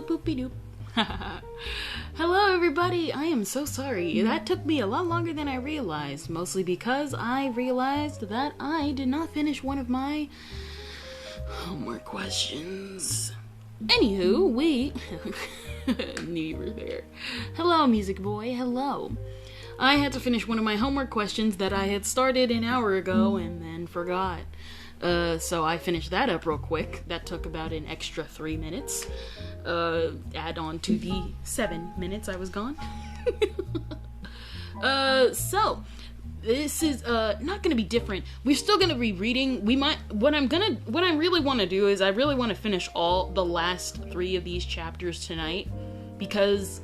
Boopy doop. Hello everybody, I am so sorry. That took me a lot longer than I realized, mostly because I realized that I did not finish one of my homework questions. Anywho, we... knew you were there. Hello, music boy, hello. I had to finish one of my homework questions that I had started an hour ago and then forgot. So I finished that up real quick. That took about an extra 3 minutes. Add on to the 7 minutes I was gone. So this is not gonna be different. We're still gonna be reading. What I really want to do is I really want to finish all the last 3 of these chapters tonight, because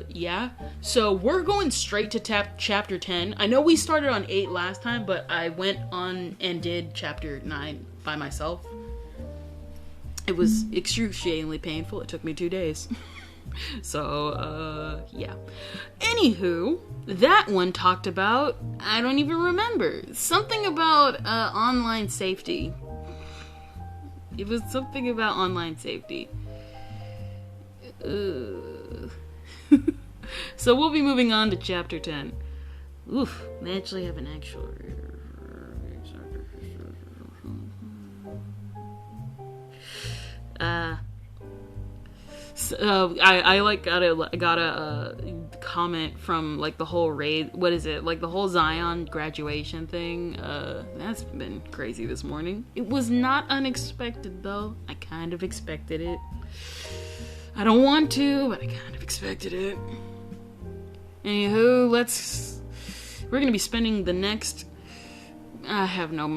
yeah. So we're going straight to chapter 10. I know we started on 8 last time, but I went on and did chapter 9 by myself. It was excruciatingly painful. It took me 2 days. So, yeah. Anywho, that one talked about, I don't even remember, something about online safety. It was something about online safety. So we'll be moving on to chapter 10. Oof, they actually have an actual... I got a comment from like the whole raid. What is it? Like the whole Zion graduation thing. That's been crazy this morning. It was not unexpected though. I kind of expected it. I don't want to, but I kind of expected it. Anywho, we're gonna be spending the next, I have no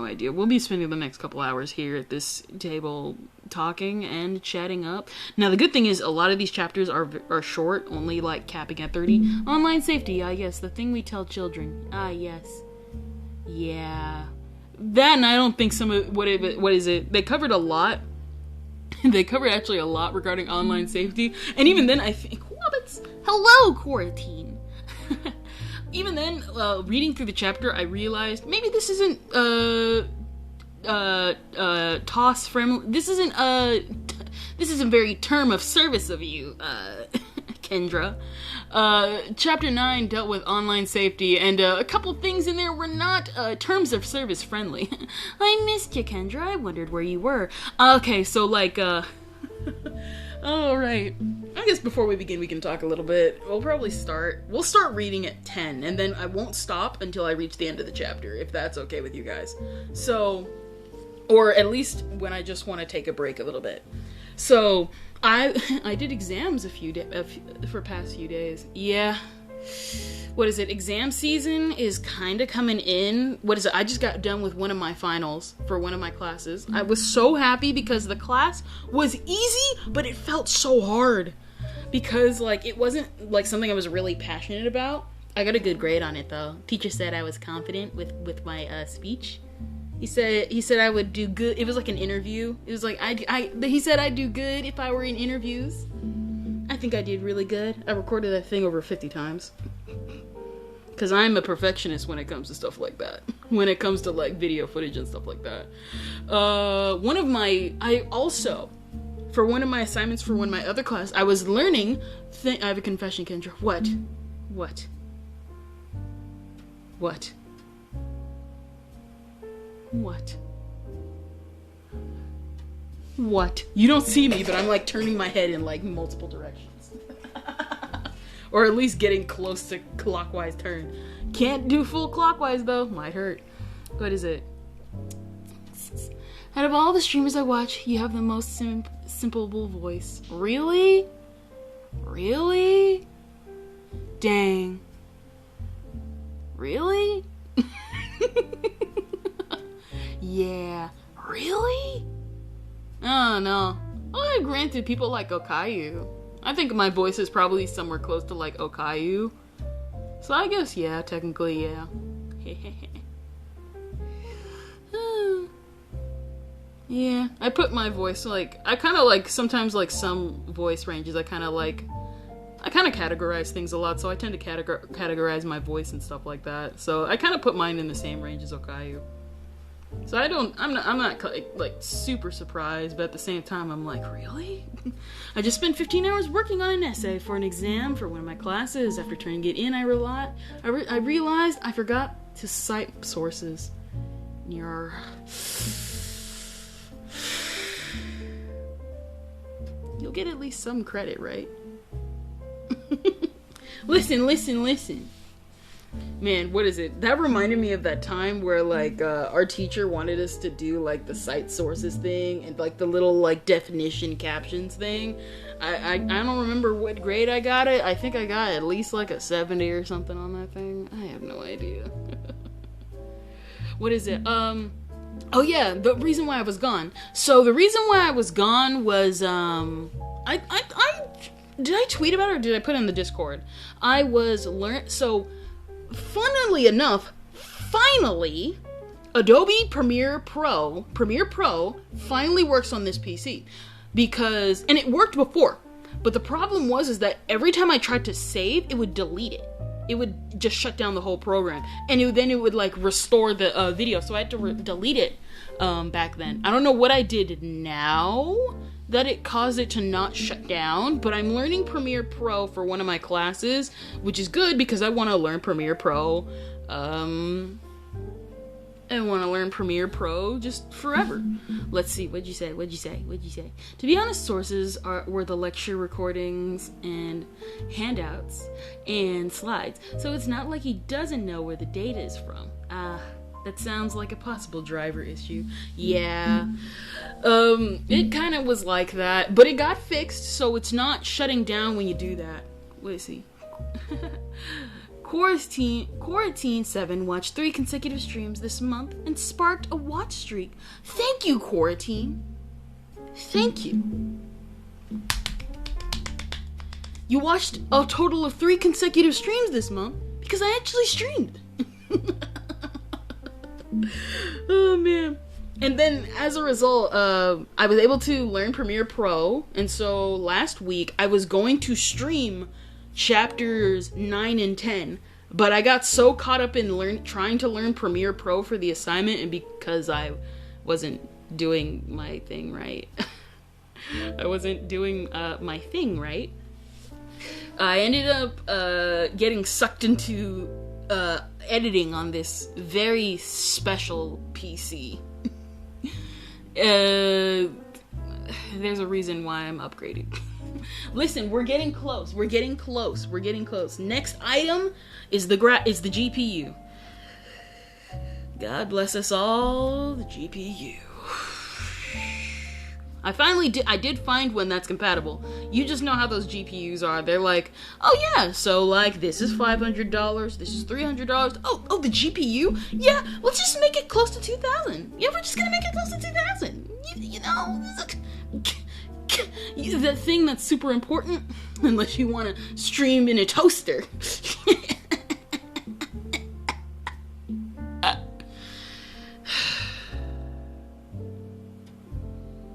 idea. We'll be spending the next couple hours here at this table talking and chatting up. Now, the good thing is a lot of these chapters are short, only like capping at 30. Online safety, yes, the thing we tell children. Yes. Yeah. That, and I don't think what is it? They covered a lot. They covered actually a lot regarding online safety. And even then, I think, hello, quarantine. Even then, reading through the chapter, I realized maybe this isn't toss friendly. This isn't very term of service of you, Kendra. Chapter 9 dealt with online safety, and a couple things in there were not terms of service friendly. I missed you, Kendra. I wondered where you were. Okay, so like, alright. I guess before we begin, we can talk a little bit. We'll start reading at 10, and then I won't stop until I reach the end of the chapter, if that's okay with you guys. So, or at least when I just want to take a break a little bit. So, I did exams for past few days. Yeah. What is it? Exam season is kind of coming in. What is it? I just got done with one of my finals for one of my classes. I was so happy because the class was easy, but it felt so hard. Because, like, it wasn't, like, something I was really passionate about. I got a good grade on it, though. Teacher said I was confident with my speech. He said I would do good. It was like an interview. It was like, he said I'd do good if I were in interviews. I think I did really good. I recorded that thing over 50 times. Because I'm a perfectionist when it comes to stuff like that. When it comes to, like, video footage and stuff like that. For one of my assignments for one of my other class, I was learning... I have a confession, Kendra. What? You don't see me, but I'm, like, turning my head in, like, multiple directions. Or at least getting close to clockwise turn. Can't do full clockwise, though. Might hurt. What is it? Out of all the streamers I watch, you have the most simple voice. Really? Dang. Really? Yeah. Really? Oh, no. Oh, granted, people like Okayu. I think my voice is probably somewhere close to, like, Okayu. So I guess, yeah, technically, yeah. Yeah, I put my voice, like, I kind of, like, sometimes, like, some voice ranges, I kind of categorize things a lot, so I tend to categorize my voice and stuff like that. So I kind of put mine in the same range as Okayu. So I'm not like super surprised, but at the same time, I'm like, really? I just spent 15 hours working on an essay for an exam for one of my classes. After turning it in, I realized I forgot to cite sources. You'll get at least some credit, right? Listen. Man, what is it? That reminded me of that time where, like, our teacher wanted us to do, like, the cite sources thing and, like, the little, like, definition captions thing. I don't remember what grade I got it. I think I got at least, like, a 70 or something on that thing. I have no idea. What is it? Oh, yeah, the reason why I was gone. So, the reason why I was gone was, did I tweet about it or did I put it in the Discord? So, funnily enough, finally, Adobe Premiere Pro finally works on this PC. And it worked before, but the problem was that every time I tried to save, it would delete it. It would just shut down the whole program, and then it would like restore the video, so I had to delete it back then. I don't know what I did now that it caused it to not shut down, but I'm learning Premiere Pro for one of my classes, which is good because I want to learn Premiere Pro. I want to learn Premiere Pro just forever. Let's see, what'd you say? To be honest, sources were the lecture recordings and handouts and slides, so it's not like he doesn't know where the data is from. That sounds like a possible driver issue. Yeah. It kind of was like that, but it got fixed, so it's not shutting down when you do that. Let's see. Quarantine 7 watched 3 consecutive streams this month and sparked a watch streak. Thank you, Quarantine. Thank you. You watched a total of 3 consecutive streams this month because I actually streamed. Oh, man. And then, as a result, I was able to learn Premiere Pro, and so last week I was going to stream chapters 9 and 10, but I got so caught up in trying to learn Premiere Pro for the assignment, and because I wasn't doing my thing right, I ended up getting sucked into editing on this very special PC. There's a reason why I'm upgrading. Listen, we're getting close. Next item is the GPU. God bless us all, the GPU. I did find one that's compatible. You just know how those GPUs are. They're like, oh yeah, so like this is $500, this is $300. Oh, the GPU? Yeah, let's just make it close to 2,000. Yeah, we're just gonna make it close to 2,000. You know, the thing that's super important, unless you want to stream in a toaster.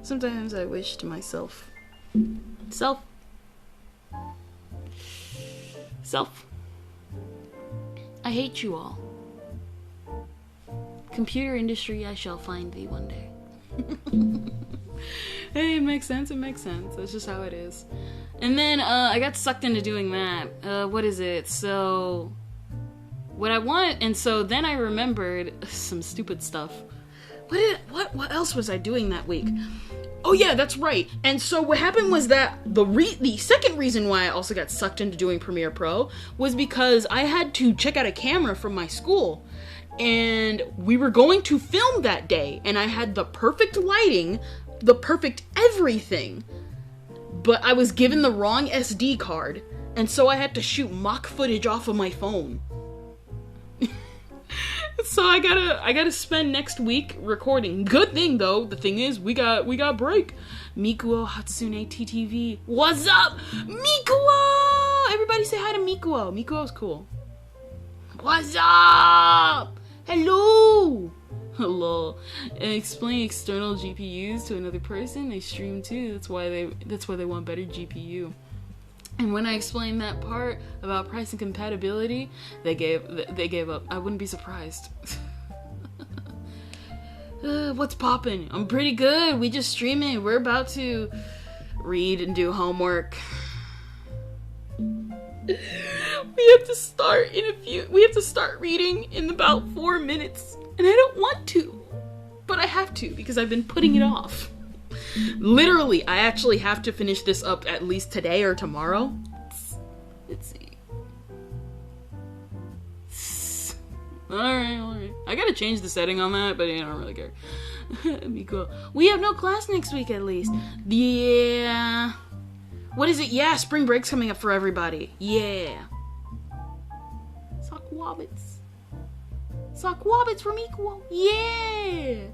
Sometimes I wish to myself, self, I hate you all. Computer industry, I shall find thee one day. Hey, it makes sense. That's just how it is. And then I got sucked into doing that. What is it? So what I wanted, and so then I remembered some stupid stuff. What else was I doing that week? Oh yeah, that's right. And so what happened was that the second reason why I also got sucked into doing Premiere Pro was because I had to check out a camera from my school. And we were going to film that day, and I had the perfect lighting, the perfect everything, but I was given the wrong SD card, and so I had to shoot mock footage off of my phone. So I gotta spend next week recording. Good thing though, the thing is we got break. Mikuo Hatsune TTV. What's up, Mikuo? Everybody say hi to Mikuo. Mikuo's cool. What's up? Hello. And explain external GPUs to another person. They stream too. That's why they want better GPU. And when I explained that part about price and compatibility, they gave up. I wouldn't be surprised. What's poppin'? I'm pretty good. We just streaming. We're about to read and do homework. We have to start reading in about 4 minutes. And I don't want to. But I have to because I've been putting it off. Literally, I actually have to finish this up at least today or tomorrow. Let's see. Alright. I gotta change the setting on that, but I don't really care. It'd be cool. We have no class next week, at least. Yeah. What is it? Yeah, spring break's coming up for everybody. Yeah. Sockwobbits. Sockwobbits from Equal. Yeah.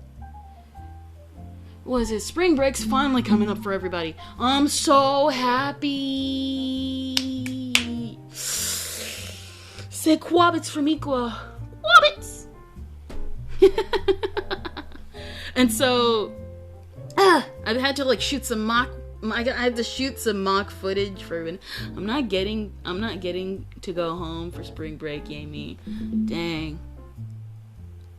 What is it? Spring break's finally coming up for everybody. I'm so happy. Say quabbits from Equa. Quabbits! And so, I've had to like shoot some mock. I had to shoot some mock footage for everyone. I'm not getting to go home for spring break, yay me. Dang.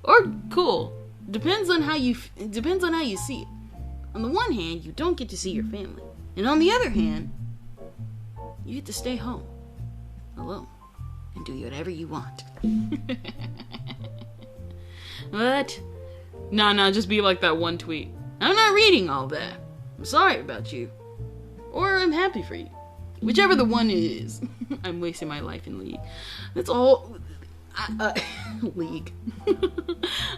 Or cool. Depends on how you see it. On the one hand, you don't get to see your family. And on the other hand, you get to stay home. Alone. And do whatever you want. What? No, just be like that one tweet. I'm not reading all that. I'm sorry about you. Or I'm happy for you. Whichever the one is. I'm wasting my life in League. That's all. League.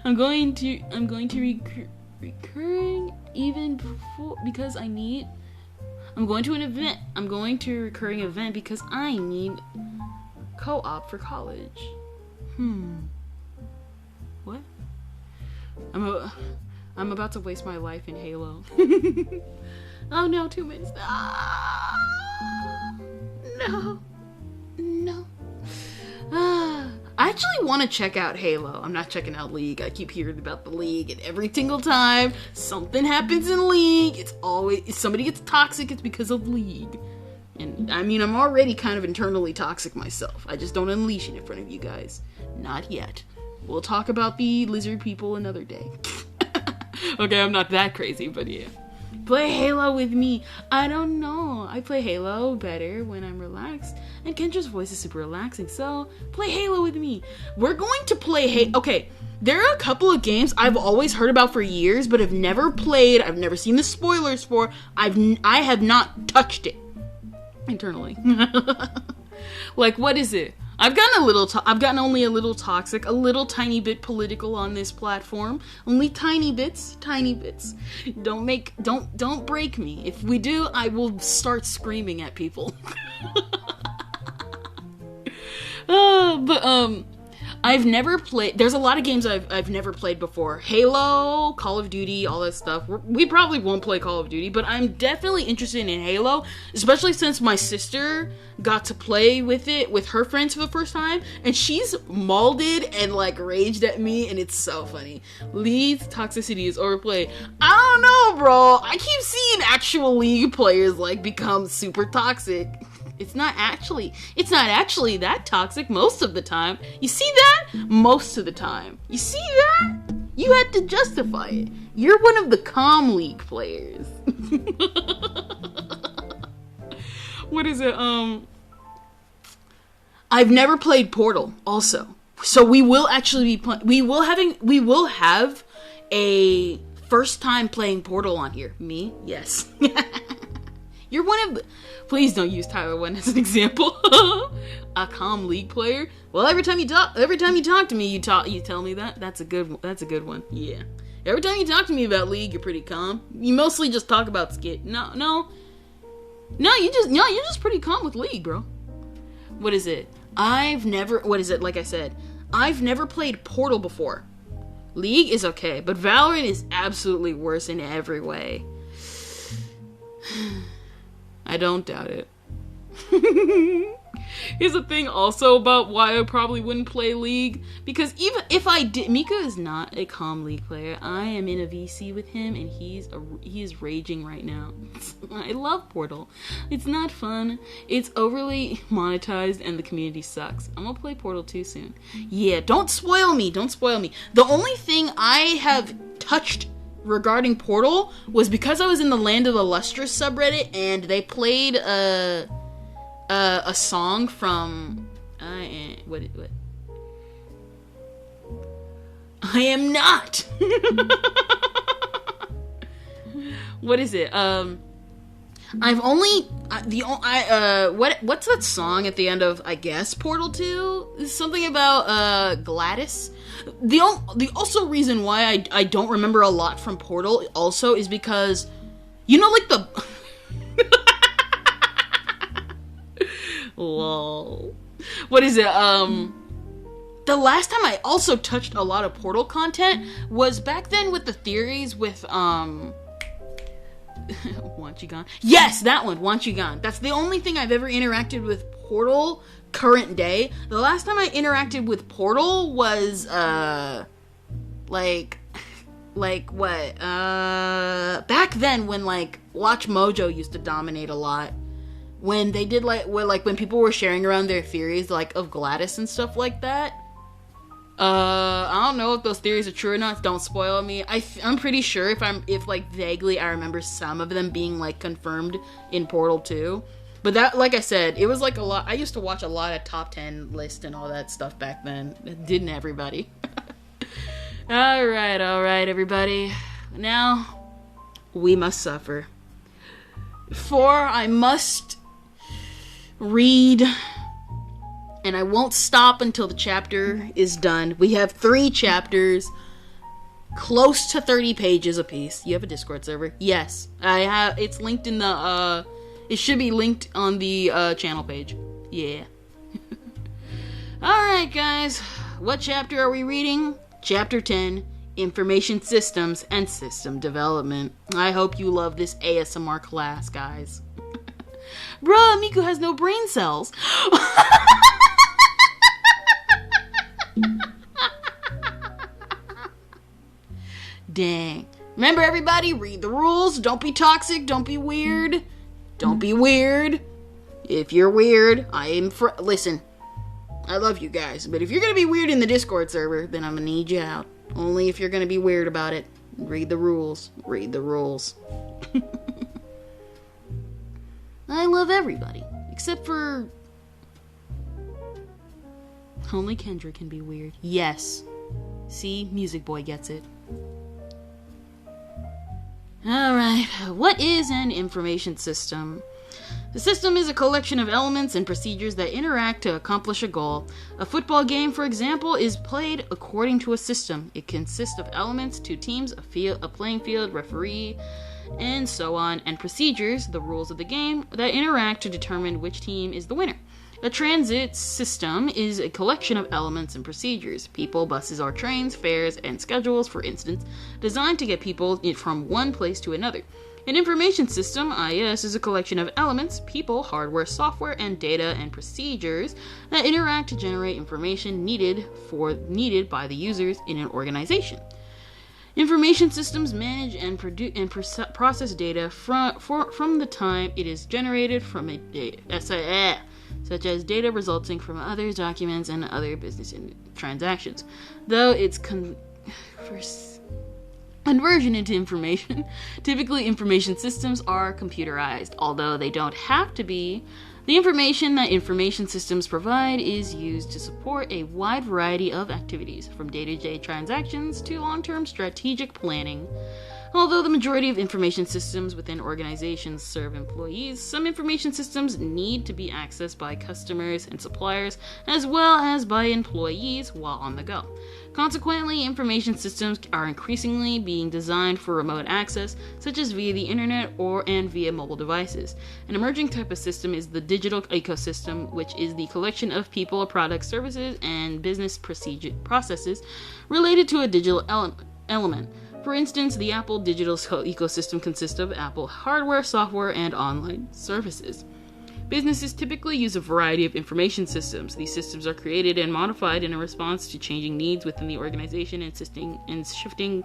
I'm going to recurring even before because I need. I'm going to an event. I'm going to a recurring event because I need co-op for college. What? I'm about to waste my life in Halo. Oh no, 2 minutes. No. I actually want to check out Halo. I'm not checking out League. I keep hearing about the League, and every single time something happens in League, it's always, if somebody gets toxic, it's because of League. And I mean, I'm already kind of internally toxic myself. I just don't unleash it in front of you guys. Not yet. We'll talk about the lizard people another day. Okay, I'm not that crazy, but yeah. Play Halo with me. I don't know. I play Halo better when I'm relaxed. And Kendra's voice is super relaxing, so play Halo with me. We're going to play Halo. Okay, there are a couple of games I've always heard about for years, but have never played. I've never seen the spoilers for. I have not touched it. Internally. Like, what is it? I've gotten only a little toxic, a little tiny bit political on this platform. Only tiny bits. Don't break me. If we do, I will start screaming at people. I've never played. There's a lot of games I've never played before. Halo, Call of Duty, all that stuff. We probably won't play Call of Duty, but I'm definitely interested in Halo, especially since my sister got to play with it with her friends for the first time, and she's molded and like raged at me, and it's so funny. League's toxicity is overplayed. I don't know, bro. I keep seeing actual League players like become super toxic. It's not actually that toxic most of the time. You see that? Most of the time. You see that? You had to justify it. You're one of the calm League players. What is it? I've never played Portal also. So we will actually be we will have a first time playing Portal on here. Me? Yes. You're one of the... Please don't use Tyler 1 as an example. A calm League player. Well, every time you talk to me, you tell me that. That's a good one. Yeah. Every time you talk to me about League, you're pretty calm. You mostly just talk about Skit. No, you're just pretty calm with League, bro. What is it? Like I said, I've never played Portal before. League is okay, but Valorant is absolutely worse in every way. I don't doubt it. Here's the thing also about why I probably wouldn't play League. Because even if I did... Mika is not a calm League player. I am in a VC with him and he is raging right now. I love Portal. It's not fun. It's overly monetized and the community sucks. I'm gonna play Portal 2 soon. Yeah, don't spoil me. The only thing I have touched regarding Portal was because I was in the Land of the Lustrous subreddit, and they played a song from what I am not. What is it? I've only what's that song at the end of, I guess, Portal 2? Something about Gladys. The also reason why I don't remember a lot from Portal also is because, you know, like the lol. What is it? The last time I also touched a lot of Portal content was back then with the theories with Wanchigan. Yes, that one, Wanchigan. That's the only thing I've ever interacted with Portal current day. The last time I interacted with Portal was like what? Back then when like Watch Mojo used to dominate a lot. When they did when people were sharing around their theories like of Gladys and stuff like that. I don't know if those theories are true or not. Don't spoil me. I'm pretty sure if like vaguely I remember some of them being like confirmed in Portal 2. But that, like I said, it was like a lot. I used to watch a lot of top 10 lists and all that stuff back then. Didn't everybody? All right, everybody. Now we must suffer. For I must read. And I won't stop until the chapter is done. We have 3 chapters, close to 30 pages apiece. You have a Discord server? Yes. I have. It's linked in the, it should be linked on the, channel page. Yeah. Alright, guys. What chapter are we reading? Chapter 10, Information Systems and System Development. I hope you love this ASMR class, guys. Bruh, Miku has no brain cells. Dang. Remember, everybody, read the rules. Don't be toxic. Don't be weird. Don't be weird. If you're weird, listen, I love you guys, but if you're gonna be weird in the Discord server, then I'm gonna need you out. Only if you're gonna be weird about it. Read the rules. Read the rules. I love everybody, except for... Only Kendra can be weird. Yes. See? Music Boy gets it. Alright, what is an information system? The system is a collection of elements and procedures that interact to accomplish a goal. A football game, for example, is played according to a system. It consists of elements, 2 teams, a playing field, referee, and so on, and procedures, the rules of the game, that interact to determine which team is the winner. A transit system is a collection of elements and procedures, people, buses or trains, fares, and schedules, for instance, designed to get people from one place to another. An information system, IS, is a collection of elements, people, hardware, software, and data and procedures that interact to generate information needed by the users in an organization. Information systems manage and process data from the time it is generated from a data, such as data resulting from other documents and other business transactions. Though its conversion into information, typically information systems are computerized, although they don't have to be. The information that information systems provide is used to support a wide variety of activities, from day-to-day transactions to long-term strategic planning. Although the majority of information systems within organizations serve employees, some information systems need to be accessed by customers and suppliers, as well as by employees while on the go. Consequently, information systems are increasingly being designed for remote access, such as via the internet and via mobile devices. An emerging type of system is the digital ecosystem, which is the collection of people, products, services, and business processes related to a digital element. For instance, the Apple digital ecosystem consists of Apple hardware, software, and online services. Businesses typically use a variety of information systems. These systems are created and modified in a response to changing needs within the organization and shifting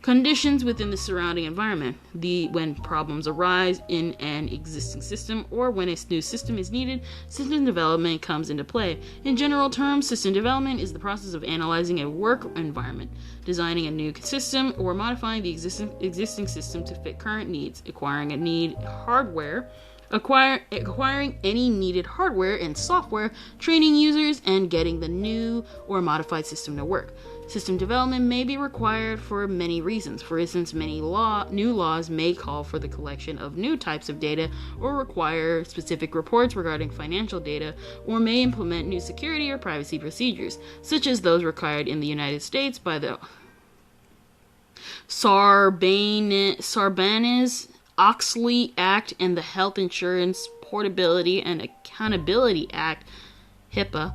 Conditions within the surrounding environment. When problems arise in an existing system or when a new system is needed, system development comes into play. In general terms, system development is the process of analyzing a work environment, designing a new system, or modifying the existing system to fit current needs, acquiring any needed hardware and software, training users, and getting the new or modified system to work. System development may be required for many reasons. For instance, many new laws may call for the collection of new types of data or require specific reports regarding financial data, or may implement new security or privacy procedures, such as those required in the United States by the Sarbanes-Oxley Act and the Health Insurance Portability and Accountability Act, HIPAA,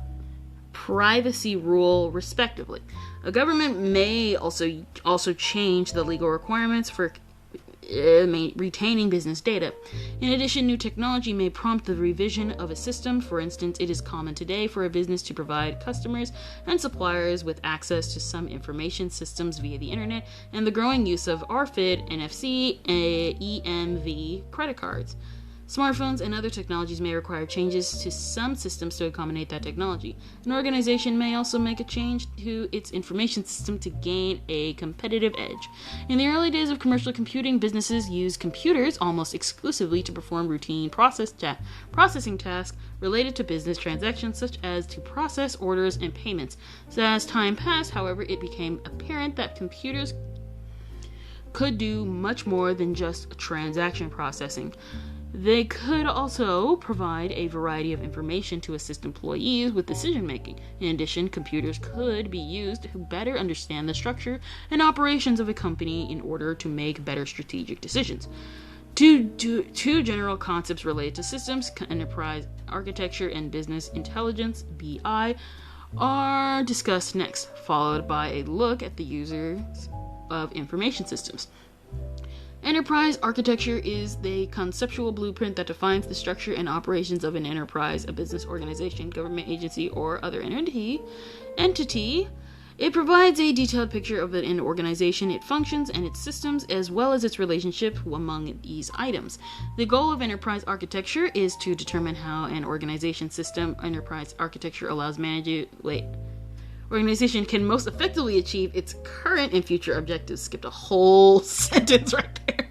privacy rule, respectively. A government may also change the legal requirements for retaining business data. In addition, new technology may prompt the revision of a system. For instance, it is common today for a business to provide customers and suppliers with access to some information systems via the internet, and the growing use of RFID, NFC, EMV credit cards. Smartphones and other technologies may require changes to some systems to accommodate that technology. An organization may also make a change to its information system to gain a competitive edge. In the early days of commercial computing, businesses used computers almost exclusively to perform routine processing tasks related to business transactions, such as to process orders and payments. So as time passed, however, it became apparent that computers could do much more than just transaction processing. They could also provide a variety of information to assist employees with decision making. In addition, computers could be used to better understand the structure and operations of a company in order to make better strategic decisions. Two general concepts related to systems, enterprise architecture and business intelligence, BI, are discussed next, followed by a look at the users of information systems. Enterprise architecture is the conceptual blueprint that defines the structure and operations of an enterprise, a business organization, government agency, or other entity. It provides a detailed picture of an organization, its functions, and its systems, as well as its relationship among these items. The goal of enterprise architecture is to determine how an organization system enterprise architecture organization can most effectively achieve its current and future objectives. Skipped a whole sentence right there.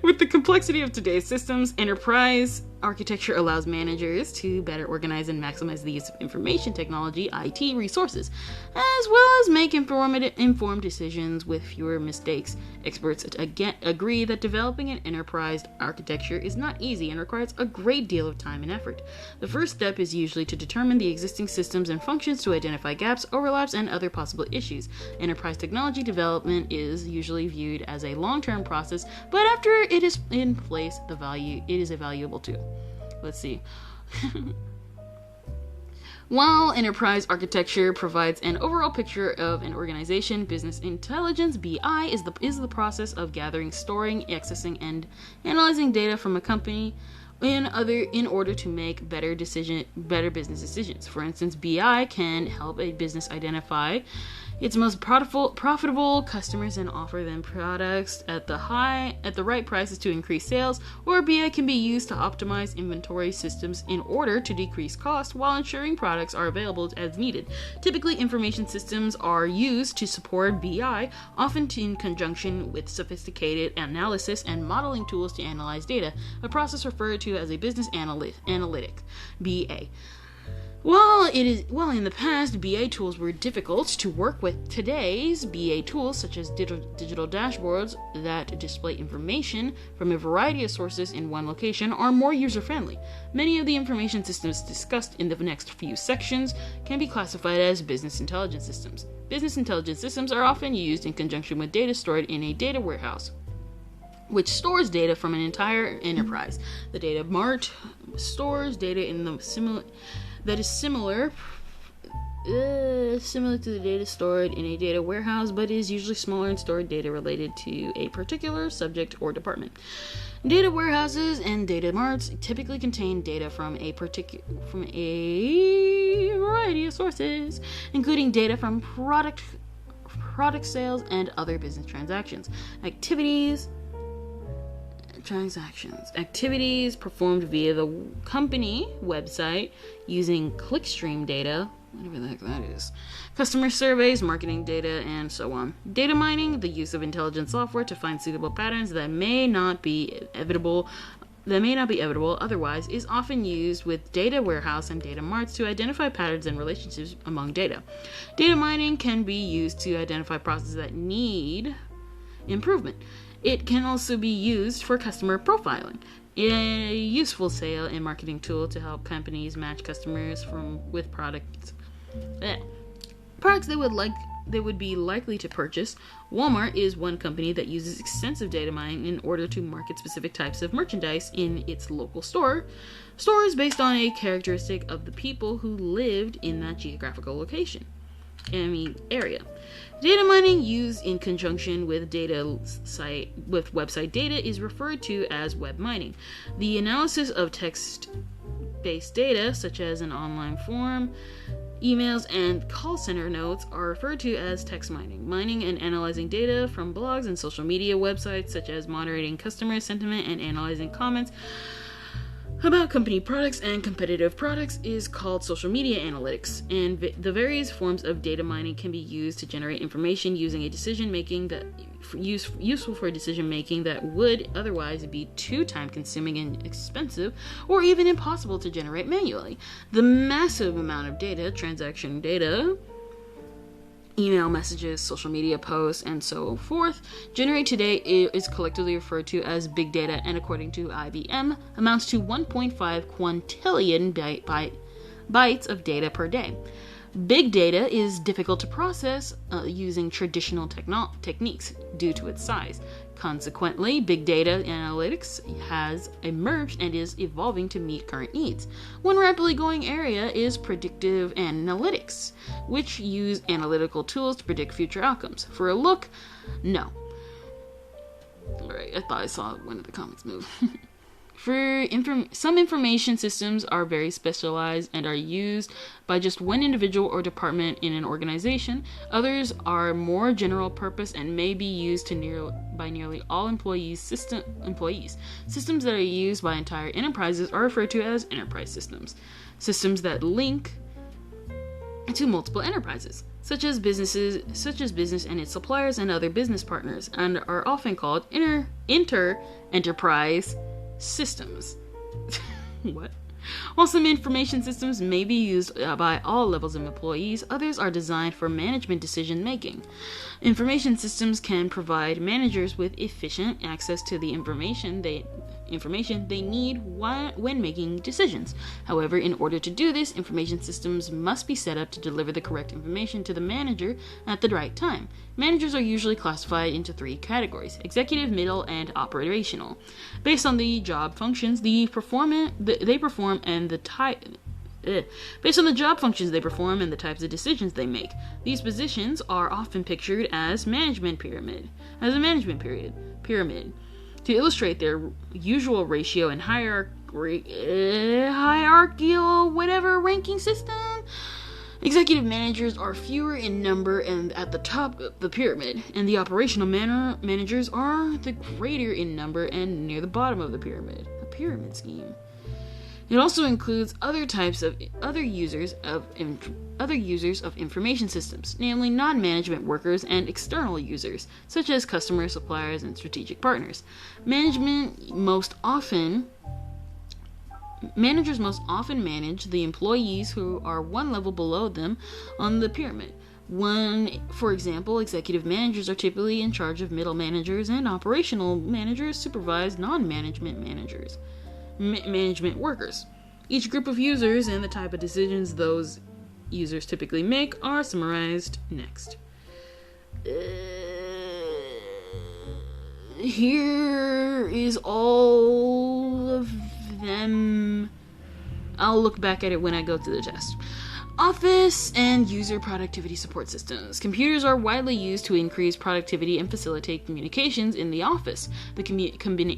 With the complexity of today's systems, enterprise architecture allows managers to better organize and maximize the use of information technology, IT resources, as well as make informed decisions with fewer mistakes. Experts again agree that developing an enterprise architecture is not easy and requires a great deal of time and effort. The first step is usually to determine the existing systems and functions to identify gaps, overlaps, and other possible issues. Enterprise technology development is usually viewed as a long-term process, but after it is in place, it is a valuable tool. Let's see. While enterprise architecture provides an overall picture of an organization, business intelligence, BI, is the process of gathering, storing, accessing, and analyzing data from a company in order to make better business decisions. For instance, BI can help a business identify its most profitable customers and offer them products at the right prices to increase sales, or BI can be used to optimize inventory systems in order to decrease costs while ensuring products are available as needed. Typically, information systems are used to support BI, often in conjunction with sophisticated analysis and modeling tools to analyze data, a process referred to as a business analytics, BA. While in the past BA tools were difficult to work with, today's BA tools, such as digital dashboards that display information from a variety of sources in one location, are more user-friendly. Many of the information systems discussed in the next few sections can be classified as business intelligence systems. Business intelligence systems are often used in conjunction with data stored in a data warehouse, which stores data from an entire enterprise. The data mart stores data in the similar to the data stored in a data warehouse, but is usually smaller and stored data related to a particular subject or department. Data warehouses and data marts typically contain data from a variety of sources, including data from product product sales, and other business transactions. Activities performed via the company website using clickstream data, whatever the heck that is, customer surveys, marketing data, and so on. Data mining, the use of intelligent software to find suitable patterns that may not be evitable otherwise, is often used with data warehouse and data marts to identify patterns and relationships among data. Data mining can be used to identify processes that need improvement. It can also be used for customer profiling, a useful sale and marketing tool to help companies match customers with products they would be likely to purchase. Walmart is one company that uses extensive data mining in order to market specific types of merchandise in its local stores based on a characteristic of the people who lived in that geographical area. Data mining used in conjunction with website data is referred to as web mining. The analysis of text-based data, such as an online form, emails, and call center notes, are referred to as text mining. Mining and analyzing data from blogs and social media websites, such as moderating customer sentiment and analyzing comments about company products and competitive products, is called social media analytics, and the various forms of data mining can be used to generate information using a useful for decision making that would otherwise be too time consuming and expensive, or even impossible to generate manually. The massive amount of data, transaction data, email messages, social media posts, and so forth, generated today is collectively referred to as big data, and according to IBM, amounts to 1.5 quintillion bytes of data per day. Big data is difficult to process using traditional techniques due to its size. Consequently, big data analytics has emerged and is evolving to meet current needs. One rapidly growing area is predictive analytics, which use analytical tools to predict future outcomes. For a look, no. Alright, I thought I saw one of the comics move. Some information systems are very specialized and are used by just one individual or department in an organization. Others are more general purpose and may be used by nearly all employees. Systems that are used by entire enterprises are referred to as enterprise systems. Systems that link to multiple enterprises, such as business and its suppliers and other business partners, and are often called inter-enterprise systems. What? While some information systems may be used by all levels of employees, others are designed for management decision making. Information systems can provide managers with efficient access to the information they need when making decisions. However, in order to do this, information systems must be set up to deliver the correct information to the manager at the right time. Managers are usually classified into three categories: executive, middle, and operational, based on the job functions they perform and the type. Based on the job functions they perform and the types of decisions they make. These positions are often pictured as a management pyramid. To illustrate their usual ratio and hierarchical ranking system, executive managers are fewer in number and at the top of the pyramid, and the operational managers are the greater in number and near the bottom of the pyramid. A pyramid scheme. It also includes other users of information systems, namely non-management workers and external users, such as customers, suppliers, and strategic partners. Managers most often manage the employees who are one level below them on the pyramid. For example, executive managers are typically in charge of middle managers, and operational managers supervise non-management management workers. Each group of users and the type of decisions those users typically make are summarized next. Here is all of them. I'll look back at it when I go through the test. Office and user productivity support systems. Computers are widely used to increase productivity and facilitate communications in the office. The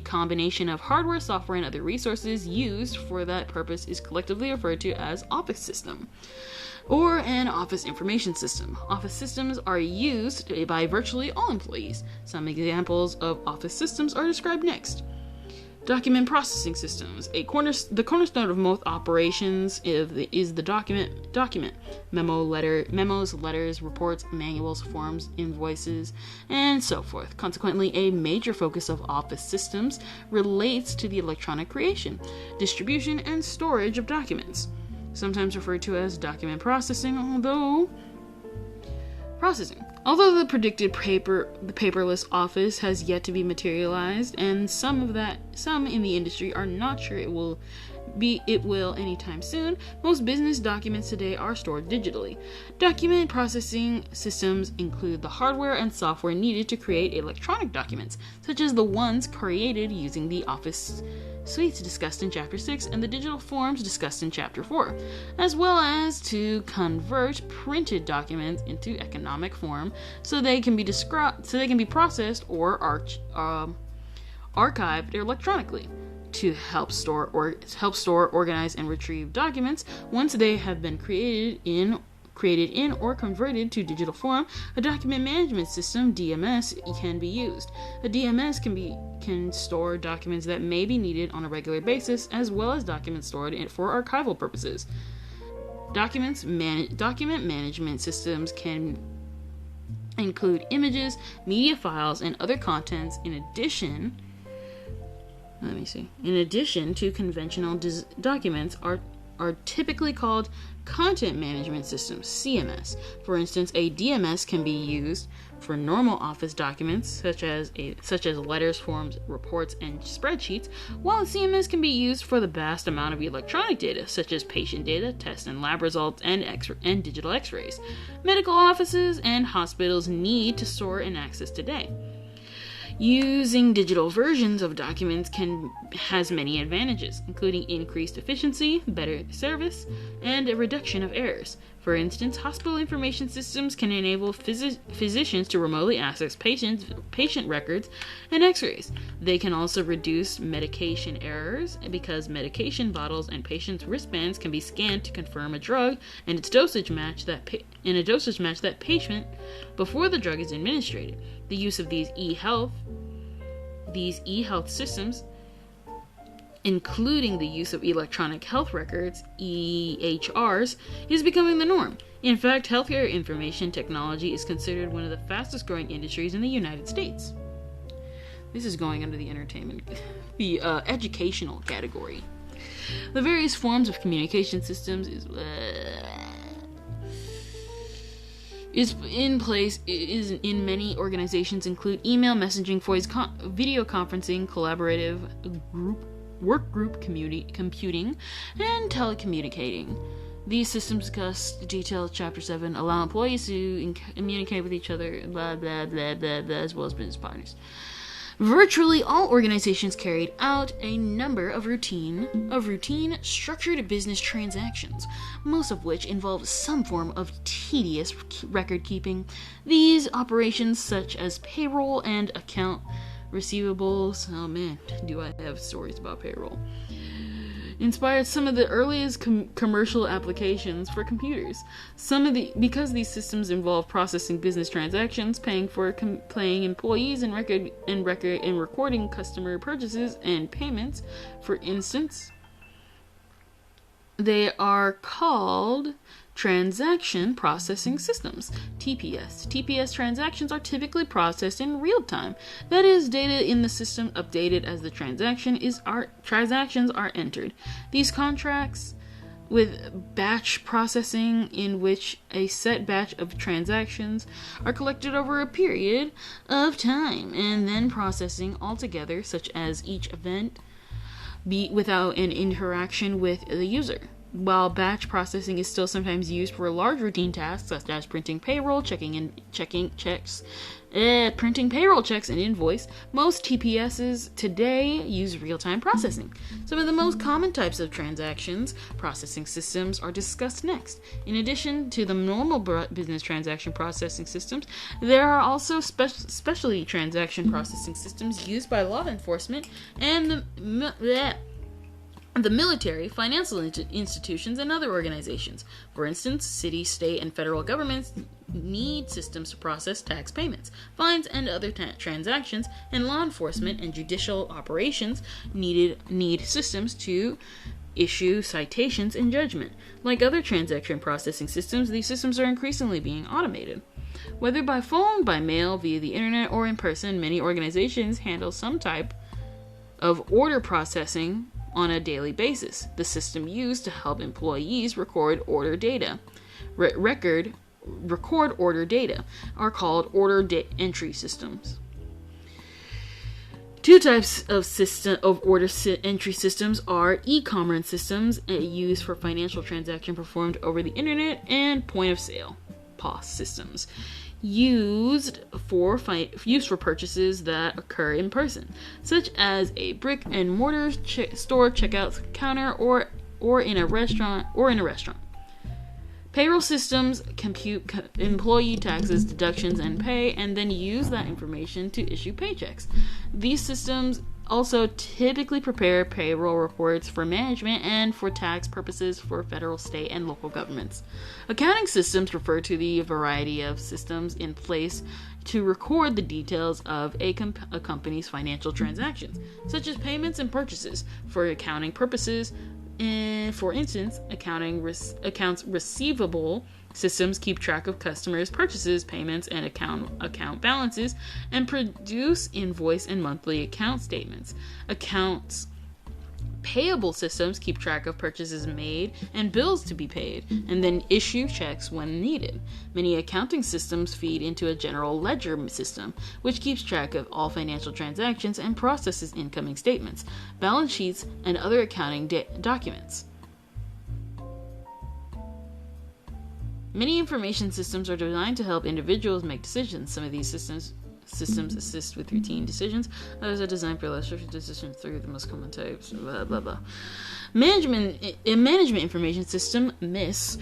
combination of hardware, software, and other resources used for that purpose is collectively referred to as office system. or an office information system. Office systems are used by virtually all employees. Some examples of office systems are described next. Document processing systems. The cornerstone of most operations is the document. Memos, letters, reports, manuals, forms, invoices, and so forth. Consequently, a major focus of office systems relates to the electronic creation, distribution, and storage of documents, sometimes referred to as document processing, Although the predicted paperless office has yet to be materialized, and some in the industry are not sure it will anytime soon, most business documents today are stored digitally. Document processing systems include the hardware and software needed to create electronic documents, such as the ones created using the Office suites discussed in Chapter 6 and the digital forms discussed in Chapter 4, as well as to convert printed documents into economic form so they can be processed or archived electronically. To help store, organize, and retrieve documents once they have been created in or converted to digital form, a document management system (DMS) can be used. A DMS can store documents that may be needed on a regular basis, as well as documents stored for archival purposes. Document management systems can include images, media files, and other contents. In addition to conventional documents are typically called content management systems, CMS. For instance, a DMS can be used for normal office documents such as letters, forms, reports, and spreadsheets, while a CMS can be used for the vast amount of electronic data such as patient data, test and lab results, and digital x-rays. Medical offices and hospitals need to store and access today. Using digital versions of documents has many advantages, including increased efficiency, better service, and a reduction of errors. For instance, hospital information systems can enable physicians to remotely access patient records and x-rays. They can also reduce medication errors because medication bottles and patients' wristbands can be scanned to confirm a drug and its dosage match that patient before the drug is administered. The use of these e-health systems, including the use of electronic health records, EHRs, is becoming the norm. In fact, healthcare information technology is considered one of the fastest growing industries in the United States. This is going under the educational category. The various forms of communication systems is in many organizations include email, messaging, voice, video conferencing, collaborative work group computing, and telecommunicating. These systems discussed detailed Chapter 7 allow employees to communicate with each other, blah, blah, blah, blah, blah, as well as business partners. Virtually all organizations carried out a number of routine structured business transactions, most of which involve some form of tedious record keeping. These operations, such as payroll and account receivables, oh man, do I have stories about payroll, inspired some of the earliest commercial applications for computers. Because these systems involve processing business transactions, paying employees, and recording customer purchases and payments. For instance, they are called Transaction Processing Systems, TPS. TPS transactions are typically processed in real time. That is, data in the system updated as the transactions are entered. These contracts with batch processing, in which a set batch of transactions are collected over a period of time and then processing altogether, such as each event be without an interaction with the user. While batch processing is still sometimes used for large routine tasks such as printing payroll checks and invoice, most TPSs today use real-time processing. Some of the most common types of transactions processing systems are discussed next. In addition to the normal business transaction processing systems, there are also specialty transaction processing systems used by law enforcement and the military, financial institutions, and other organizations. For instance, city, state, and federal governments need systems to process tax payments, fines, and other transactions, and law enforcement and judicial operations need systems to issue citations and judgment. Like other transaction processing systems, these systems are increasingly being automated. Whether by phone, by mail, via the internet, or in person, many organizations handle some type of order processing on a daily basis. The system used to help employees record order data are called order entry systems. Two types of order entry systems are e-commerce systems used for financial transaction performed over the internet, and point of sale POS systems used for purchases that occur in person, such as a brick and mortar store checkout counter or in a restaurant. Payroll systems compute employee taxes, deductions, and pay, and then use that information to issue paychecks. These systems also typically prepare payroll reports for management and for tax purposes for federal, state, and local governments. Accounting systems refer to the variety of systems in place to record the details of a company's financial transactions, such as payments and purchases. For accounting purposes, for instance, accounts receivable systems keep track of customers' purchases, payments, and account balances, and produce invoice and monthly account statements. Accounts payable systems keep track of purchases made and bills to be paid, and then issue checks when needed. Many accounting systems feed into a general ledger system, which keeps track of all financial transactions and processes incoming statements, balance sheets, and other accounting documents. Many information systems are designed to help individuals make decisions. Some of these systems assist with routine decisions. Others are designed for less structured decisions through the most common types. Blah blah blah. Management information system (MIS).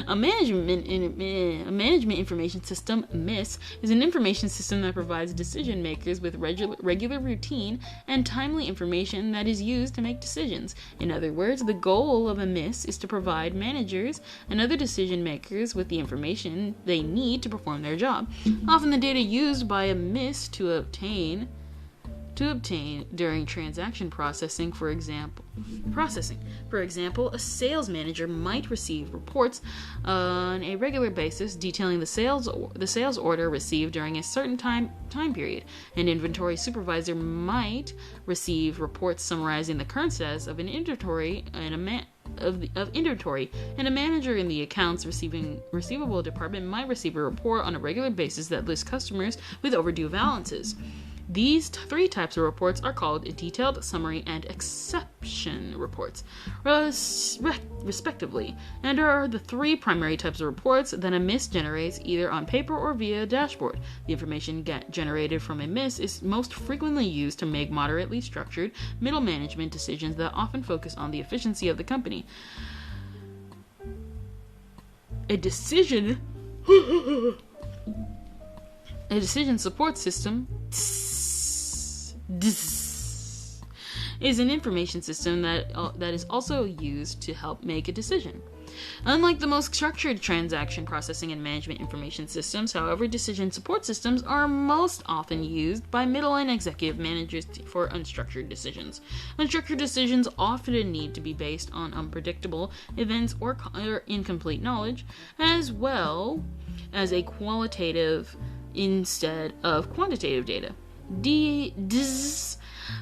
A management information system (MIS) is an information system that provides decision makers with regular routine and timely information that is used to make decisions. In other words, the goal of a MIS is to provide managers and other decision makers with the information they need to perform their job. Often the data used by a MIS to obtain during transaction processing, for example, a sales manager might receive reports on a regular basis detailing the sales order received during a certain time period. An inventory supervisor might receive reports summarizing the current status of an inventory and a manager in the accounts receivable department might receive a report on a regular basis that lists customers with overdue balances. These three types of reports are called detailed, summary, and exception reports, respectively, and are the three primary types of reports that a MIS generates either on paper or via a dashboard. The information generated from a MIS is most frequently used to make moderately structured middle management decisions that often focus on the efficiency of the company. A decision support system is an information system that is also used to help make a decision. Unlike the most structured transaction processing and management information systems, however, decision support systems are most often used by middle and executive managers for unstructured decisions. Unstructured decisions often need to be based on unpredictable events or incomplete knowledge, as well as a qualitative instead of quantitative data. DIS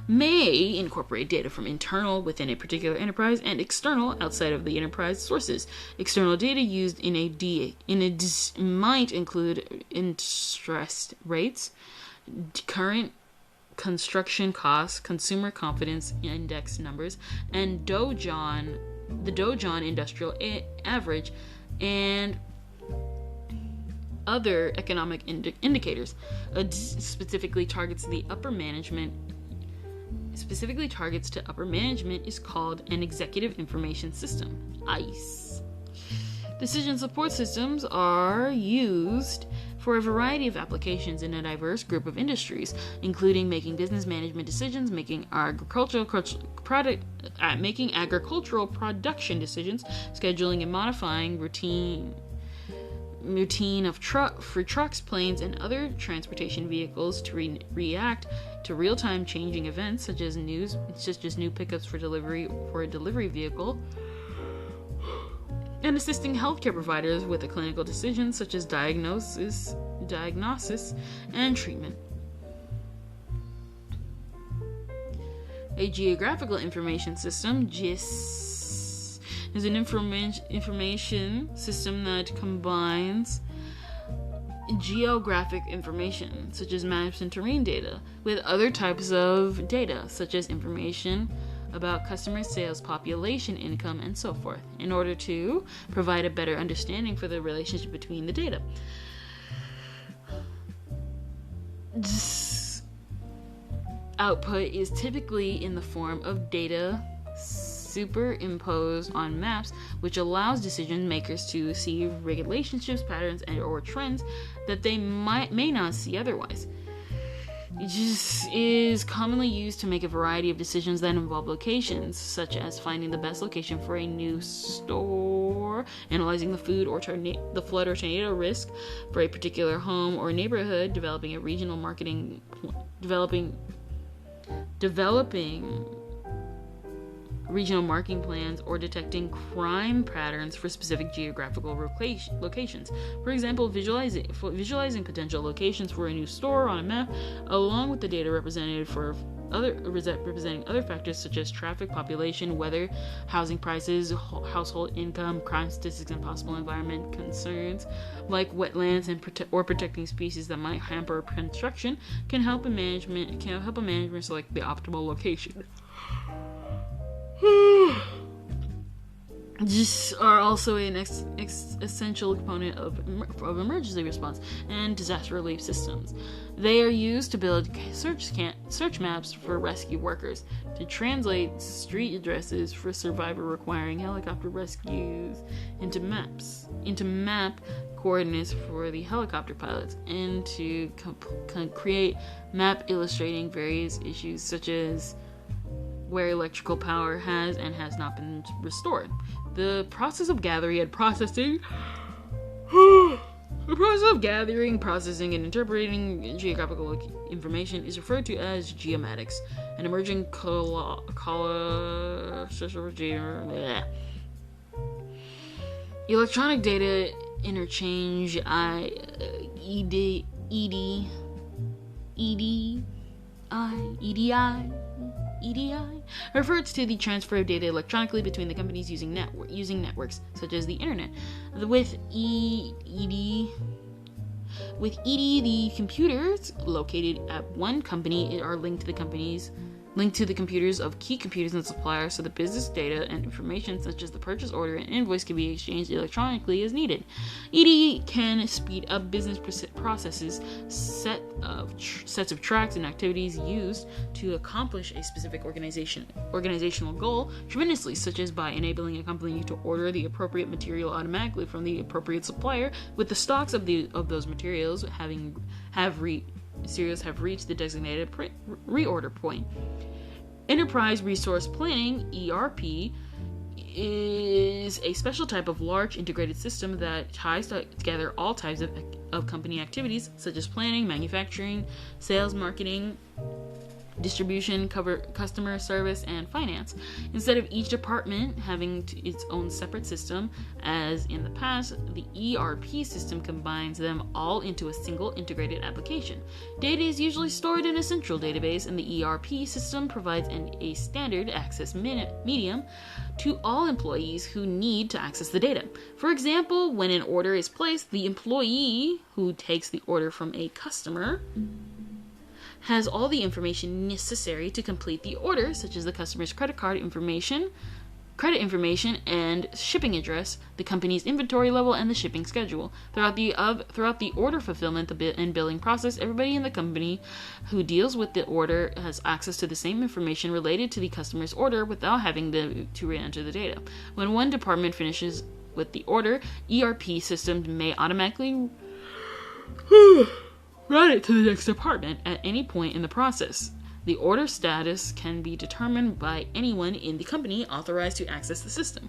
may incorporate data from internal within a particular enterprise and external outside of the enterprise sources. External data used in a DIS might include interest rates, current construction costs, consumer confidence index numbers, and the Dow Jones Industrial Average, and other economic indicators. Specifically targets to upper management is called an executive information system, ICE. Decision support systems are used for a variety of applications in a diverse group of industries, including making business management decisions, making agricultural production decisions, scheduling and modifying routine of trucks, planes, and other transportation vehicles to react to real-time changing events such as new pickups for a delivery vehicle, and assisting healthcare providers with the clinical decisions such as diagnosis and treatment. A geographical information system, GIS, is an information system that combines geographic information, such as maps and terrain data, with other types of data, such as information about customer sales, population, income, and so forth, in order to provide a better understanding for the relationship between the data. This output is typically in the form of data superimposed on maps, which allows decision makers to see relationships, patterns, and or trends that they may not see otherwise. It just is commonly used to make a variety of decisions that involve locations, such as finding the best location for a new store, analyzing the flood or tornado risk for a particular home or neighborhood, developing a regional marketing, developing regional marketing plans, or detecting crime patterns for specific geographical locations. For example, visualizing potential locations for a new store on a map, along with the data representing other factors such as traffic, population, weather, housing prices, household income, crime statistics, and possible environment concerns like wetlands and protecting species that might hamper construction, can help a management select the optimal location. These are also an essential component of emergency response and disaster relief systems. They are used to build search maps for rescue workers, to translate street addresses for survivor requiring helicopter rescues into map coordinates for the helicopter pilots, and to create map illustrating various issues such as where electrical power has and has not been restored. The process of gathering, processing, and interpreting geographical information is referred to as geomatics, an emerging electronic data interchange, EDI refers to the transfer of data electronically between the companies using networks such as the internet. With EDI, the computers located at one company are linked to the computers of key computers and suppliers, so the business data and information such as the purchase order and invoice can be exchanged electronically as needed. EDI can speed up business processes, sets of tracks and activities used to accomplish a specific organizational goal tremendously, such as by enabling a company to order the appropriate material automatically from the appropriate supplier, with the stocks of those materials have reached the designated reorder point. Enterprise Resource Planning, ERP, is a special type of large integrated system that ties together all types of company activities such as planning, manufacturing, sales, marketing, distribution, customer service, and finance. Instead of each department having its own separate system, as in the past, the ERP system combines them all into a single integrated application. Data is usually stored in a central database, and the ERP system provides a standard access medium to all employees who need to access the data. For example, when an order is placed, the employee who takes the order from a customer has all the information necessary to complete the order, such as the customer's credit information, and shipping address, the company's inventory level, and the shipping schedule. Throughout the order fulfillment and billing process, everybody in the company who deals with the order has access to the same information related to the customer's order without having to re-enter the data. When one department finishes with the order, ERP systems may automatically route it to the next department at any point in the process. The order status can be determined by anyone in the company authorized to access the system.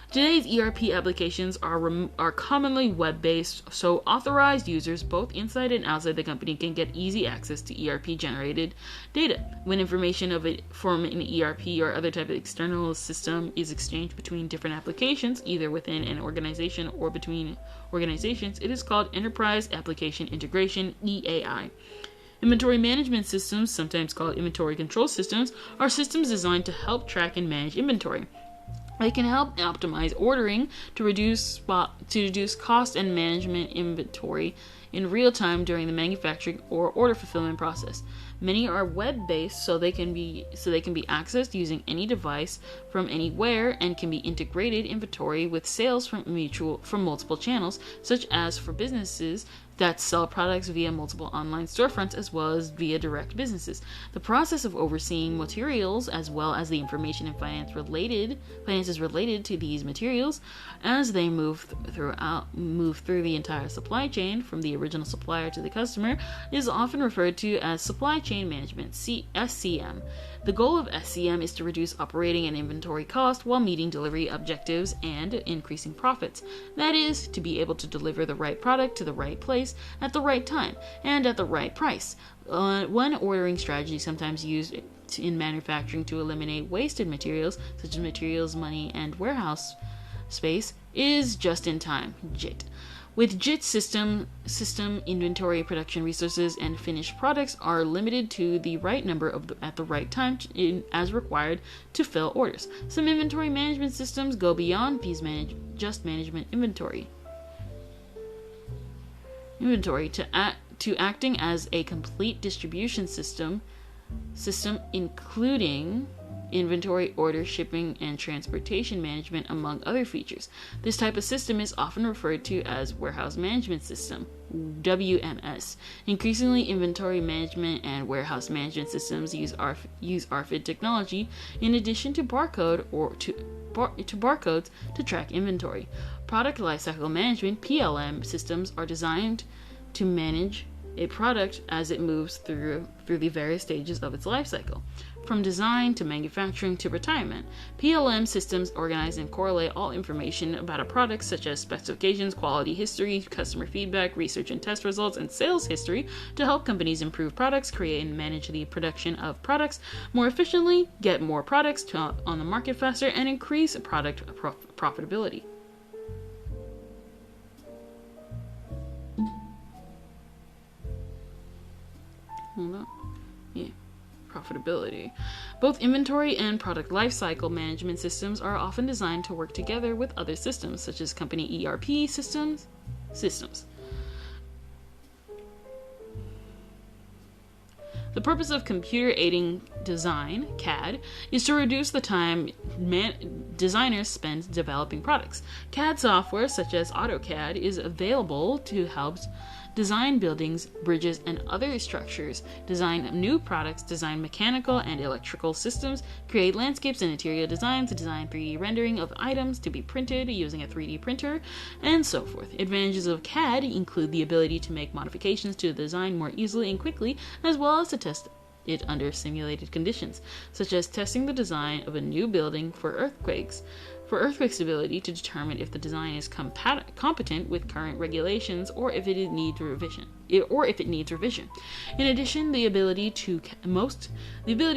Today's ERP applications are commonly web-based, so authorized users both inside and outside the company can get easy access to ERP-generated data. When information from an ERP or other type of external system is exchanged between different applications, either within an organization or between organizations, it is called Enterprise Application Integration, EAI. Inventory management systems, sometimes called inventory control systems, are systems designed to help track and manage inventory. They can help optimize ordering to reduce cost and management inventory in real time during the manufacturing or order fulfillment process. Many are web-based, so they can be accessed using any device from anywhere and can be integrated inventory with sales from multiple channels, such as for businesses that sell products via multiple online storefronts as well as via direct businesses. The process of overseeing materials as well as the information and finances related to these materials as they move through the entire supply chain from the original supplier to the customer is often referred to as supply chain management, SCM. The goal of SCM is to reduce operating and inventory cost while meeting delivery objectives and increasing profits. That is, to be able to deliver the right product to the right place at the right time and at the right price. One ordering strategy sometimes used in manufacturing to eliminate wasted materials, such as materials, money, and warehouse space, is just-in-time, JIT. With JIT system inventory, production resources, and finished products are limited to the right number at the right time as required to fill orders. Some inventory management systems go beyond these management inventory to acting as a complete distribution system including inventory, order, shipping, and transportation management, among other features. This type of system is often referred to as Warehouse Management System, WMS. Increasingly, inventory management and warehouse management systems use RFID technology in addition to barcodes to track inventory. Product Lifecycle Management, PLM, systems are designed to manage a product as it moves through the various stages of its life cycle, from design to manufacturing to retirement. PLM systems organize and correlate all information about a product, such as specifications, quality history, customer feedback, research and test results, and sales history, to help companies improve products, create and manage the production of products more efficiently, get more products on the market faster, and increase product profitability. Hold on. Yeah. Profitability. Both inventory and product lifecycle management systems are often designed to work together with other systems, such as company ERP systems. The purpose of computer-aided design, CAD, is to reduce the time designers spend developing products. CAD software, such as AutoCAD, is available to help design buildings, bridges, and other structures, design new products, design mechanical and electrical systems, create landscapes and interior designs, design 3D rendering of items to be printed using a 3D printer, and so forth. Advantages of CAD include the ability to make modifications to the design more easily and quickly, as well as to test it under simulated conditions, such as testing the design of a new building for earthquake stability to determine if the design is competent with current regulations or if it needs revision. In addition, the ability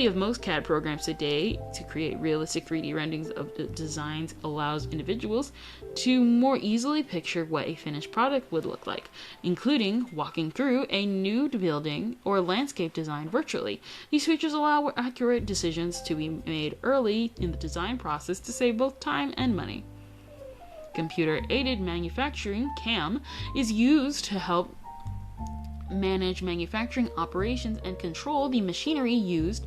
of most CAD programs today to create realistic 3D renderings of the designs allows individuals to more easily picture what a finished product would look like, including walking through a new building or landscape design virtually. These features allow accurate decisions to be made early in the design process to save both time and money. Computer-aided manufacturing, CAM, is used to help manage manufacturing operations and control the machinery used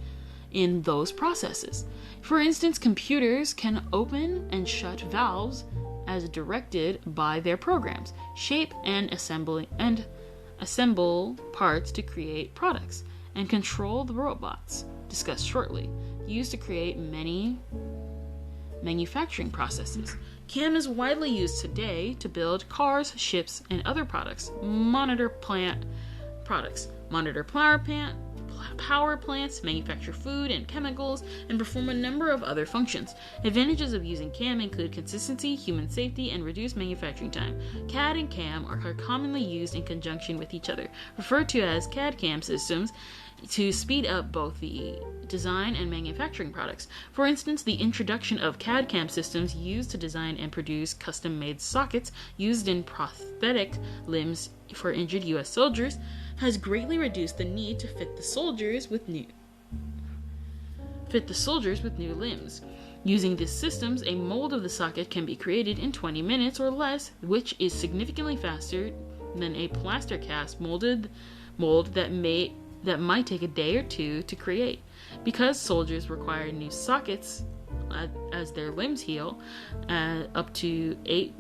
in those processes. For instance, computers can open and shut valves as directed by their programs, shape and assemble parts to create products, and control the robots, discussed shortly, used to create manufacturing processes. CAM is widely used today to build cars, ships, and other products, monitor power plants, manufacture food and chemicals, and perform a number of other functions. Advantages of using CAM include consistency, human safety, and reduced manufacturing time. CAD and CAM are commonly used in conjunction with each other, referred to as CAD-CAM systems, to speed up both the design and manufacturing products. For instance, the introduction of CAD-CAM systems used to design and produce custom-made sockets used in prosthetic limbs for injured U.S. soldiers has greatly reduced the need to fit the soldiers with new limbs. Using these systems, a mold of the socket can be created in 20 minutes or less, which is significantly faster than a plaster cast mold that might take a day or two to create. Because soldiers require new sockets as their limbs heal, up to eight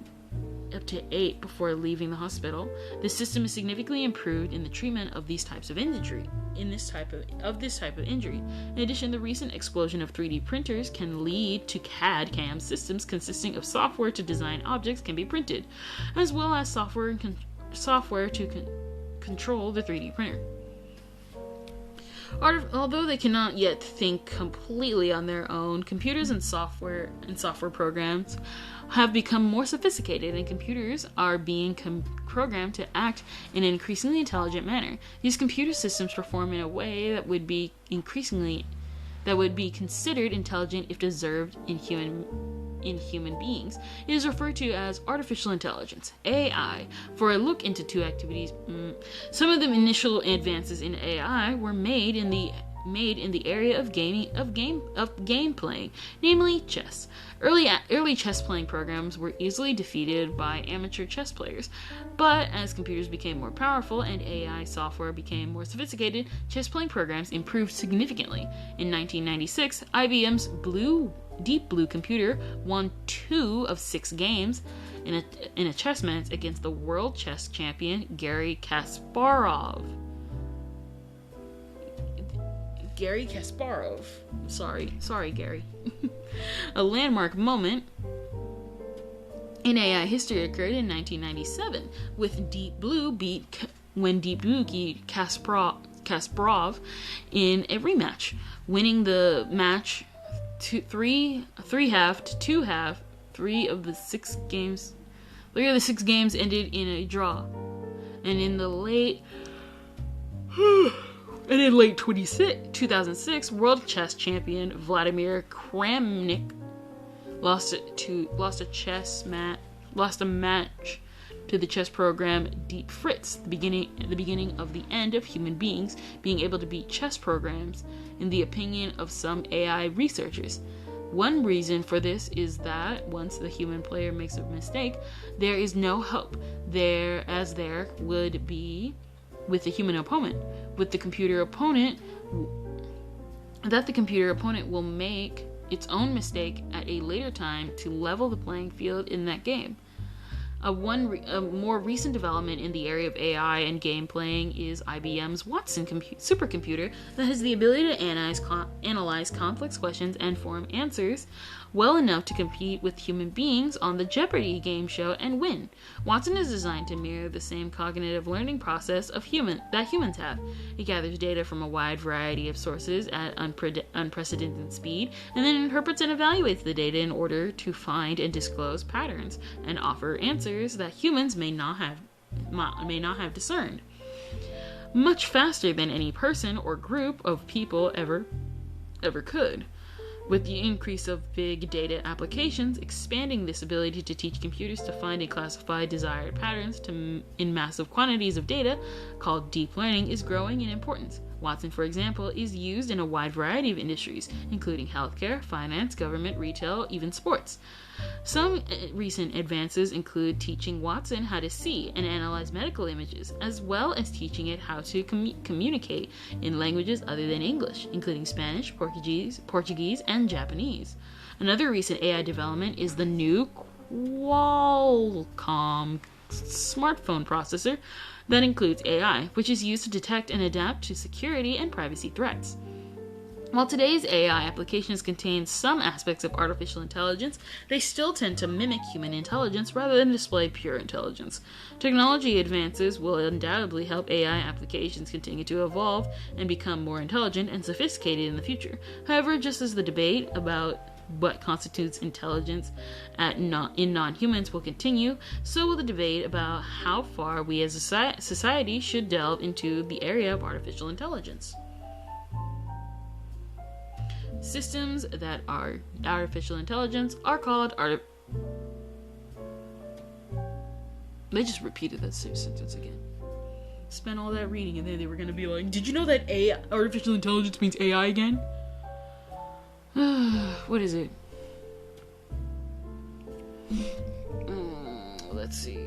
before leaving the hospital, the system is significantly improved in the treatment of these types of injury. This type of injury. In addition, the recent explosion of 3D printers can lead to CAD-CAM systems consisting of software to design objects can be printed, as well as software to control the 3D printer. Although they cannot yet think completely on their own, computers and software programs have become more sophisticated, and computers are being programmed to act in an increasingly intelligent manner. These computer systems perform in a way that would be considered intelligent if observed in human beings. It is referred to as artificial intelligence, AI. For a look into two activities, some of the initial advances in AI were made in the area of game playing, namely chess. Early chess playing programs were easily defeated by amateur chess players, but as computers became more powerful and AI software became more sophisticated, chess playing programs improved significantly. In 1996, IBM's Deep Blue computer won 2 of 6 games in a chess match against the world chess champion Garry Kasparov. Sorry, Gary. A landmark moment in AI history occurred in 1997 when Deep Blue beat Kasparov in a rematch, winning the match 3-half to 2-half. 3 of the 6 games ended in a draw, and in late 2006, world chess champion Vladimir Kramnik lost a match to the chess program Deep Fritz, the beginning of the end of human beings being able to beat chess programs, in the opinion of some AI researchers. One reason for this is that once the human player makes a mistake, there is no hope there would be with the human opponent. With the computer opponent, the computer opponent will make its own mistake at a later time to level the playing field in that game. A more recent development in the area of AI and game playing is IBM's Watson supercomputer that has the ability to analyze complex questions and form answers well enough to compete with human beings on the Jeopardy game show and win. Watson is designed to mirror the same cognitive learning process that humans have. It gathers data from a wide variety of sources at unprecedented speed, and then interprets and evaluates the data in order to find and disclose patterns and offer answers that humans may not have discerned, much faster than any person or group of people ever could. With the increase of big data applications, expanding this ability to teach computers to find and classify desired patterns in massive quantities of data, called deep learning, is growing in importance. Watson, for example, is used in a wide variety of industries, including healthcare, finance, government, retail, even sports. Some recent advances include teaching Watson how to see and analyze medical images, as well as teaching it how to communicate in languages other than English, including Spanish, Portuguese, and Japanese. Another recent AI development is the new Qualcomm smartphone processor that includes AI, which is used to detect and adapt to security and privacy threats. While today's AI applications contain some aspects of artificial intelligence, they still tend to mimic human intelligence rather than display pure intelligence. Technology advances will undoubtedly help AI applications continue to evolve and become more intelligent and sophisticated in the future. However, just as the debate about what constitutes intelligence in non-humans will continue, so will the debate about how far we as a society should delve into the area of artificial intelligence. Systems that are artificial intelligence are called They just repeated that sentence again. Spent all that reading and then they were going to be like, did you know that artificial intelligence means AI again? What is it? Let's see.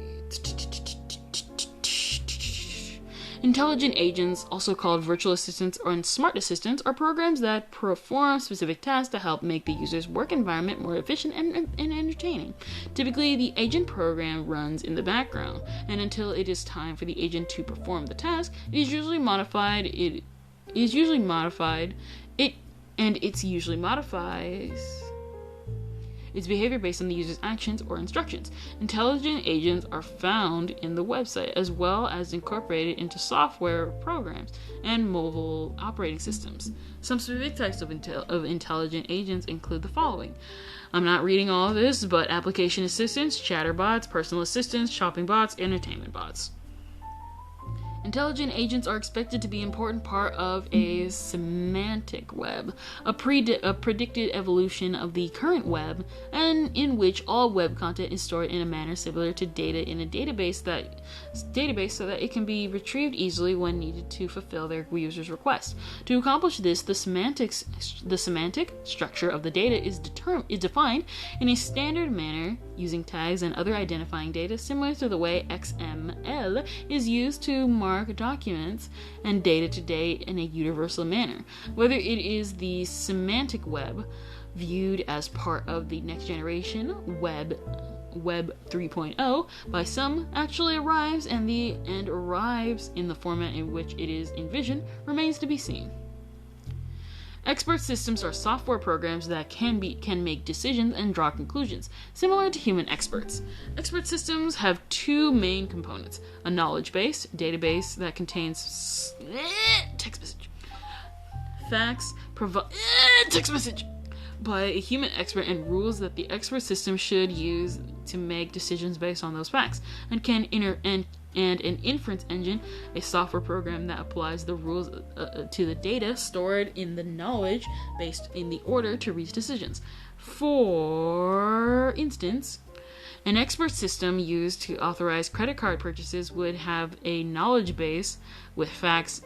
Intelligent agents, also called virtual assistants or smart assistants, are programs that perform specific tasks to help make the user's work environment more efficient and entertaining. Typically, the agent program runs in the background, and until it is time for the agent to perform the task, it's usually modifies its behavior based on the user's actions or instructions. Intelligent agents are found in the website as well as incorporated into software programs and mobile operating systems. Some specific types of intelligent agents include the following. I'm not reading all of this, but application assistants, chatterbots, personal assistants, shopping bots, entertainment bots. Intelligent agents are expected to be an important part of a semantic web, a predicted evolution of the current web, and in which all web content is stored in a manner similar to data in a database so that it can be retrieved easily when needed to fulfill their user's request. To accomplish this, the semantic structure of the data is defined in a standard manner using tags and other identifying data similar to the way XML is used to mark documents and data today in a universal manner. Whether it is the semantic web, viewed as part of the next generation Web 3.0 by some, actually arrives in the format in which it is envisioned, remains to be seen. Expert systems are software programs that can make decisions and draw conclusions, similar to human experts. Expert systems have two main components: a knowledge base, database that contains text message, facts, text message by a human expert, and rules that the expert system should use to make decisions based on those facts, and and an inference engine, a software program that applies the rules to the data stored in the knowledge based in the order to reach decisions. For instance, an expert system used to authorize credit card purchases would have a knowledge base with facts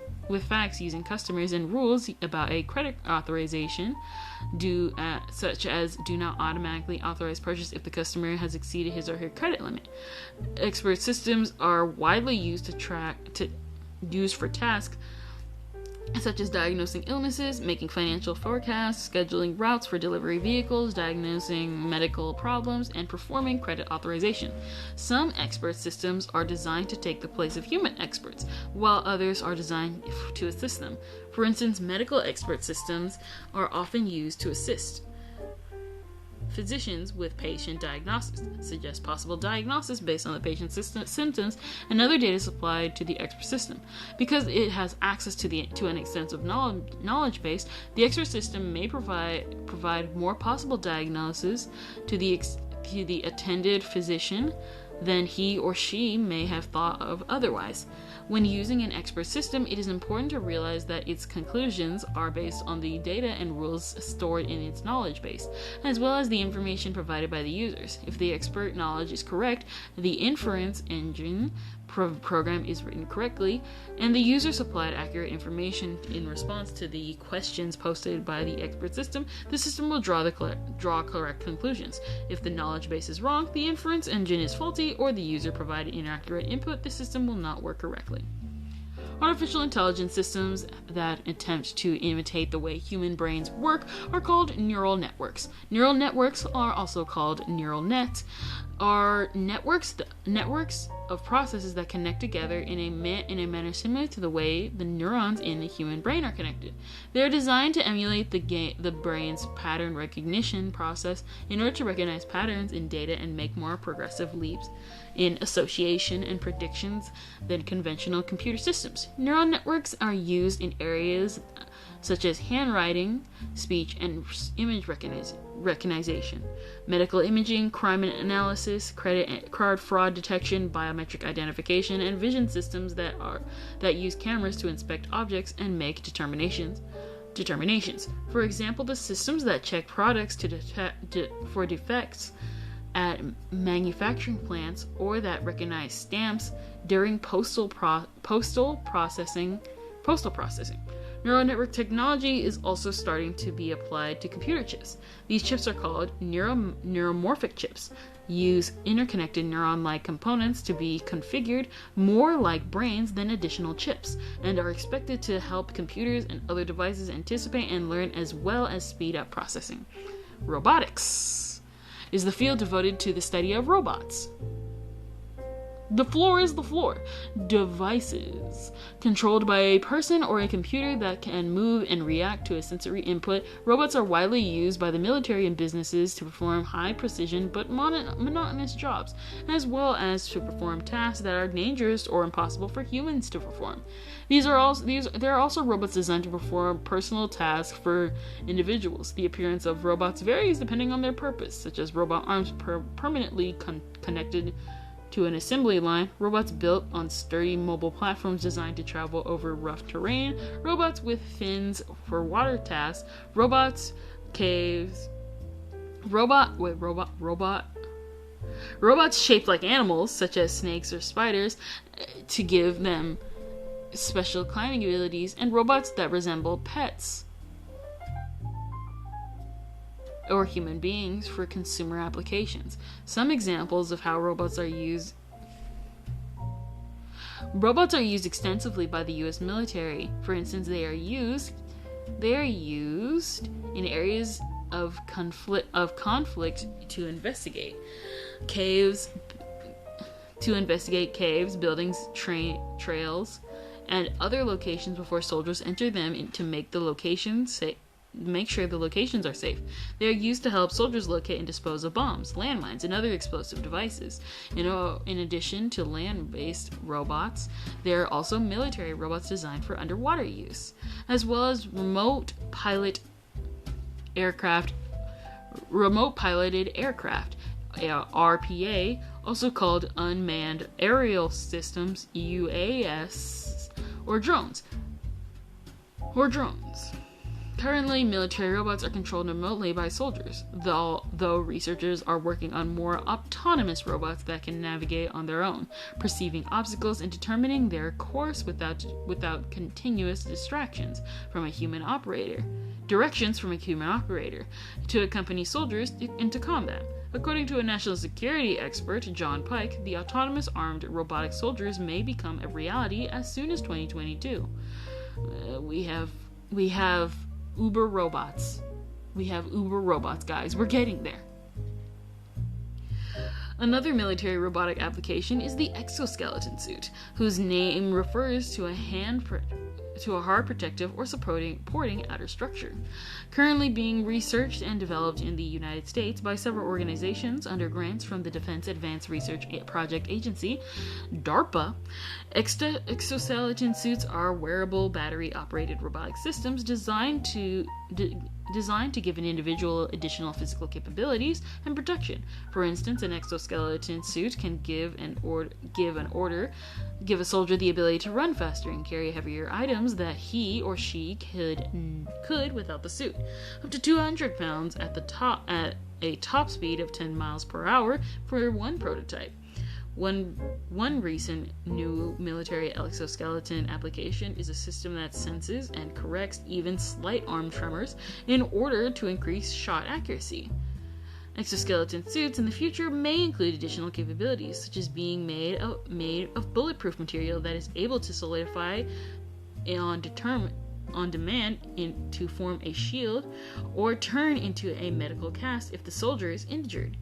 using customers and rules about a credit authorization, such as do not automatically authorize purchase if the customer has exceeded his or her credit limit. Expert systems are widely used used for tasks such as diagnosing illnesses, making financial forecasts, scheduling routes for delivery vehicles, diagnosing medical problems, and performing credit authorization. Some expert systems are designed to take the place of human experts, while others are designed to assist them. For instance, medical expert systems are often used to assist physicians with patient diagnosis, suggest possible diagnosis based on the patient's symptoms, and other data supplied to the expert system. Because it has access to an extensive knowledge base, the expert system may provide more possible diagnosis to the attended physician than he or she may have thought of otherwise. When using an expert system, it is important to realize that its conclusions are based on the data and rules stored in its knowledge base, as well as the information provided by the users. If the expert knowledge is correct, the inference engine program is written correctly, and the user supplied accurate information in response to the questions posted by the expert system, the system will draw correct conclusions. If the knowledge base is wrong, the inference engine is faulty, or the user provided inaccurate input, the system will not work correctly. Artificial intelligence systems that attempt to imitate the way human brains work are called neural networks. Neural networks are also called neural nets, are networks of processes that connect together in a manner similar to the way the neurons in the human brain are connected. They are designed to emulate the brain's pattern recognition process in order to recognize patterns in data and make more progressive leaps in association and predictions than conventional computer systems. Neural networks are used in areas such as handwriting, speech, and image recognition, medical imaging, crime analysis, credit card fraud detection, biometric identification, and vision systems that use cameras to inspect objects and make determinations. For example, the systems that check products for defects at manufacturing plants, or that recognize stamps during postal processing. Neural network technology is also starting to be applied to computer chips. These chips are called neuromorphic chips, use interconnected neuron-like components to be configured more like brains than additional chips, and are expected to help computers and other devices anticipate and learn as well as speed up processing. Robotics is the field devoted to the study of robots. The floor is the floor. Devices controlled by a person or a computer that can move and react to a sensory input. Robots are widely used by the military and businesses to perform high precision but monotonous jobs, as well as to perform tasks that are dangerous or impossible for humans to perform. There are also robots designed to perform personal tasks for individuals. The appearance of robots varies depending on their purpose, such as robot arms permanently connected to an assembly line, robots built on sturdy mobile platforms designed to travel over rough terrain, robots with fins for water tasks, robots shaped like animals, such as snakes or spiders, to give them special climbing abilities, and robots that resemble pets or human beings for consumer applications. Some examples of how robots are used extensively by the U.S. military. For instance, they are used in areas of conflict to investigate caves, buildings, trails, and other locations before soldiers enter them to make sure the locations are safe. They are used to help soldiers locate and dispose of bombs, landmines, and other explosive devices. In addition to land-based robots, there are also military robots designed for underwater use, as well as remote piloted aircraft, RPA, also called unmanned aerial systems, UAS, or drones. Currently, military robots are controlled remotely by soldiers, though researchers are working on more autonomous robots that can navigate on their own, perceiving obstacles and determining their course without continuous directions from a human operator to accompany soldiers into combat. According to a national security expert, John Pike, the autonomous armed robotic soldiers may become a reality as soon as 2022. We have Uber robots. Guys. We're getting there. Another military robotic application is the exoskeleton suit, whose name refers to a hard protective or supporting outer structure. Currently being researched and developed in the United States by several organizations under grants from the Defense Advanced Research Project Agency, DARPA, exoskeleton suits are wearable battery-operated robotic systems designed to give an individual additional physical capabilities and protection. For instance, an exoskeleton suit can give a soldier the ability to run faster and carry heavier items that he or she could without the suit. Up to 200 pounds at a top speed of 10 miles per hour for one prototype. One recent new military exoskeleton application is a system that senses and corrects even slight arm tremors in order to increase shot accuracy. Exoskeleton suits in the future may include additional capabilities, such as being made of bulletproof material that is able to solidify on demand to form a shield or turn into a medical cast if the soldier is injured.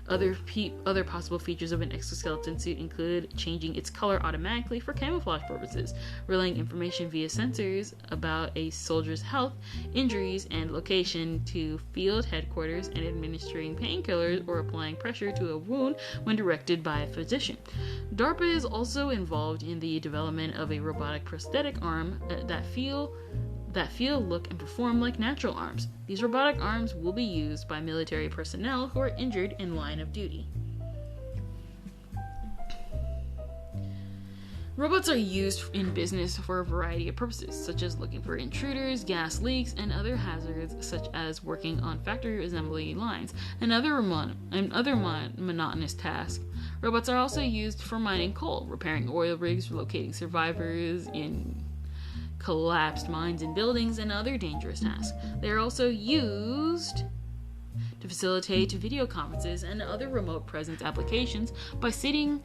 Other possible features of an exoskeleton suit include changing its color automatically for camouflage purposes, relaying information via sensors about a soldier's health, injuries, and location to field headquarters, and administering painkillers or applying pressure to a wound when directed by a physician. DARPA is also involved in the development of a robotic prosthetic arm that feel, look, and perform like natural arms. These robotic arms will be used by military personnel who are injured in line of duty. Robots are used in business for a variety of purposes, such as looking for intruders, gas leaks, and other hazards, such as working on factory assembly lines and other monotonous tasks. Robots are also used for mining coal, repairing oil rigs, locating survivors in collapsed mines and buildings, and other dangerous tasks. They are also used to facilitate video conferences and other remote presence applications by sitting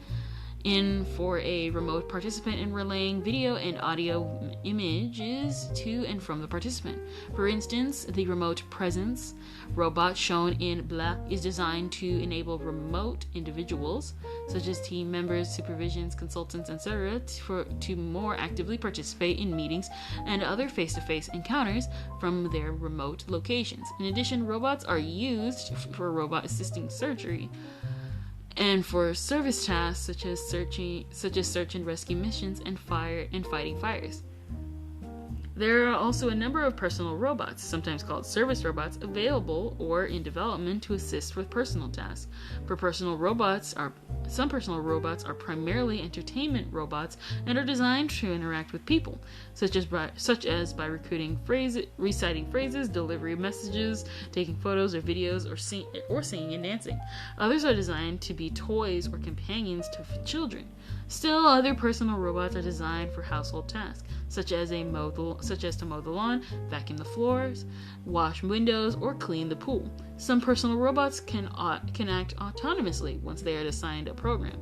in for a remote participant and relaying video and audio images to and from the participant. For instance, the remote presence robot shown in black is designed to enable remote individuals, such as team members, supervisions, consultants, etc., to more actively participate in meetings and other face-to-face encounters from their remote locations. In addition, robots are used for robot assisting surgery and for service tasks such as search and rescue missions and fighting fires. There are also a number of personal robots, sometimes called service robots, available or in development to assist with personal tasks. Some personal robots are primarily entertainment robots and are designed to interact with people, such as by reciting phrases, delivering messages, taking photos or videos, or singing and dancing. Others are designed to be toys or companions to children. Still, other personal robots are designed for household tasks, such as to mow the lawn, vacuum the floors, wash windows, or clean the pool. Some personal robots can act autonomously once they are assigned a program.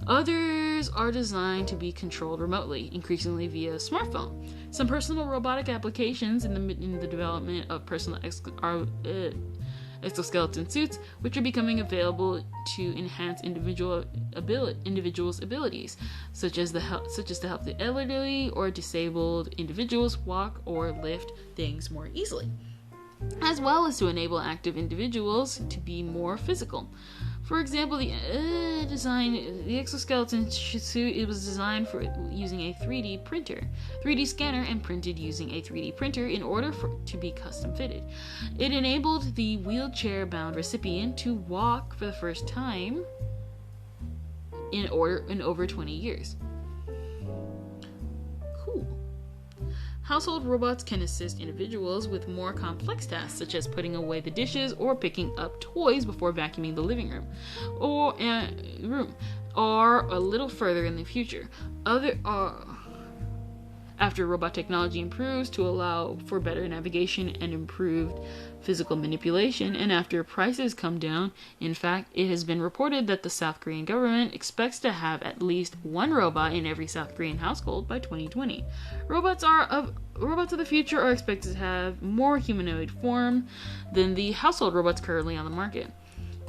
Others are designed to be controlled remotely, increasingly via smartphone. Some personal robotic applications in the development of personal exoskeleton suits, which are becoming available to enhance individuals' abilities, such as to help the elderly or disabled individuals walk or lift things more easily, as well as to enable active individuals to be more physical. For example, the exoskeleton suit was designed for using a 3D scanner, and printed using a 3D printer in order to be custom fitted. It enabled the wheelchair-bound recipient to walk for the first time in over 20 years. Cool. Household robots can assist individuals with more complex tasks, such as putting away the dishes or picking up toys before vacuuming the living room or a little further in the future. After robot technology improves to allow for better navigation and improved physical manipulation, and after prices come down, in fact, it has been reported that the South Korean government expects to have at least one robot in every South Korean household by 2020. Robots of the future are expected to have more humanoid form than the household robots currently on the market.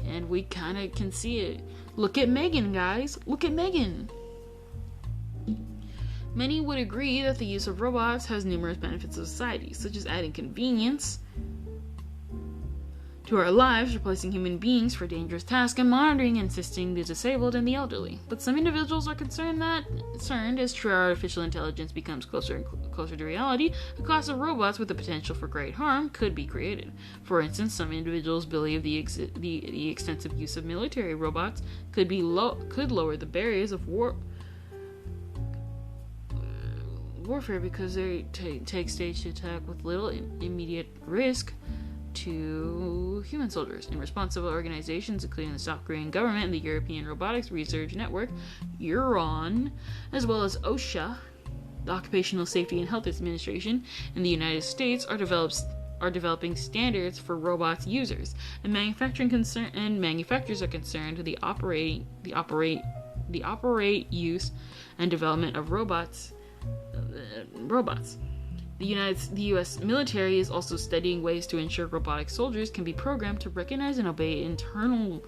And we kind of can see it. Look at Megan, guys. Look at Megan. Many would agree that the use of robots has numerous benefits to society, such as adding convenience to our lives, replacing human beings for dangerous tasks, and monitoring and assisting the disabled and the elderly. But some individuals are concerned as true artificial intelligence becomes closer and closer to reality, a class of robots with the potential for great harm could be created. For instance, some individuals believe the extensive use of military robots could lower the barriers of warfare because they take stage to attack with little immediate risk to human soldiers. In responsible organizations, including the South Korean government and the European Robotics Research Network, EURON, as well as OSHA, the Occupational Safety and Health Administration, in the United States, are developing standards for robots users, and manufacturers are concerned with the operate use and development of robots. The U.S. military is also studying ways to ensure robotic soldiers can be programmed to recognize and obey internal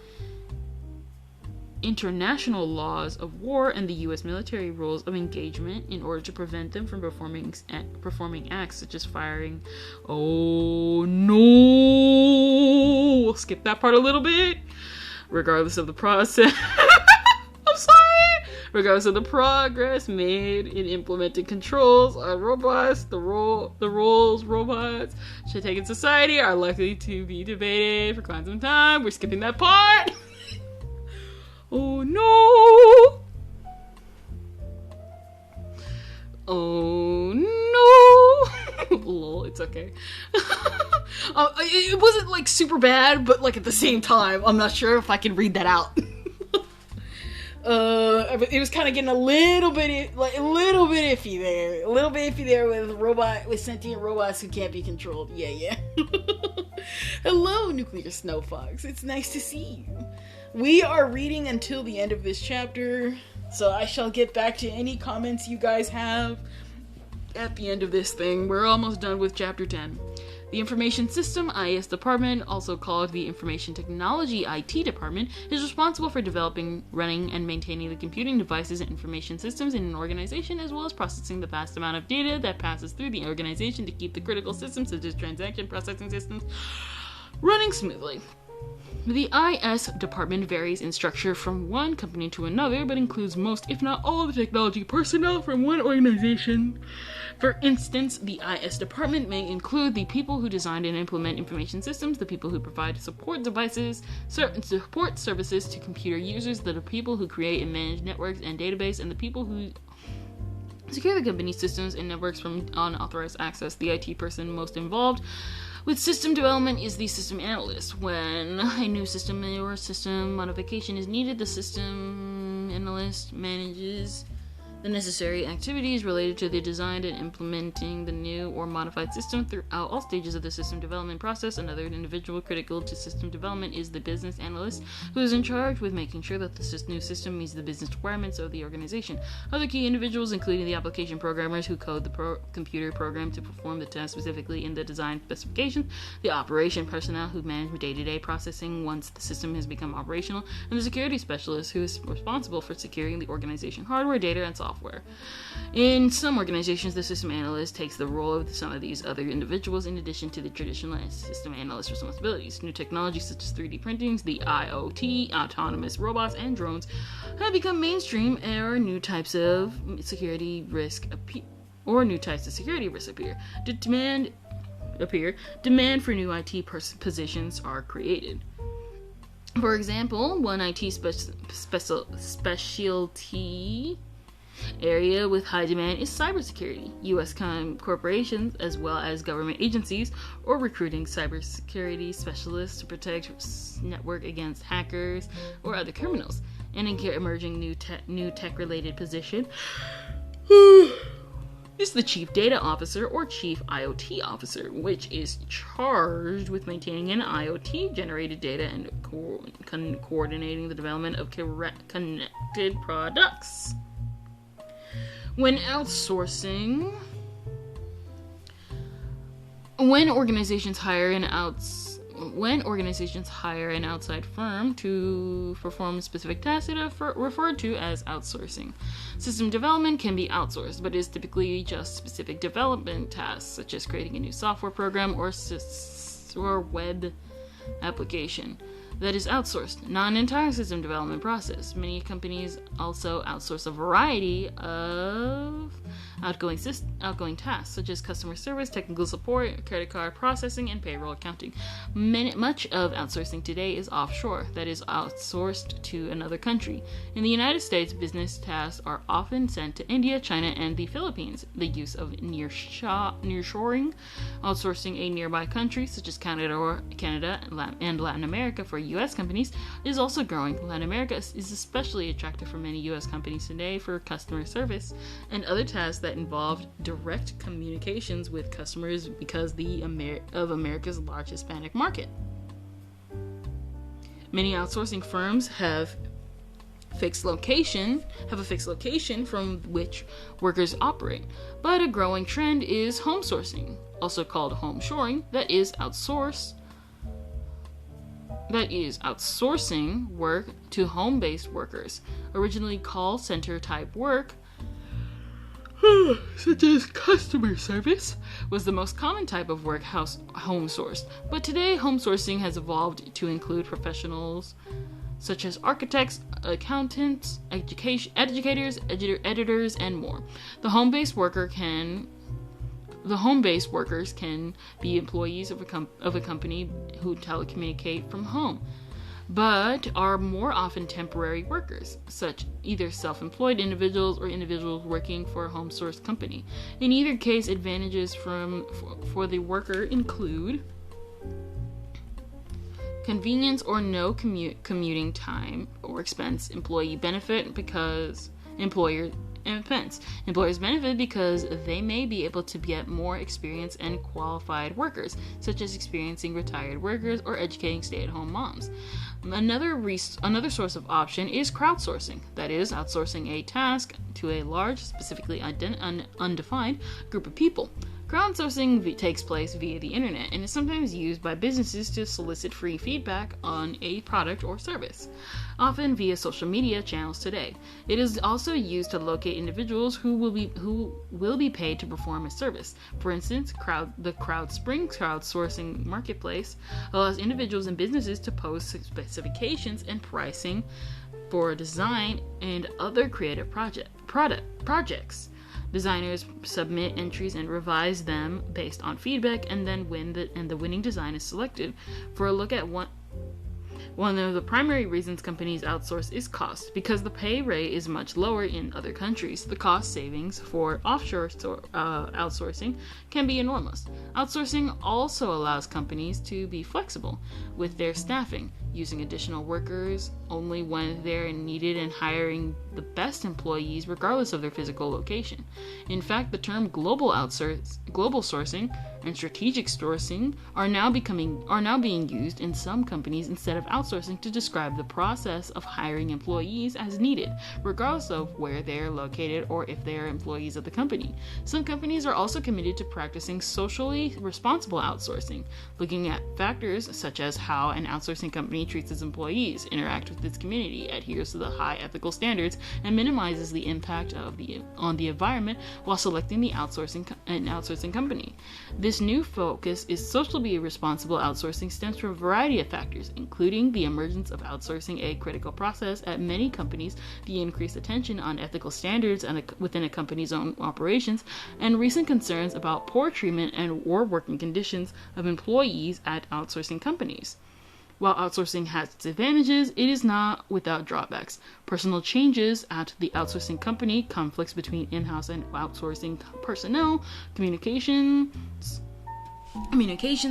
international laws of war and the U.S. military rules of engagement in order to prevent them from performing acts such as firing. Oh no! We'll skip that part a little bit. Regardless of the process. I'm sorry! Regardless of the progress made in implementing controls on robots, the roles robots should take in society are likely to be debated for quite some time. We're skipping that part. Oh no! Oh no! Lol, it's okay. It wasn't like super bad, but like at the same time, I'm not sure if I can read that out. It was kind of getting a little bit iffy there with sentient robots who can't be controlled. Yeah. Hello, Nuclear Snow Fox. It's nice to see you. We are reading until the end of this chapter, so I shall get back to any comments you guys have at the end of this thing. We're almost done with chapter 10. The Information System IS Department, also called the Information Technology IT Department, is responsible for developing, running, and maintaining the computing devices and information systems in an organization, as well as processing the vast amount of data that passes through the organization to keep the critical systems, such as transaction processing systems, running smoothly. The IS department varies in structure from one company to another, but includes most, if not all, of the technology personnel from one organization. For instance, the IS department may include the people who design and implement information systems, the people who provide support devices, support services to computer users, the people who create and manage networks and database, and the people who secure the company's systems and networks from unauthorized access. The IT person most involved with system development is the system analyst. When a new system or system modification is needed, the system analyst manages the necessary activities related to the design and implementing the new or modified system throughout all stages of the system development process. Another individual critical to system development is the business analyst, who is in charge with making sure that the new system meets the business requirements of the organization. Other key individuals, including the application programmers who code the computer program to perform the task specifically in the design specifications, the operation personnel who manage day-to-day processing once the system has become operational, and the security specialist who is responsible for securing the organization hardware, data, and software. In some organizations, the system analyst takes the role of some of these other individuals in addition to the traditional system analyst responsibilities. New technologies such as 3D printings, the IoT, autonomous robots, and drones have become mainstream, or new types of security risk appear. Demand for new IT positions are created. For example, one IT specialty area with high demand is cybersecurity. U.S. corporations, as well as government agencies, are recruiting cybersecurity specialists to protect network against hackers or other criminals. An emerging new tech-related position is the Chief Data Officer or Chief IoT Officer, which is charged with maintaining an IoT-generated data and coordinating the development of connected products. When organizations hire an outside firm to perform specific tasks, it is referred to as outsourcing. System development can be outsourced, but is typically just specific development tasks, such as creating a new software program or web application. That is outsourced, not an entire system development process. Many companies also outsource a variety of outgoing tasks, such as customer service, technical support, credit card processing, and payroll accounting. Much of outsourcing today is offshore, that is outsourced to another country. In the United States, business tasks are often sent to India, China, and the Philippines. The use of nearshoring, outsourcing a nearby country, such as Canada and Latin America for U.S. companies, is also growing. Latin America is especially attractive for many U.S. companies today for customer service and other tasks that involved direct communications with customers because of America's large Hispanic market. Many outsourcing firms have a fixed location from which workers operate, but a growing trend is home sourcing, also called home shoring, that is outsourced outsourcing work to home-based workers. Originally call center type work, such as customer service, was the most common type of work home sourced. But today, home sourcing has evolved to include professionals such as architects, accountants, educators, editors, and more. The home-based workers can be employees of a company who telecommunicate from home, but are more often temporary workers, such either self-employed individuals or individuals working for a home-sourced company. In either case, advantages for the worker include convenience or no commuting time or expense. Employers benefit because they may be able to get more experienced and qualified workers, such as experiencing retired workers or educating stay-at-home moms. Another source of option is crowdsourcing, that is, outsourcing a task to a large, specifically undefined group of people. Crowdsourcing takes place via the internet and is sometimes used by businesses to solicit free feedback on a product or service, often via social media channels today. It is also used to locate individuals who will be paid to perform a service. For instance, the CrowdSpring crowdsourcing marketplace allows individuals and businesses to post specifications and pricing for design and other creative projects. Designers submit entries and revise them based on feedback, and then the winning design is selected. For a look at one of the primary reasons companies outsource is cost. Because the pay rate is much lower in other countries, the cost savings for offshore outsourcing can be enormous. Outsourcing also allows companies to be flexible with their staffing, using additional workers only when they're needed and hiring the best employees regardless of their physical location. In fact, the term global sourcing and strategic sourcing are now being used in some companies instead of outsourcing to describe the process of hiring employees as needed, regardless of where they're located or if they are employees of the company. Some companies are also committed to practicing socially responsible outsourcing, looking at factors such as how an outsourcing company treats its employees, interacts with its community, adheres to the high ethical standards, and minimizes the impact on the environment while selecting an outsourcing company. This new focus is socially responsible outsourcing stems from a variety of factors, including the emergence of outsourcing a critical process at many companies, the increased attention on ethical standards within a company's own operations, and recent concerns about poor treatment or working conditions of employees at outsourcing companies. While outsourcing has its advantages, it is not without drawbacks. Personal changes at the outsourcing company, conflicts between in-house and outsourcing personnel, communications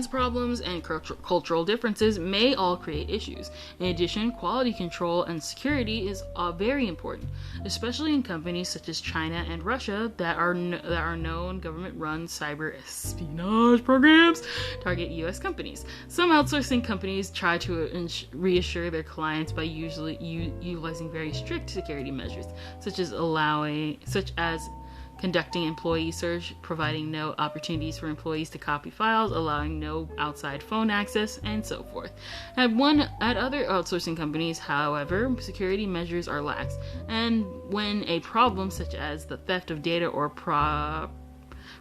problems, and cultural differences may all create issues. In addition, quality control and security is very important, especially in companies such as China and Russia that are known government-run cyber espionage programs target U.S. companies. Some outsourcing companies try to reassure their clients by usually utilizing very strict security measures, such as conducting employee search, providing no opportunities for employees to copy files, allowing no outside phone access, and so forth. At other outsourcing companies, however, security measures are lax, and when a problem such as the theft of data or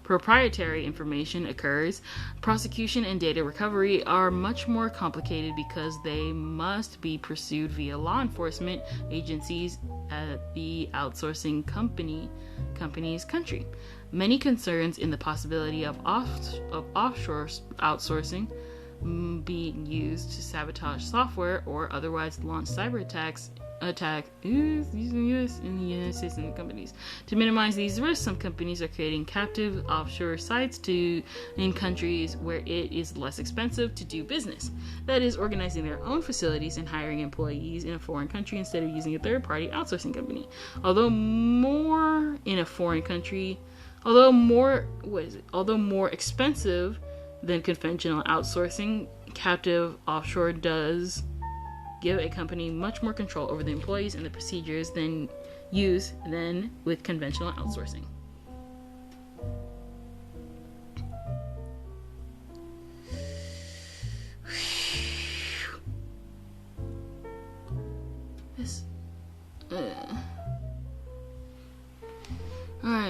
proprietary information occurs, prosecution and data recovery are much more complicated because they must be pursued via law enforcement agencies at the outsourcing company's country. Many concerns in the possibility of offshore outsourcing being used to sabotage software or otherwise launch cyber attacks using U.S. and the United States and companies. To minimize these risks, some companies are creating captive offshore sites in countries where it is less expensive to do business. That is, organizing their own facilities and hiring employees in a foreign country instead of using a third-party outsourcing company. Although more expensive than conventional outsourcing, captive offshore does give a company much more control over the employees and the procedures than with conventional outsourcing.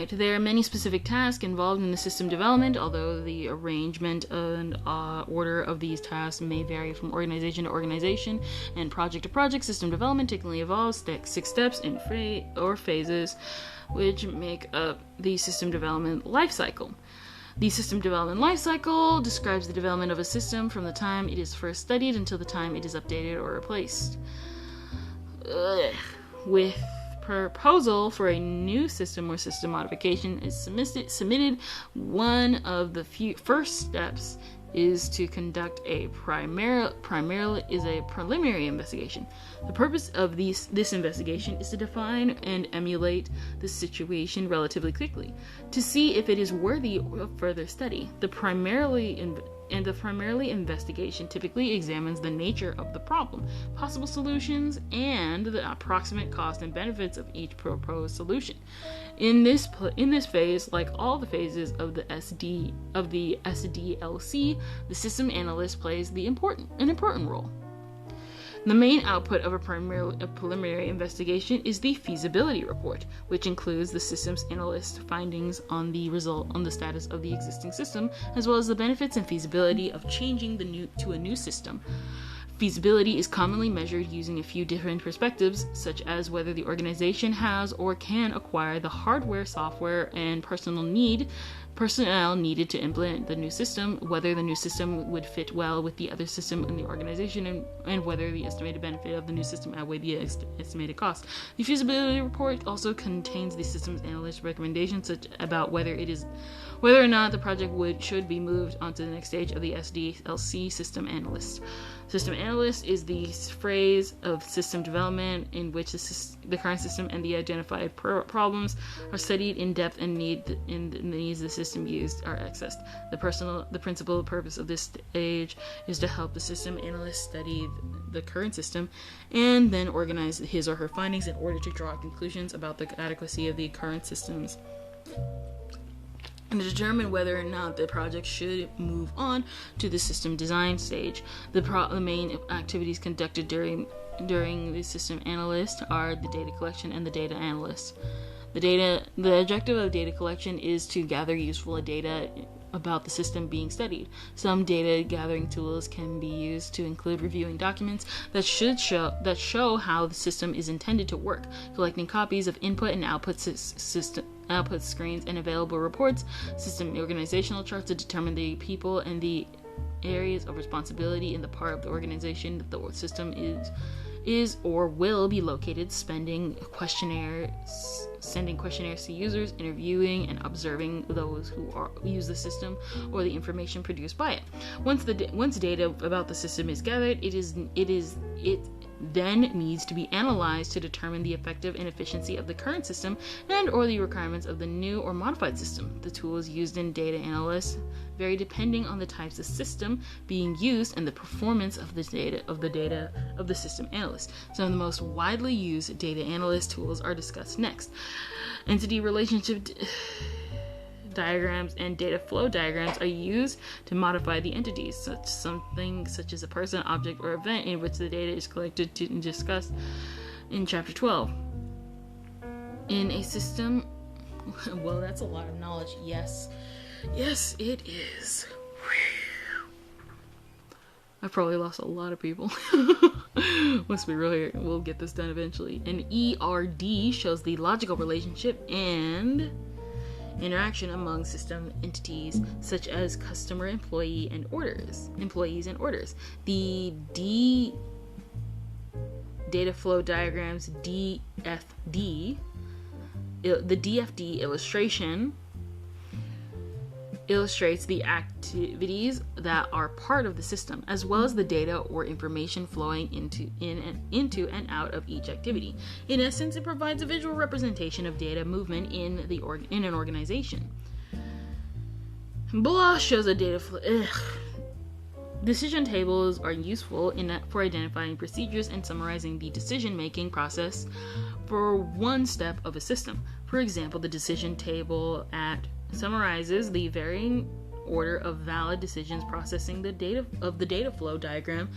Alright, there are many specific tasks involved in the system development, although the arrangement and order of these tasks may vary from organization to organization and project to project. System development typically involves 6 steps in phases, which make up the system development life cycle. The system development life cycle describes the development of a system from the time it is first studied until the time it is updated or replaced. With proposal for a new system or system modification is submitted, one of the first steps is to conduct a preliminary investigation. The purpose of this investigation is to define and emulate the situation relatively quickly, to see if it is worthy of further study. The primarily investigation typically examines the nature of the problem, possible solutions, and the approximate cost and benefits of each proposed solution. In this phase, like all the phases of the SDLC, the system analyst plays an important role. The main output of a preliminary investigation is the feasibility report, which includes the systems analyst's findings on the status of the existing system, as well as the benefits and feasibility of changing to a new system. Feasibility is commonly measured using a few different perspectives, such as whether the organization has or can acquire the hardware, software, and personnel needed to implement the new system, whether the new system would fit well with the other system in the organization, and whether the estimated benefit of the new system outweigh the estimated cost. The feasibility report also contains the systems analyst's recommendations about whether or not the project should be moved onto the next stage of the SDLC system analyst. System analyst is the phrase of system development in which the current system and the identified problems are studied in depth and the needs of the system used are accessed. The principal purpose of this stage is to help the system analyst study the current system and then organize his or her findings in order to draw conclusions about the adequacy of the current systems, and to determine whether or not the project should move on to the system design stage. The main activities conducted during the system analyst are the data collection and the data analyst. The objective of data collection is to gather useful data about the system being studied. Some data gathering tools can be used to include reviewing documents that show how the system is intended to work, collecting copies of input and output screens and available reports, system organizational charts to determine the people and the areas of responsibility in the part of the organization that the system is or will be located, sending questionnaires to users, interviewing and observing those who use the system or the information produced by it. Once data about the system is gathered, it then needs to be analyzed to determine the effective and efficiency of the current system and or the requirements of the new or modified system. The tools used in data analysis vary depending on the types of system being used and the performance of the data of the system analyst. Some of the most widely used data analyst tools are discussed next. Entity relationship diagrams and data flow diagrams are used to modify the entities, such as a person, object, or event in which the data is collected and discussed in chapter 12. In a system, well, that's a lot of knowledge. Yes, it is. I've probably lost a lot of people. Once we'll get this done eventually. An ERD shows the logical relationship and interaction among system entities such as customer, employees, and orders. The data flow diagrams the DFD illustration illustrates the activities that are part of the system, as well as the data or information flowing into and out of each activity. In essence, it provides a visual representation of data movement in an organization. Blah shows a data flow. Decision tables are useful for identifying procedures and summarizing the decision-making process for one step of a system. For example, the decision table summarizes the varying order of valid decisions processing the data flow diagram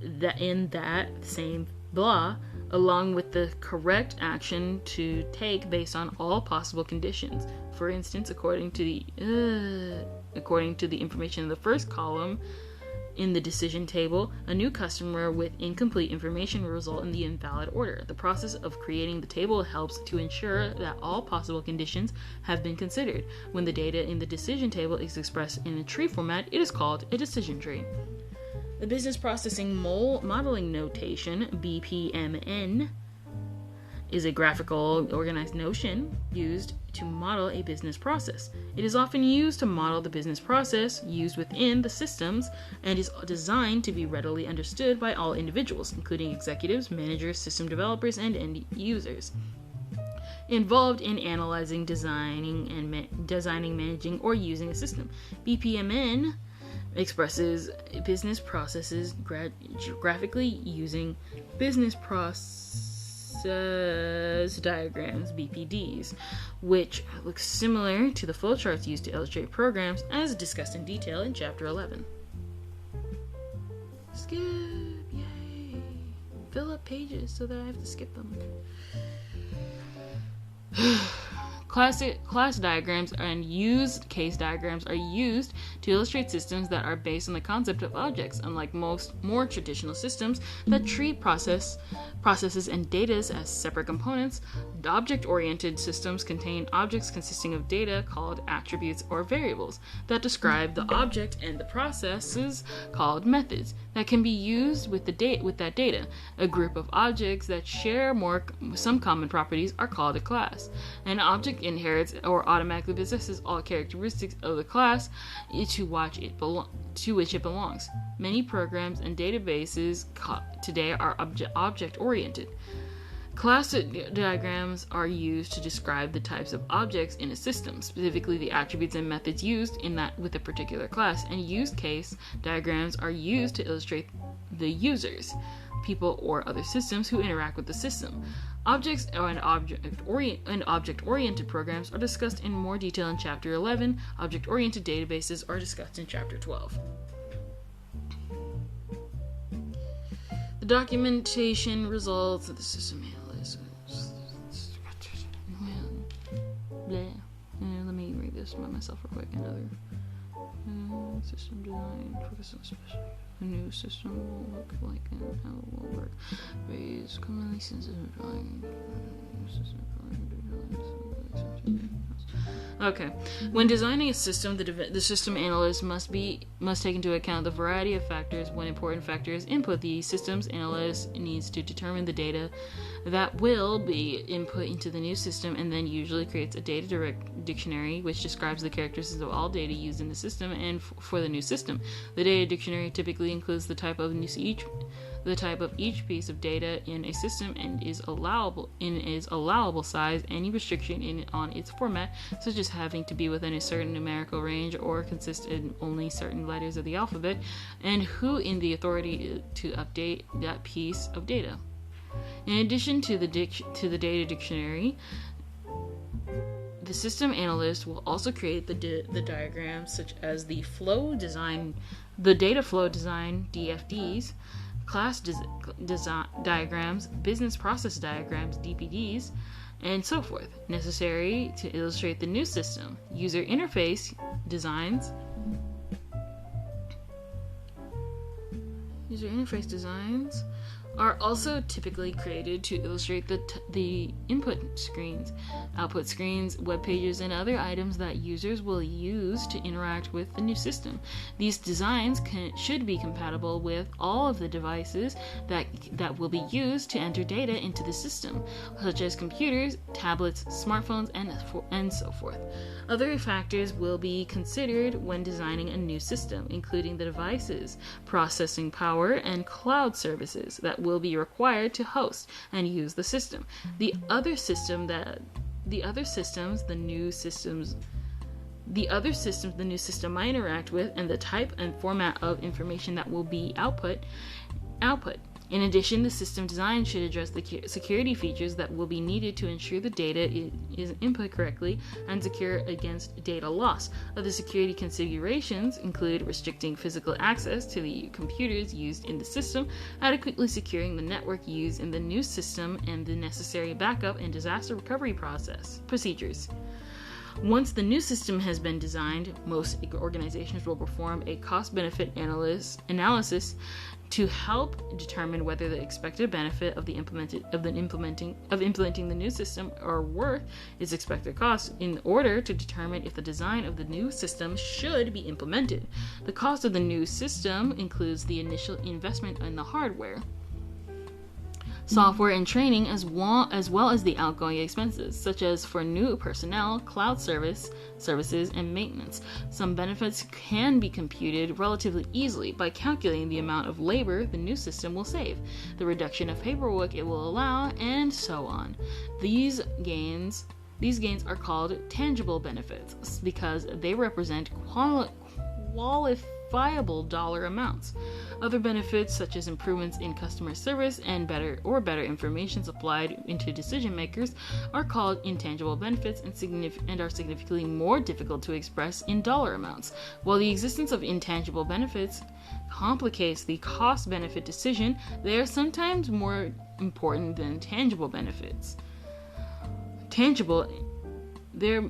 that in that same blah, along with the correct action to take based on all possible conditions. For instance, according to the information in the first column in the decision table, a new customer with incomplete information will result in the invalid order. The process of creating the table helps to ensure that all possible conditions have been considered. When the data in the decision table is expressed in a tree format, it is called a decision tree. The business processing modeling notation, BPMN, is a graphical organized notion used to model a business process. It is often used to model the business process used within the systems and is designed to be readily understood by all individuals, including executives, managers, system developers, and end users involved in analyzing, designing, managing, or using a system. BPMN expresses business processes graphically using business process diagrams, BPDs, which look similar to the flowcharts used to illustrate programs as discussed in detail in Chapter 11. Skip! Yay! Fill up pages so that I have to skip them. Class diagrams and used case diagrams are used to illustrate systems that are based on the concept of objects. Unlike most more traditional systems that treat processes and data as separate components, object-oriented systems contain objects consisting of data called attributes or variables that describe the object, and the processes called methods that can be used with that data. A group of objects that share some common properties are called a class. An object inherits or automatically possesses all characteristics of the class to which it belongs. Many programs and databases today are object-oriented. Class diagrams are used to describe the types of objects in a system, specifically the attributes and methods used with a particular class, and use case diagrams are used to illustrate the users, people, or other systems who interact with the system. Objects and object-oriented programs are discussed in more detail in Chapter 11. Object-oriented databases are discussed in Chapter 12. The documentation results of the system analysis. Let me read this by myself real quick. Another system design focus on especially a new system will look like and how it will work. Phase commonly sensitive drawing. Okay. When designing a system, the system analyst must take into account the variety of factors. One important factor is input. The systems analyst needs to determine the data that will be input into the new system, and then usually creates a data dictionary which describes the characteristics of all data used in the system and for the new system. The data dictionary typically includes the type of each piece of data in a system and is allowable size, any restriction on its format, such as having to be within a certain numerical range or consist in only certain letters of the alphabet, and who in the authority to update that piece of data. In addition to the data dictionary, the system analyst will also create the diagrams such as the data flow design (DFDs), class diagrams, business process diagrams (DPDs), and so forth, necessary to illustrate the new system. User interface designs are also typically created to illustrate the input screens, output screens, web pages, and other items that users will use to interact with the new system. These designs should be compatible with all of the devices that will be used to enter data into the system, such as computers, tablets, smartphones, and so forth. Other factors will be considered when designing a new system, including the devices, processing power, and cloud services that will be required to host and use the system. The other systems the new system might interact with, and the type and format of information that will be output. In addition, the system design should address the security features that will be needed to ensure the data is input correctly and secure against data loss. Other security considerations include restricting physical access to the computers used in the system, adequately securing the network used in the new system, and the necessary backup and disaster recovery procedures. Once the new system has been designed, most organizations will perform a cost-benefit analysis to help determine whether the expected benefit of implementing the new system are worth its expected cost in order to determine if the design of the new system should be implemented. The cost of the new system includes the initial investment in the hardware, software, and training, as well as the outgoing expenses, such as for new personnel, cloud services, and maintenance. Some benefits can be computed relatively easily by calculating the amount of labor the new system will save, the reduction of paperwork it will allow, and so on. These gains are called tangible benefits because they represent qualifiable dollar amounts. Other benefits, such as improvements in customer service and better information supplied into decision makers, are called intangible benefits and are significantly more difficult to express in dollar amounts. While the existence of intangible benefits complicates the cost-benefit decision, they are sometimes more important than tangible benefits. They're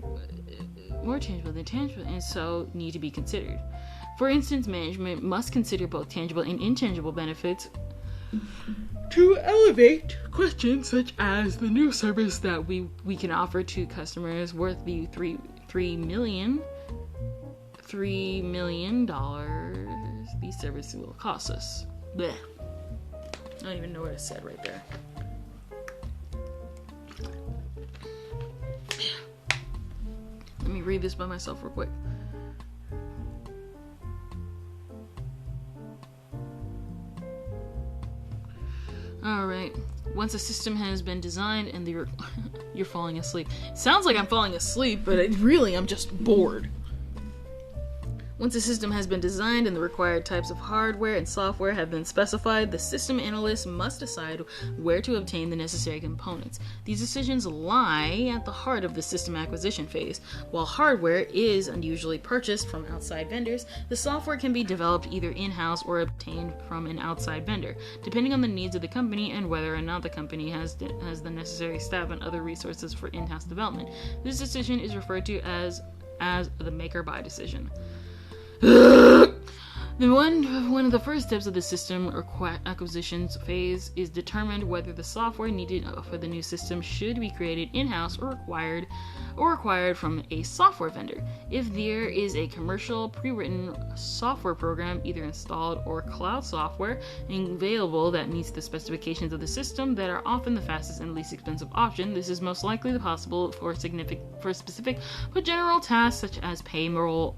more tangible than tangible, and so need to be considered. For instance, management must consider both tangible and intangible benefits to elevate questions such as the new service that we can offer to customers worth the $3 million these services will cost us. Blech. I don't even know what I said right there. Let me read this by myself real quick. Alright, once a system has been designed and you're falling asleep. It sounds like I'm falling asleep, but I'm just bored. Once a system has been designed and the required types of hardware and software have been specified, the system analyst must decide where to obtain the necessary components. These decisions lie at the heart of the system acquisition phase. While hardware is usually purchased from outside vendors, the software can be developed either in-house or obtained from an outside vendor, depending on the needs of the company and whether or not the company has the necessary staff and other resources for in-house development. This decision is referred to as the make or buy decision. One of the first steps of the system acquisitions phase is determined whether the software needed for the new system should be created in-house or acquired from a software vendor. If there is a commercial pre-written software program, either installed or cloud software, available that meets the specifications of the system that are often the fastest and least expensive option, this is most likely possible for specific but general tasks such as payroll,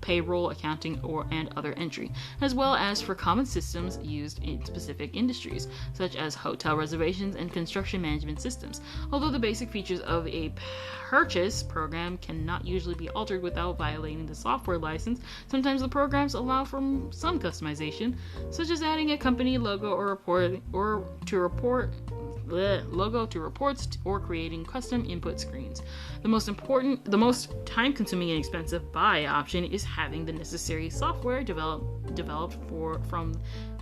accounting, and other entry, as well as for common systems used in specific industries, such as hotel reservations and construction management systems. Although the basic features of a purchase program cannot usually be altered without violating the software license, sometimes the programs allow for some customization, such as adding a company logo to reports or creating custom input screens. The most time-consuming and expensive buy option is having the necessary software developed from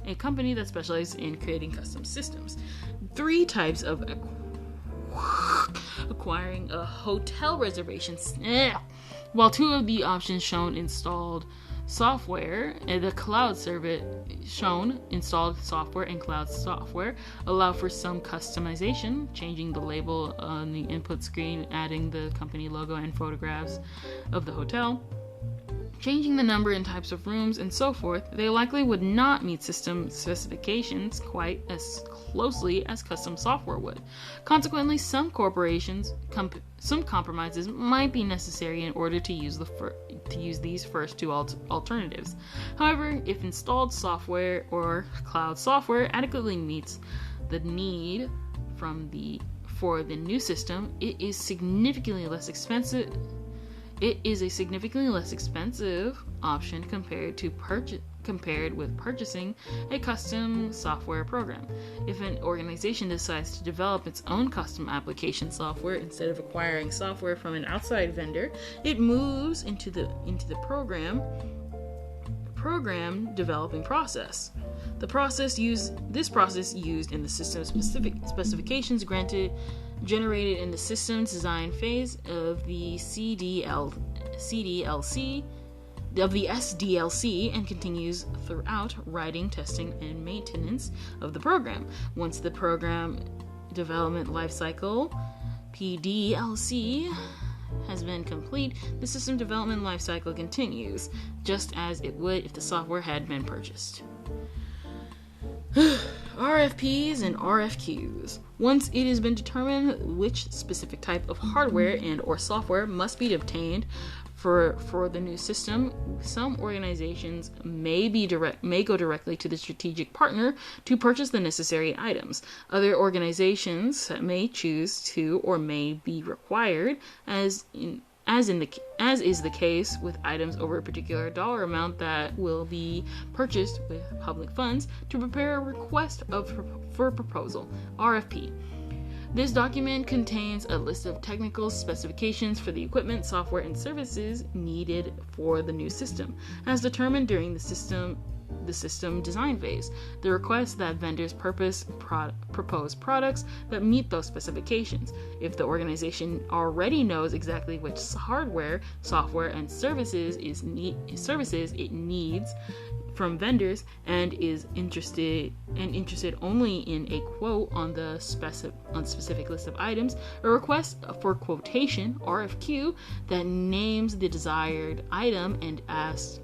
a company that specializes in creating custom systems. 3 types of acquiring a hotel reservation. While 2 of the options shown installed software and the cloud service shown installed software and cloud software allow for some customization, changing the label on the input screen, adding the company logo and photographs of the hotel, changing the number and types of rooms, and so forth. They likely would not meet system specifications quite as closely as custom software would. Consequently, some compromises might be necessary in order to use these first 2 alternatives. However, if installed software or cloud software adequately meets the need for the new system, it is a significantly less expensive option compared to compared with purchasing a custom software program. If an organization decides to develop its own custom application software instead of acquiring software from an outside vendor, it moves into the program developing process. This process used in the system specifications generated in the system design phase of the SDLC and continues throughout writing, testing, and maintenance of the program. Once the program development lifecycle (PDLC) has been complete, the system development lifecycle continues, just as it would if the software had been purchased. RFPs and RFQs. Once it has been determined which specific type of hardware and or software must be obtained for the new system, some organizations may go directly to the strategic partner to purchase the necessary items. Other organizations may choose to or may be required, as is the case with items over a particular dollar amount that will be purchased with public funds, to prepare a request for proposal, RFP. This document contains a list of technical specifications for the equipment, software, and services needed for the new system, as determined during the system design phase. The request that vendors propose products that meet those specifications. If the organization already knows exactly which hardware, software, and services it needs from vendors and is interested only in a quote on the specific list of items, a request for quotation, RFQ, that names the desired item and asks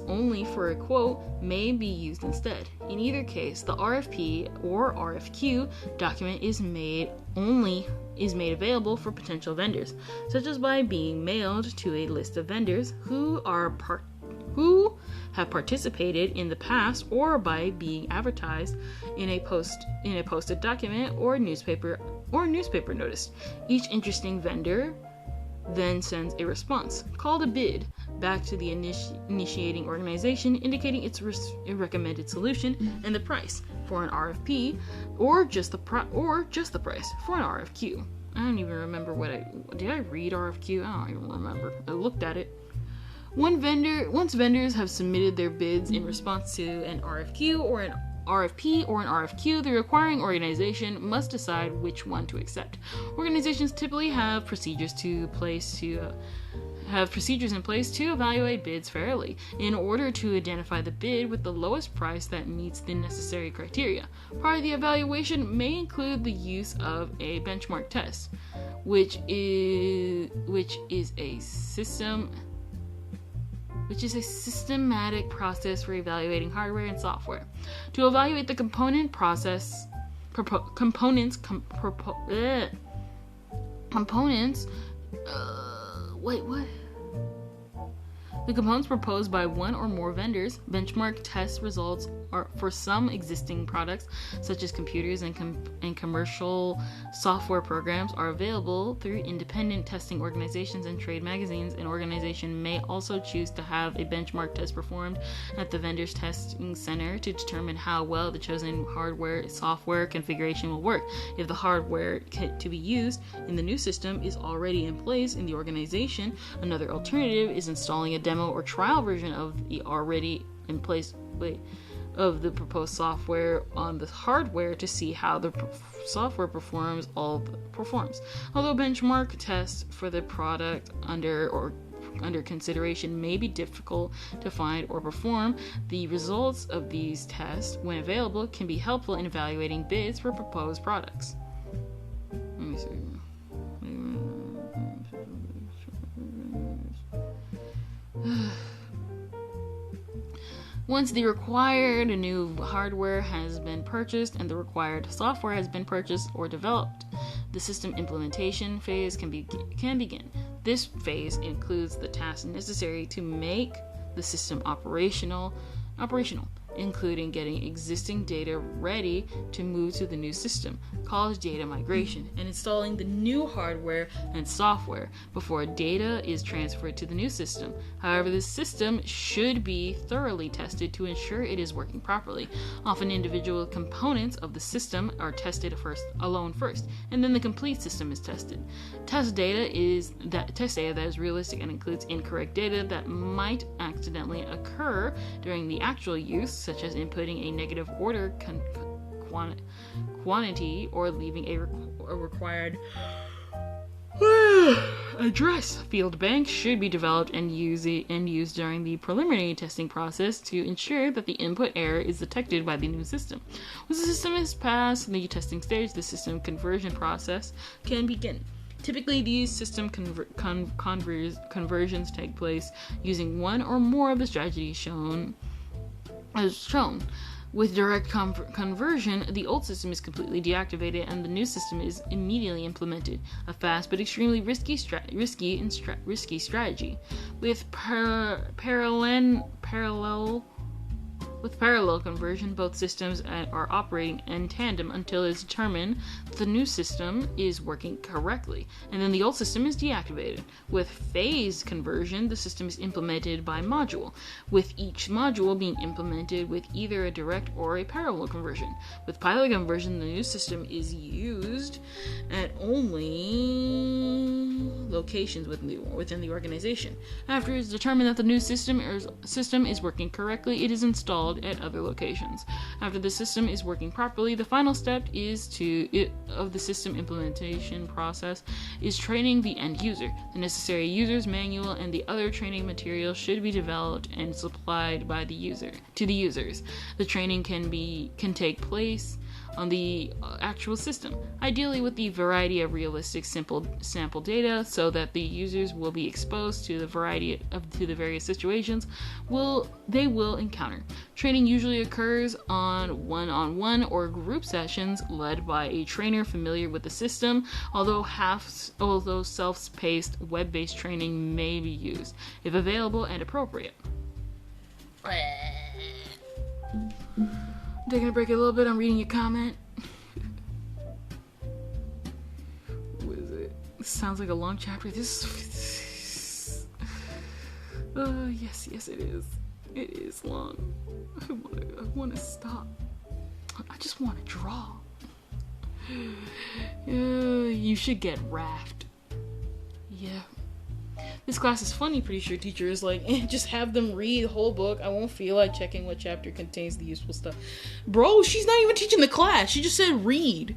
only for a quote may be used instead. In either case, the RFP or RFQ document is made available for potential vendors, such as by being mailed to a list of vendors who have participated in the past, or by being advertised in a posted document or newspaper notice. Each interesting vendor then sends a response, called a bid, back to the initiating organization, indicating its recommended solution and the price for an RFP, or just the price for an RFQ. I don't even remember did I read RFQ? I don't even remember. I looked at it. Once vendors have submitted their bids in response to an RFQ or an RFQ, the requiring organization must decide which one to accept. Organizations typically have procedures in place to evaluate bids fairly, in order to identify the bid with the lowest price that meets the necessary criteria. Part of the evaluation may include the use of a benchmark test, which is a systematic process for evaluating hardware and software. To evaluate the The components proposed by one or more vendors. Benchmark test results are for some existing products, such as computers and commercial software programs, are available through independent testing organizations and trade magazines. An organization may also choose to have a benchmark test performed at the vendor's testing center to determine how well the chosen hardware software configuration will work. If the hardware to be used in the new system is already in place in the organization, another alternative is installing a demo or trial version of the already in place of the proposed software on the hardware to see how the software performs. Although benchmark tests for the product under consideration may be difficult to find or perform, the results of these tests, when available, can be helpful in evaluating bids for proposed products. Let me see. Once the required new hardware has been purchased and the required software has been purchased or developed, the system implementation phase can begin. This phase includes the tasks necessary to make the system operational. including getting existing data ready to move to the new system, called data migration, and installing the new hardware and software before data is transferred to the new system. However, this system should be thoroughly tested to ensure it is working properly. Often individual components of the system are tested first, and then the complete system is tested. Test data that is realistic and includes incorrect data that might accidentally occur during the actual use, such as inputting a negative order quantity or leaving a required address. Field banks should be developed and used during the preliminary testing process to ensure that the input error is detected by the new system. Once the system is past the testing stage, the system conversion process can begin. Typically, these system conversions take place using one or more of the strategies shown. With direct conversion, the old system is completely deactivated and the new system is immediately implemented. A fast but extremely risky strategy. With parallel conversion, both systems are operating in tandem until it's determined that the new system is working correctly, and then the old system is deactivated. With phased conversion, the system is implemented by module, with each module being implemented with either a direct or a parallel conversion. With pilot conversion, the new system is used at only locations within the organization. After it's determined that the new system is working correctly, it is installed at other locations. After the system is working properly, the final step of the system implementation process is training the end user. The necessary user's manual and the other training material should be developed and supplied by the user to the users. The training can take place on the actual system, ideally with the variety of realistic simple sample data, so that the users will be exposed to the various situations they will encounter. Training usually occurs on one-on-one or group sessions led by a trainer familiar with the system, although self-paced web-based training may be used if available and appropriate. Taking a break a little bit, I'm reading your comment. What is it? This sounds like a long chapter. Yes, it is. It is long. I want to stop. I just want to draw. You should get Raft. Yeah. This class is funny, pretty sure teacher is like, just have them read the whole book. I won't feel like checking what chapter contains the useful stuff. Bro, she's not even teaching the class. She just said read.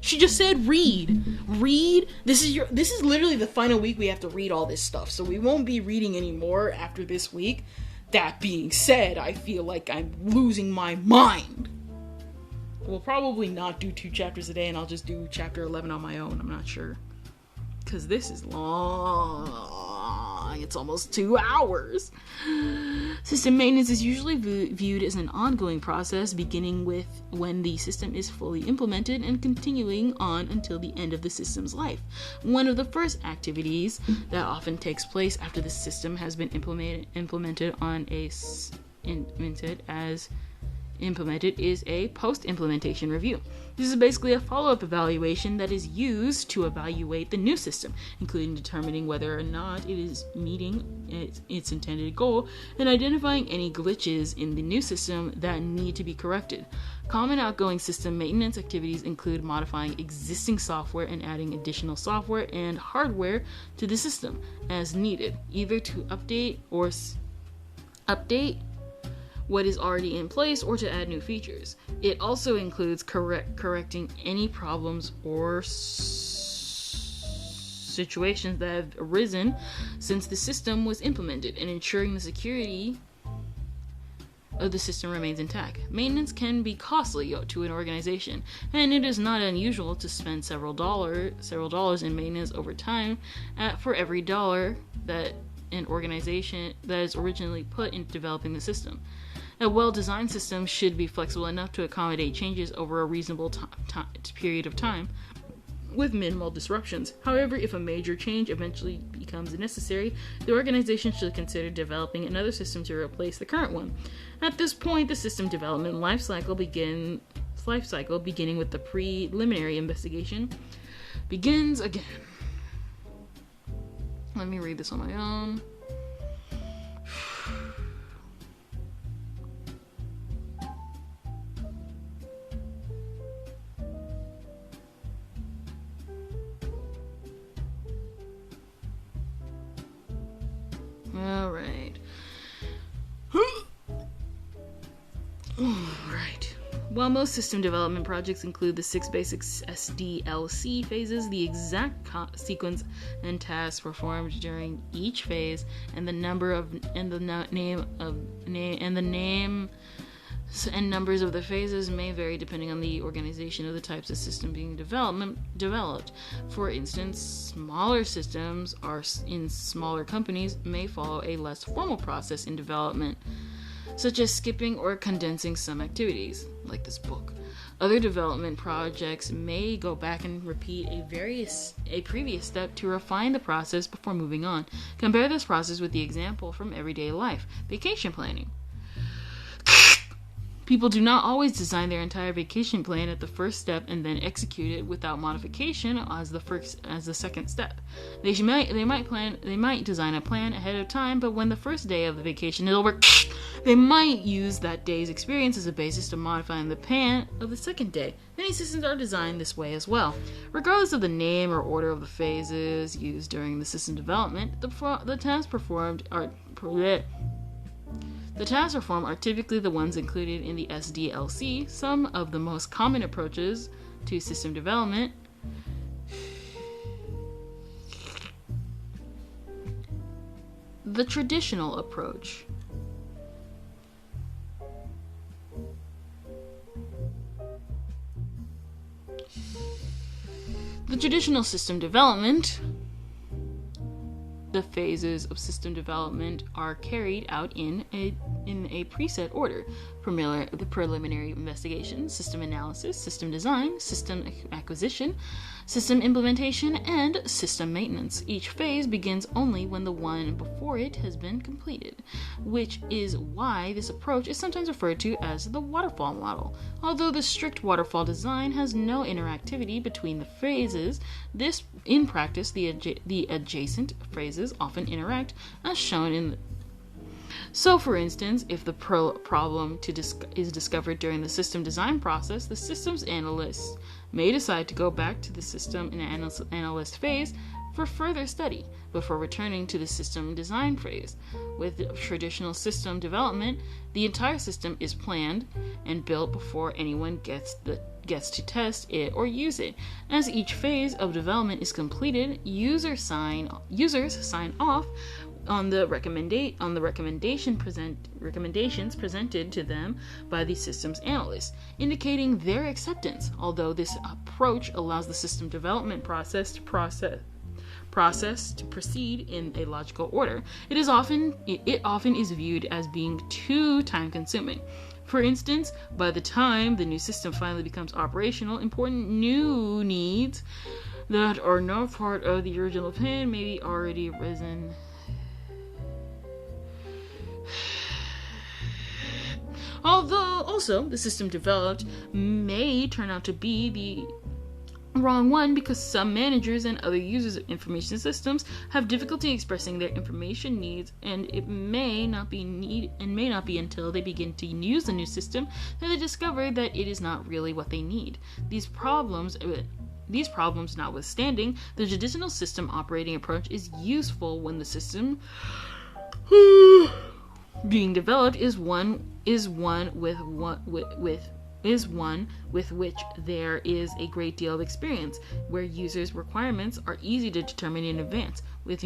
She just said read. Read. This is literally the final week we have to read all this stuff. So we won't be reading anymore after this week. That being said, I feel like I'm losing my mind. We'll probably not do 2 chapters a day, and I'll just do chapter 11 on my own. I'm not sure. Because this is long. It's almost 2 hours. System maintenance is usually viewed as an ongoing process, beginning with when the system is fully implemented and continuing on until the end of the system's life. One of the first activities that often takes place after the system has been implemented is a post-implementation review. This is basically a follow-up evaluation that is used to evaluate the new system, including determining whether or not it is meeting its intended goal and identifying any glitches in the new system that need to be corrected. Common outgoing system maintenance activities include modifying existing software and adding additional software and hardware to the system as needed, either to update what is already in place or to add new features. It also includes correcting any problems or situations that have arisen since the system was implemented and ensuring the security of the system remains intact. Maintenance can be costly to an organization, and it is not unusual to spend several dollars in maintenance over time for every dollar that an organization that is originally put into developing the system. A well-designed system should be flexible enough to accommodate changes over a reasonable period of time with minimal disruptions. However, if a major change eventually becomes necessary, the organization should consider developing another system to replace the current one. At this point, the system development lifecycle beginning with the preliminary investigation begins again. Let me read this on my own. All right. While most system development projects include the 6 basic SDLC phases, the exact sequence and tasks performed during each phase, and the numbers and numbers of the phases may vary depending on the organization of the types of system being developed. For instance, smaller systems in smaller companies may follow a less formal process in development, such as skipping or condensing some activities, like this book. Other development projects may go back and repeat a previous step to refine the process before moving on. Compare this process with the example from everyday life: vacation planning. People do not always design their entire vacation plan at the first step and then execute it without modification as the second step. They might design a plan ahead of time, but when the first day of the vacation is over, they might use that day's experience as a basis to modify the plan of the second day. Many systems are designed this way as well. Regardless of the name or order of the phases used during the system development, the tasks performed are typically the ones included in the SDLC. Some of the most common approaches to system development the traditional approach. The traditional system development, the phases of system development are carried out in a preset order: the preliminary investigation, system analysis, system design, system acquisition, system implementation, and system maintenance. Each phase begins only when the one before it has been completed, which is why this approach is sometimes referred to as the waterfall model. Although the strict waterfall design has no interactivity between the phases, in practice the adjacent phases often interact, as shown in So, for instance, if the problem is discovered during the system design process, the systems analysts may decide to go back to the system analyst phase for further study before returning to the system design phase. With traditional system development, the entire system is planned and built before anyone gets to test it or use it. As each phase of development is completed, users sign off on the recommendations presented to them by the systems analyst, indicating their acceptance. Although this approach allows the system development process to proceed in a logical order, it often is viewed as being too time-consuming. For instance, by the time the new system finally becomes operational, important new needs that are not part of the original plan may be already arisen. Although also the system developed may turn out to be the wrong one, because some managers and other users of information systems have difficulty expressing their information needs, and it may not be until they begin to use the new system that they discover that it is not really what they need. These problems notwithstanding, the traditional system operating approach is useful when the system being developed is one with which there is a great deal of experience, where users' requirements are easy to determine in advance, where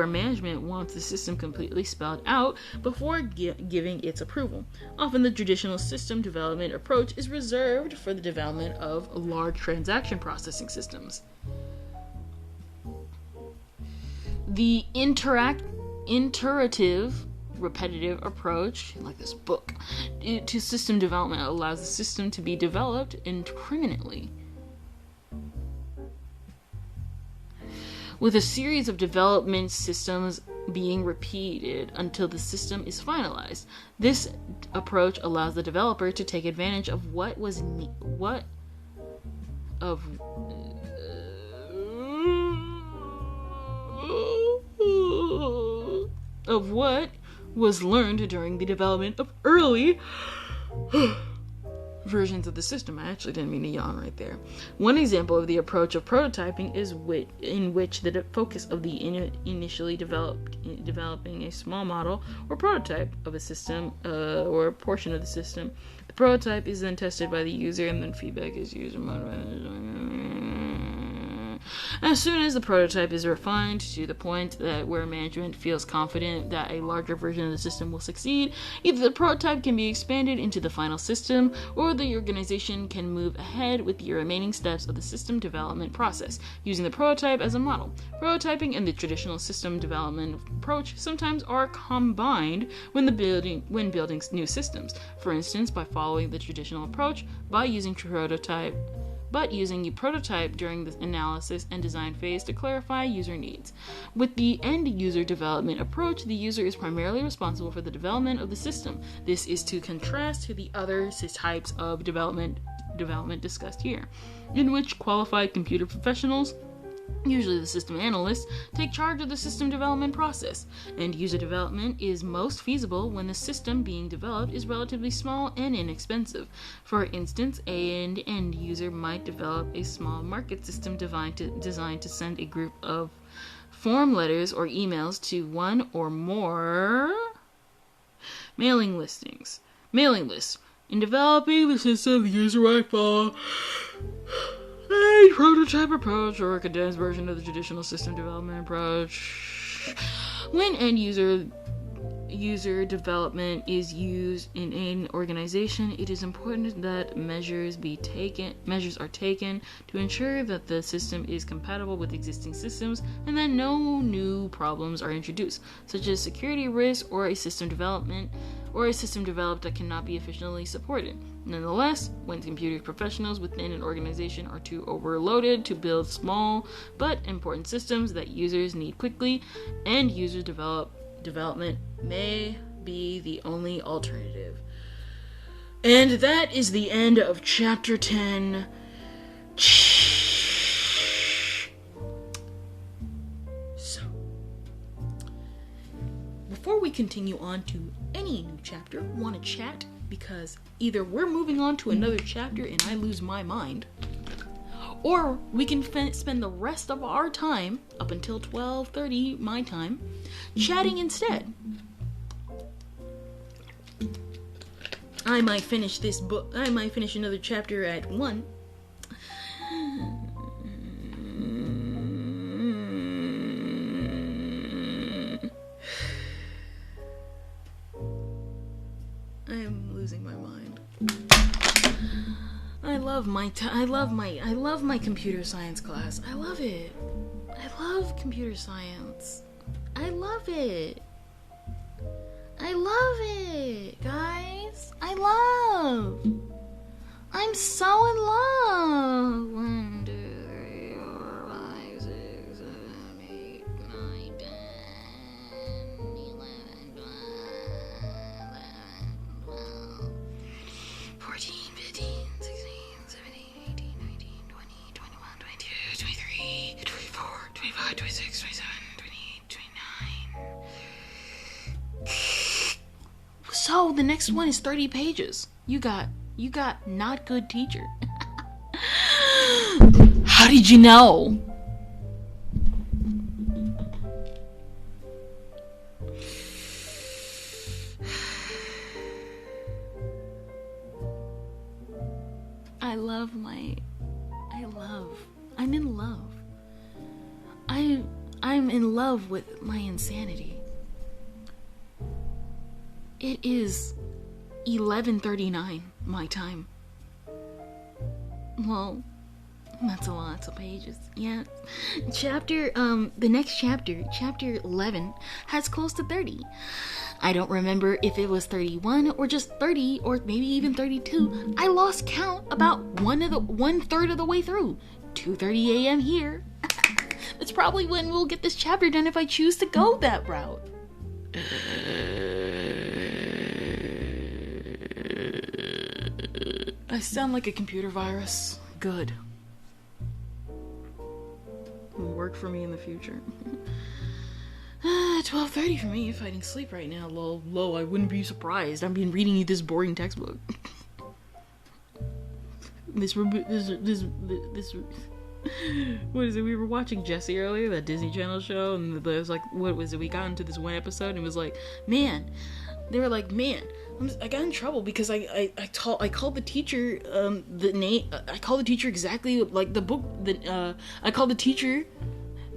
management wants the system completely spelled out before giving its approval. Often the traditional system development approach is reserved for the development of large transaction processing systems. The iterative repetitive approach, like this book, to system development allows the system to be developed indiscriminately. with a series of development systems being repeated until the system is finalized. This approach allows the developer to take advantage of what was learned during the development of early versions of the system. I actually didn't mean to yawn right there. One example of the approach of prototyping is in which the focus of the initially developing a small model or prototype of a system or a portion of the system. The prototype is then tested by the user, and then feedback is used. As soon as the prototype is refined to the point that where management feels confident that a larger version of the system will succeed, either the prototype can be expanded into the final system, or the organization can move ahead with the remaining steps of the system development process, using the prototype as a model. Prototyping and the traditional system development approach sometimes are combined when building new systems. For instance, by following the traditional approach, by using prototype during the analysis and design phase to clarify user needs. With the end user development approach, the user is primarily responsible for the development of the system. This is to contrast to the other types of development discussed here, in which qualified computer professionals, usually the system analysts, take charge of the system development process. End user development is most feasible when the system being developed is relatively small and inexpensive. For instance, an end user might develop a small market system designed to send a group of form letters or emails to one or more mailing lists. In developing the system, the user might follow a prototype approach or a condensed version of the traditional system development approach. When end user development is used in an organization, it is important that measures are taken to ensure that the system is compatible with existing systems and that no new problems are introduced, such as security risks or a system developed that cannot be efficiently supported. Nonetheless, when computer professionals within an organization are too overloaded to build small but important systems that users need quickly, end user development may be the only alternative. And that is the end of chapter 10. So, before we continue on to any new chapter, want to chat? Because either we're moving on to another chapter and I lose my mind, or we can spend the rest of our time, up until 12:30 my time, chatting instead. I might finish this book. I might finish another chapter at 1. I'm losing my mind. I love my computer science class. I love it. I love computer science. I love it. Guys. I'm so in love. 1, 2, 3, 4, 5, 6, 7, 8, 9, 10, 11, 12, 14, 15, 16, 17, 18, 19, 20, 21, 22, 23, 24, 25, 26, 27, 28, 29. So the next one is 30 pages. You got not good teacher. How did you know? I'm in love. I'm in love with my insanity. It is 11:39 my time. Well, that's a lot of pages. Yeah. The next chapter 11, has close to 30. I don't remember if it was 31 or just 30 or maybe even 32. I lost count about one third of the way through. 2:30 a.m. here. That's probably when we'll get this chapter done if I choose to go that route. I sound like a computer virus. Good. Will work for me in the future. 12:30 for me, fighting sleep right now. Low, I wouldn't be surprised. I've been reading you this boring textbook. This what is it? We were watching Jessie earlier, that Disney Channel show, and there was like, what was it? We got into this one episode, and it was like, man, they were like, man, I got in trouble because I called the teacher the name. I called the teacher exactly like the book. I called the teacher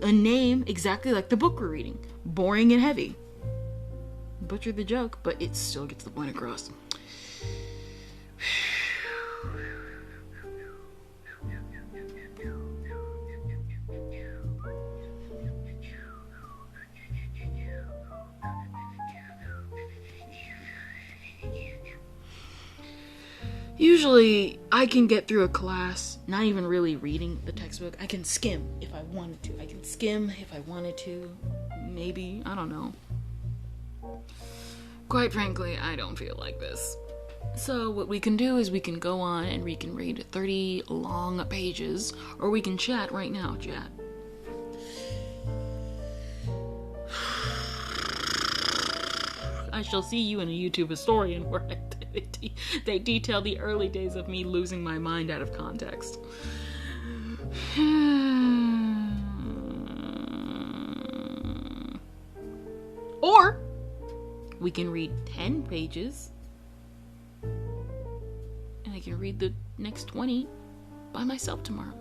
a name exactly like the book we're reading. Boring and heavy. Butchered the joke, but it still gets the point across. Usually, I can get through a class, not even really reading the textbook. I can skim if I wanted to. Maybe. I don't know. Quite frankly, I don't feel like this. So what we can do is we can go on and we can read 30 long pages, or we can chat right now, chat. I shall see you in a YouTube historian where they detail the early days of me losing my mind out of context. Or we can read 10 pages and I can read the next 20 by myself tomorrow.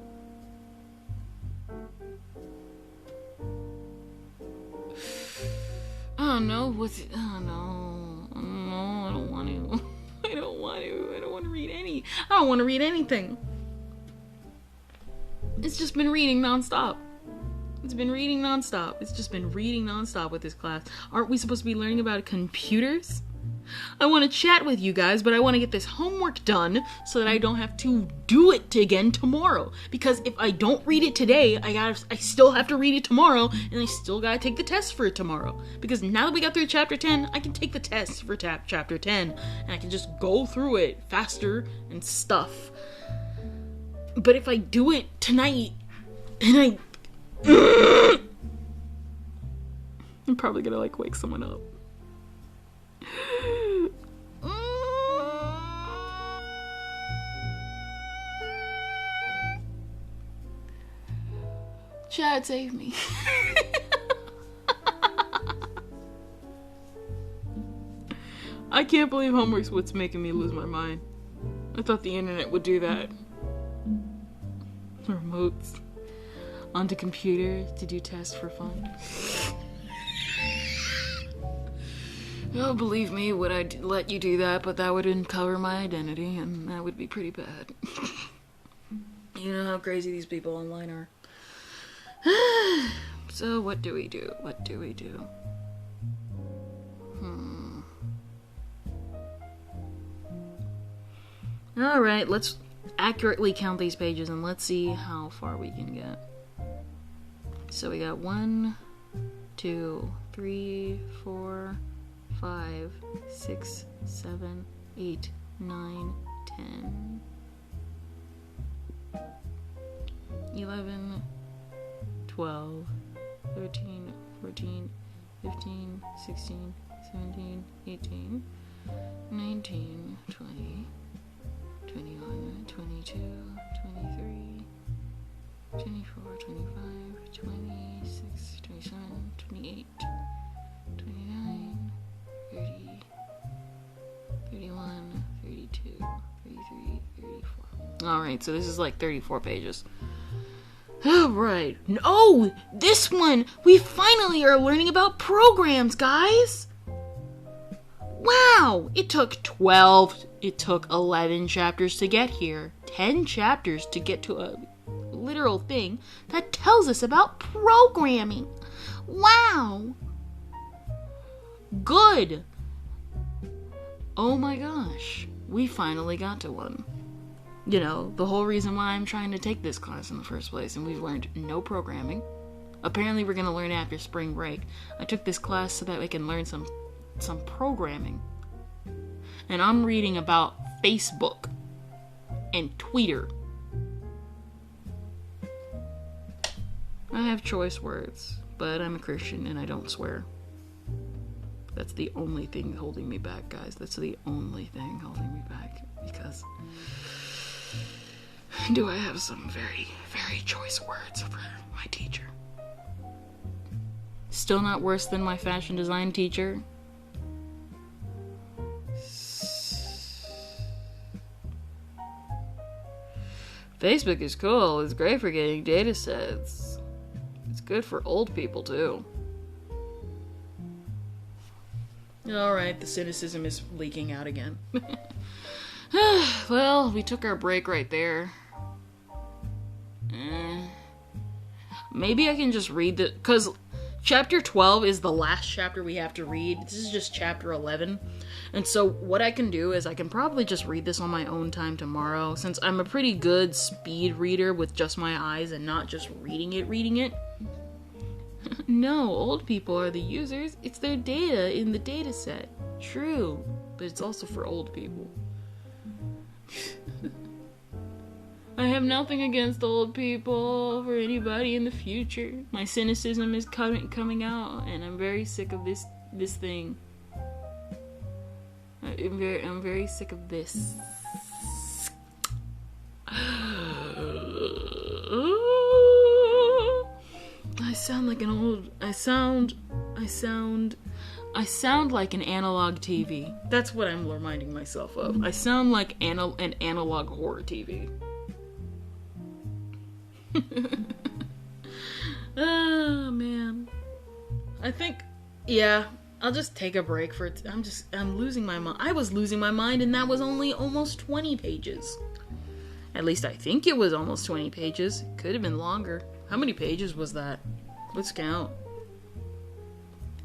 Oh no, I don't want to. I don't want to read anything. It's just been reading nonstop. It's just been reading nonstop with this class. Aren't we supposed to be learning about computers? I want to chat with you guys, but I want to get this homework done so that I don't have to do it again tomorrow. Because if I don't read it today, I still have to read it tomorrow, and I still gotta take the test for it tomorrow. Because now that we got through chapter 10, I can take the test for chapter 10, and I can just go through it faster and stuff. But if I do it tonight, and I'm probably gonna wake someone up. Chad, save me. I can't believe homework's what's making me lose my mind. I thought the internet would do that. Remotes onto computer to do tests for fun. Oh, believe me, would I let you do that, but that would uncover my identity, and that would be pretty bad. You know how crazy these people online are. So, what do we do? Alright, let's accurately count these pages, and let's see how far we can get. So we got 1, 2, 3, 4, 5, 6, 7, 8, 9, 10, 11, 12, 13, 14, 15, 16, 17, 18, 19, 20, 21, 22, 23, 24, 25, 26, 27, 28, 29, 30, 31, 32, 33, 34. Alright, so this is 34 pages. Alright. Oh, this one! We finally are learning about programs, guys! Wow! It took 11 chapters to get here. 10 chapters to get to a literal thing that tells us about programming. Wow! Good! Oh my gosh. We finally got to one. You know, the whole reason why I'm trying to take this class in the first place, and we've learned no programming. Apparently we're going to learn after spring break. I took this class so that we can learn some programming. And I'm reading about Facebook and Twitter. I have choice words, but I'm a Christian and I don't swear. That's the only thing holding me back, guys. That's the only thing holding me back. Because do I have some very, very choice words for my teacher. Still not worse than my fashion design teacher. Facebook is cool. It's great for getting data sets. It's good for old people, too. Alright, the cynicism is leaking out again. Well, we took our break right there. Maybe I can just read the... Because chapter 12 is the last chapter we have to read. This is just chapter 11. And so what I can do is I can probably just read this on my own time tomorrow, since I'm a pretty good speed reader with just my eyes and not just reading it. No, old people are the users. It's their data in the data set. True, but it's also for old people. I have nothing against old people or anybody in the future. My cynicism is coming out, and I'm very sick of this thing. I'm very sick of this. I sound like an old... I sound like an analog TV. That's what I'm reminding myself of. I sound like an analog horror TV. Oh, man. I think... Yeah, I'll just take a break for it. I'm losing my mind. I was losing my mind, and that was only almost 20 pages. At least I think it was almost 20 pages. Could have been longer. How many pages was that? Let's count.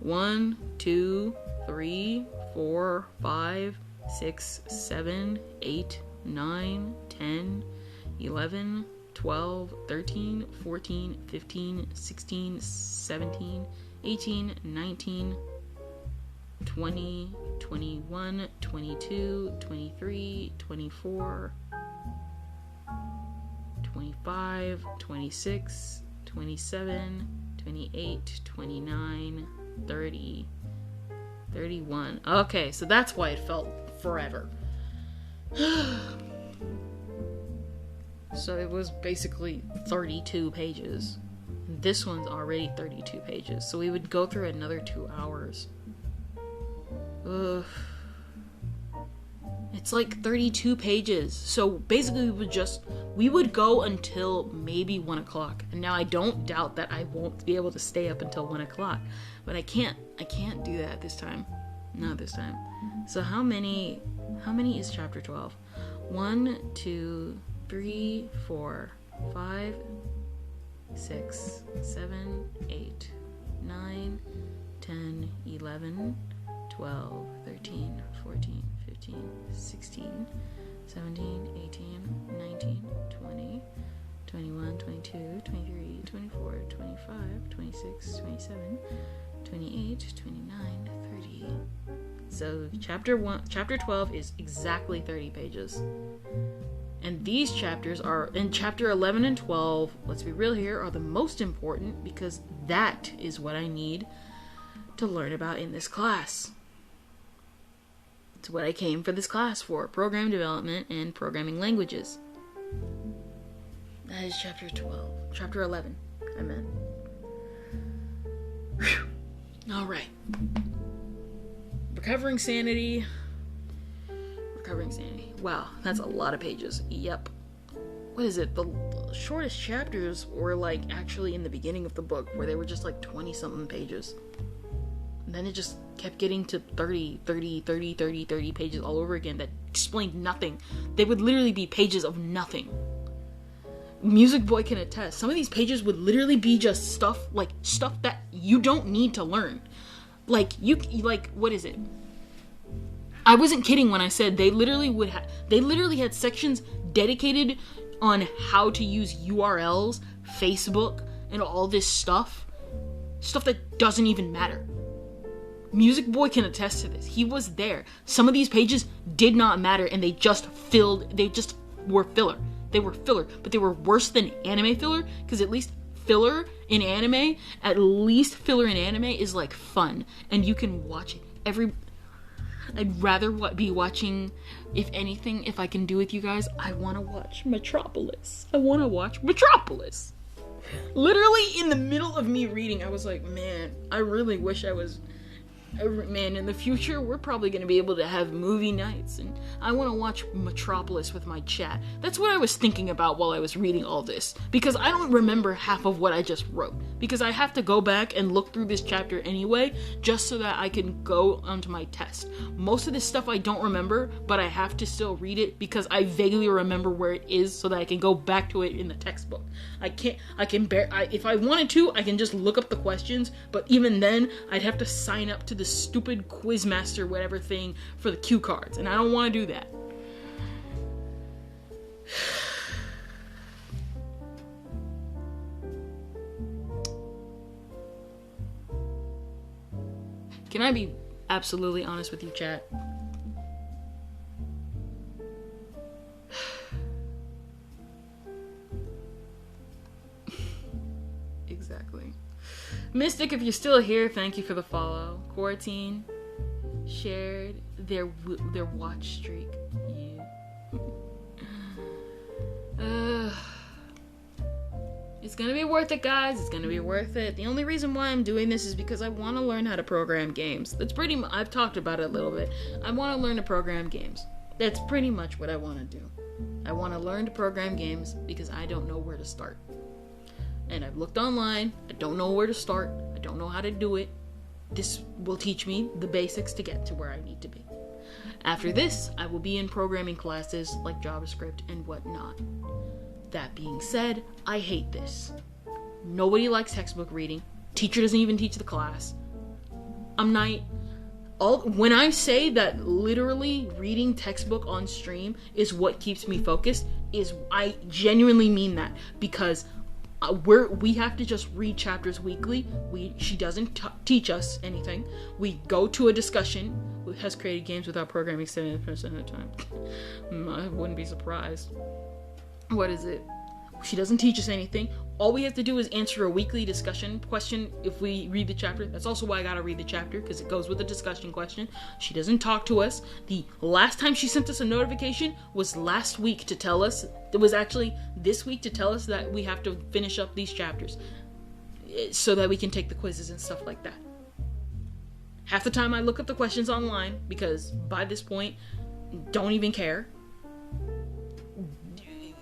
1, 2, 3, 4, 5, 6, 7, 8, 9, 10, 11, 12, 13, 14, 15, 16, 17, 18, 19, 20, 21, 22, 23, 24, 25, 26, 27, 28, 29, 30, 31. Okay, so that's why it felt forever. So it was basically 32 pages. This one's already 32 pages, so we would go through another 2 hours. Ugh. It's like 32 pages. So basically we would go until maybe 1 o'clock. And now I don't doubt that I won't be able to stay up until 1 o'clock. But I can't do that this time. Not this time. So how many is chapter 12? 1, 2, 3, 4, 5, 6, 7, 8, 9, 10, 11, 12, 13, 14, 15, 16, 17, 18, 19, 20, 21, 22, 23, 24, 25, 26, 27, 28, 29, 30. So chapter 12 is exactly 30 pages. And these chapters are, in chapter 11 and 12, let's be real here, are the most important because that is what I need to learn about in this class. It's what I came for this class for, program development and programming languages. That is chapter 12. Chapter 11, I meant. Whew. All right. Recovering sanity. Wow, that's a lot of pages. Yep. What is it? The shortest chapters were like actually in the beginning of the book where they were just like 20-something pages. And then it just kept getting to 30 pages all over again that explained nothing. They would literally be pages of nothing. Music Boy can attest. Some of these pages would literally be just stuff that you don't need to learn. What is it? I wasn't kidding when I said they literally had sections dedicated on how to use URLs, Facebook, and all this stuff that doesn't even matter. Music Boy can attest to this. He was there. Some of these pages did not matter, and they just were filler. They were filler, but they were worse than anime filler, because at least filler in anime is like fun, and you can watch it. I'd rather be watching, if anything, if I can do with you guys, I want to watch Metropolis. Literally in the middle of me reading, I was like, man, I really wish I was... Man, in the future, we're probably going to be able to have movie nights, and I want to watch Metropolis with my chat. That's what I was thinking about while I was reading all this, because I don't remember half of what I just wrote, because I have to go back and look through this chapter anyway, just so that I can go onto my test. Most of this stuff I don't remember, but I have to still read it, because I vaguely remember where it is, so that I can go back to it in the textbook. If I wanted to, I can just look up the questions, but even then, I'd have to sign up to the stupid Quizmaster whatever thing for the cue cards, and I don't want to do that. Can I be absolutely honest with you, chat? Exactly. Mystic, if you're still here, thank you for the follow. Quarantine shared their watch streak. Yeah. It's gonna be worth it, guys. It's gonna be worth it. The only reason why I'm doing this is because I want to learn how to program games. That's pretty much, I've talked about it a little bit. I want to learn to program games. That's pretty much what I want to do. I want to learn to program games because I don't know where to start. And I've looked online. I don't know where to start. I don't know how to do it. This will teach me the basics to get to where I need to be. After this, I will be in programming classes like JavaScript and whatnot. That being said, I hate this. Nobody likes textbook reading. Teacher doesn't even teach the class. When I say that literally reading textbook on stream is what keeps me focused, I genuinely mean that, because we have to just read chapters weekly. She doesn't teach us anything. We go to a discussion. Has created games without programming 70% of the time. I wouldn't be surprised. What is it? She doesn't teach us anything. All we have to do is answer a weekly discussion question if we read the chapter. That's also why I gotta read the chapter, because it goes with the discussion question. She doesn't talk to us. The last time she sent us a notification was last week to tell us, it was actually this week to tell us that we have to finish up these chapters so that we can take the quizzes and stuff like that. Half the time I look up the questions online, because by this point, don't even care.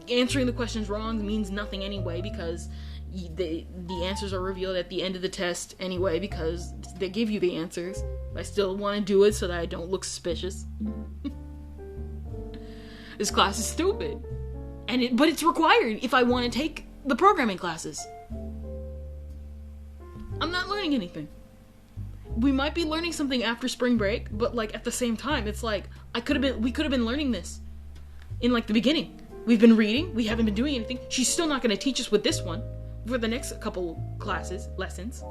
Answering the questions wrong means nothing anyway, because the answers are revealed at the end of the test anyway, because they give you the answers. I still want to do it so that I don't look suspicious. This class is stupid, but it's required if I want to take the programming classes. I'm not learning anything. We might be learning something after spring break, but like at the same time, it's like we could have been learning this in like the beginning. We've been reading, we haven't been doing anything. She's still not going to teach us with this one for the next couple lessons.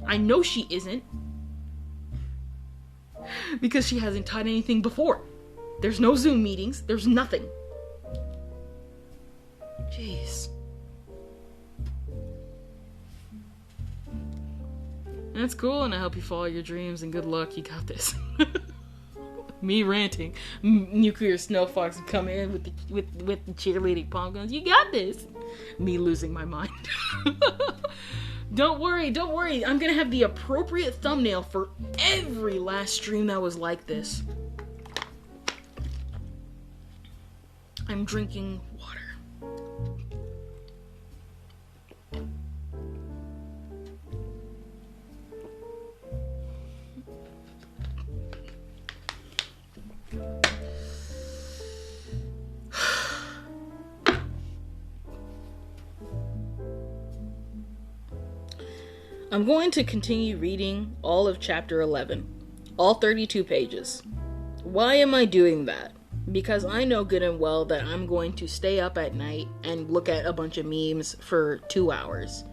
I know she isn't, because she hasn't taught anything before. There's no Zoom meetings, there's nothing. Jeez. That's cool, and I hope you follow your dreams, and good luck, you got this. Me ranting. Nuclear Snow Fox would come in with the cheerleading pumpkins. You got this. Me losing my mind. Don't worry. I'm gonna have the appropriate thumbnail for every last stream that was like this. I'm drinking water. I'm going to continue reading all of chapter 11, all 32 pages. Why am I doing that? Because I know good and well that I'm going to stay up at night and look at a bunch of memes for 2 hours.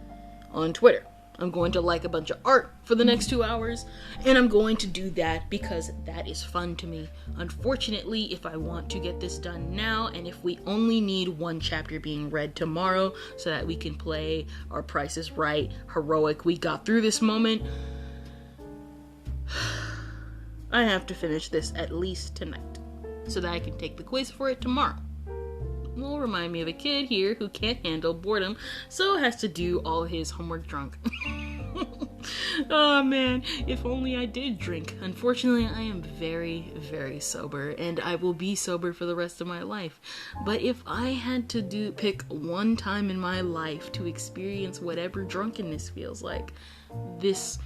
on Twitter. I'm going to like a bunch of art for the next 2 hours, and I'm going to do that because that is fun to me. Unfortunately, if I want to get this done now, and if we only need one chapter being read tomorrow so that we can play our Price is Right heroic we got through this moment, I have to finish this at least tonight so that I can take the quiz for it tomorrow. Will remind me of a kid here who can't handle boredom, so has to do all his homework drunk. Oh man, if only I did drink. Unfortunately, I am very, very sober, and I will be sober for the rest of my life. But if I had to pick one time in my life to experience whatever drunkenness feels like, this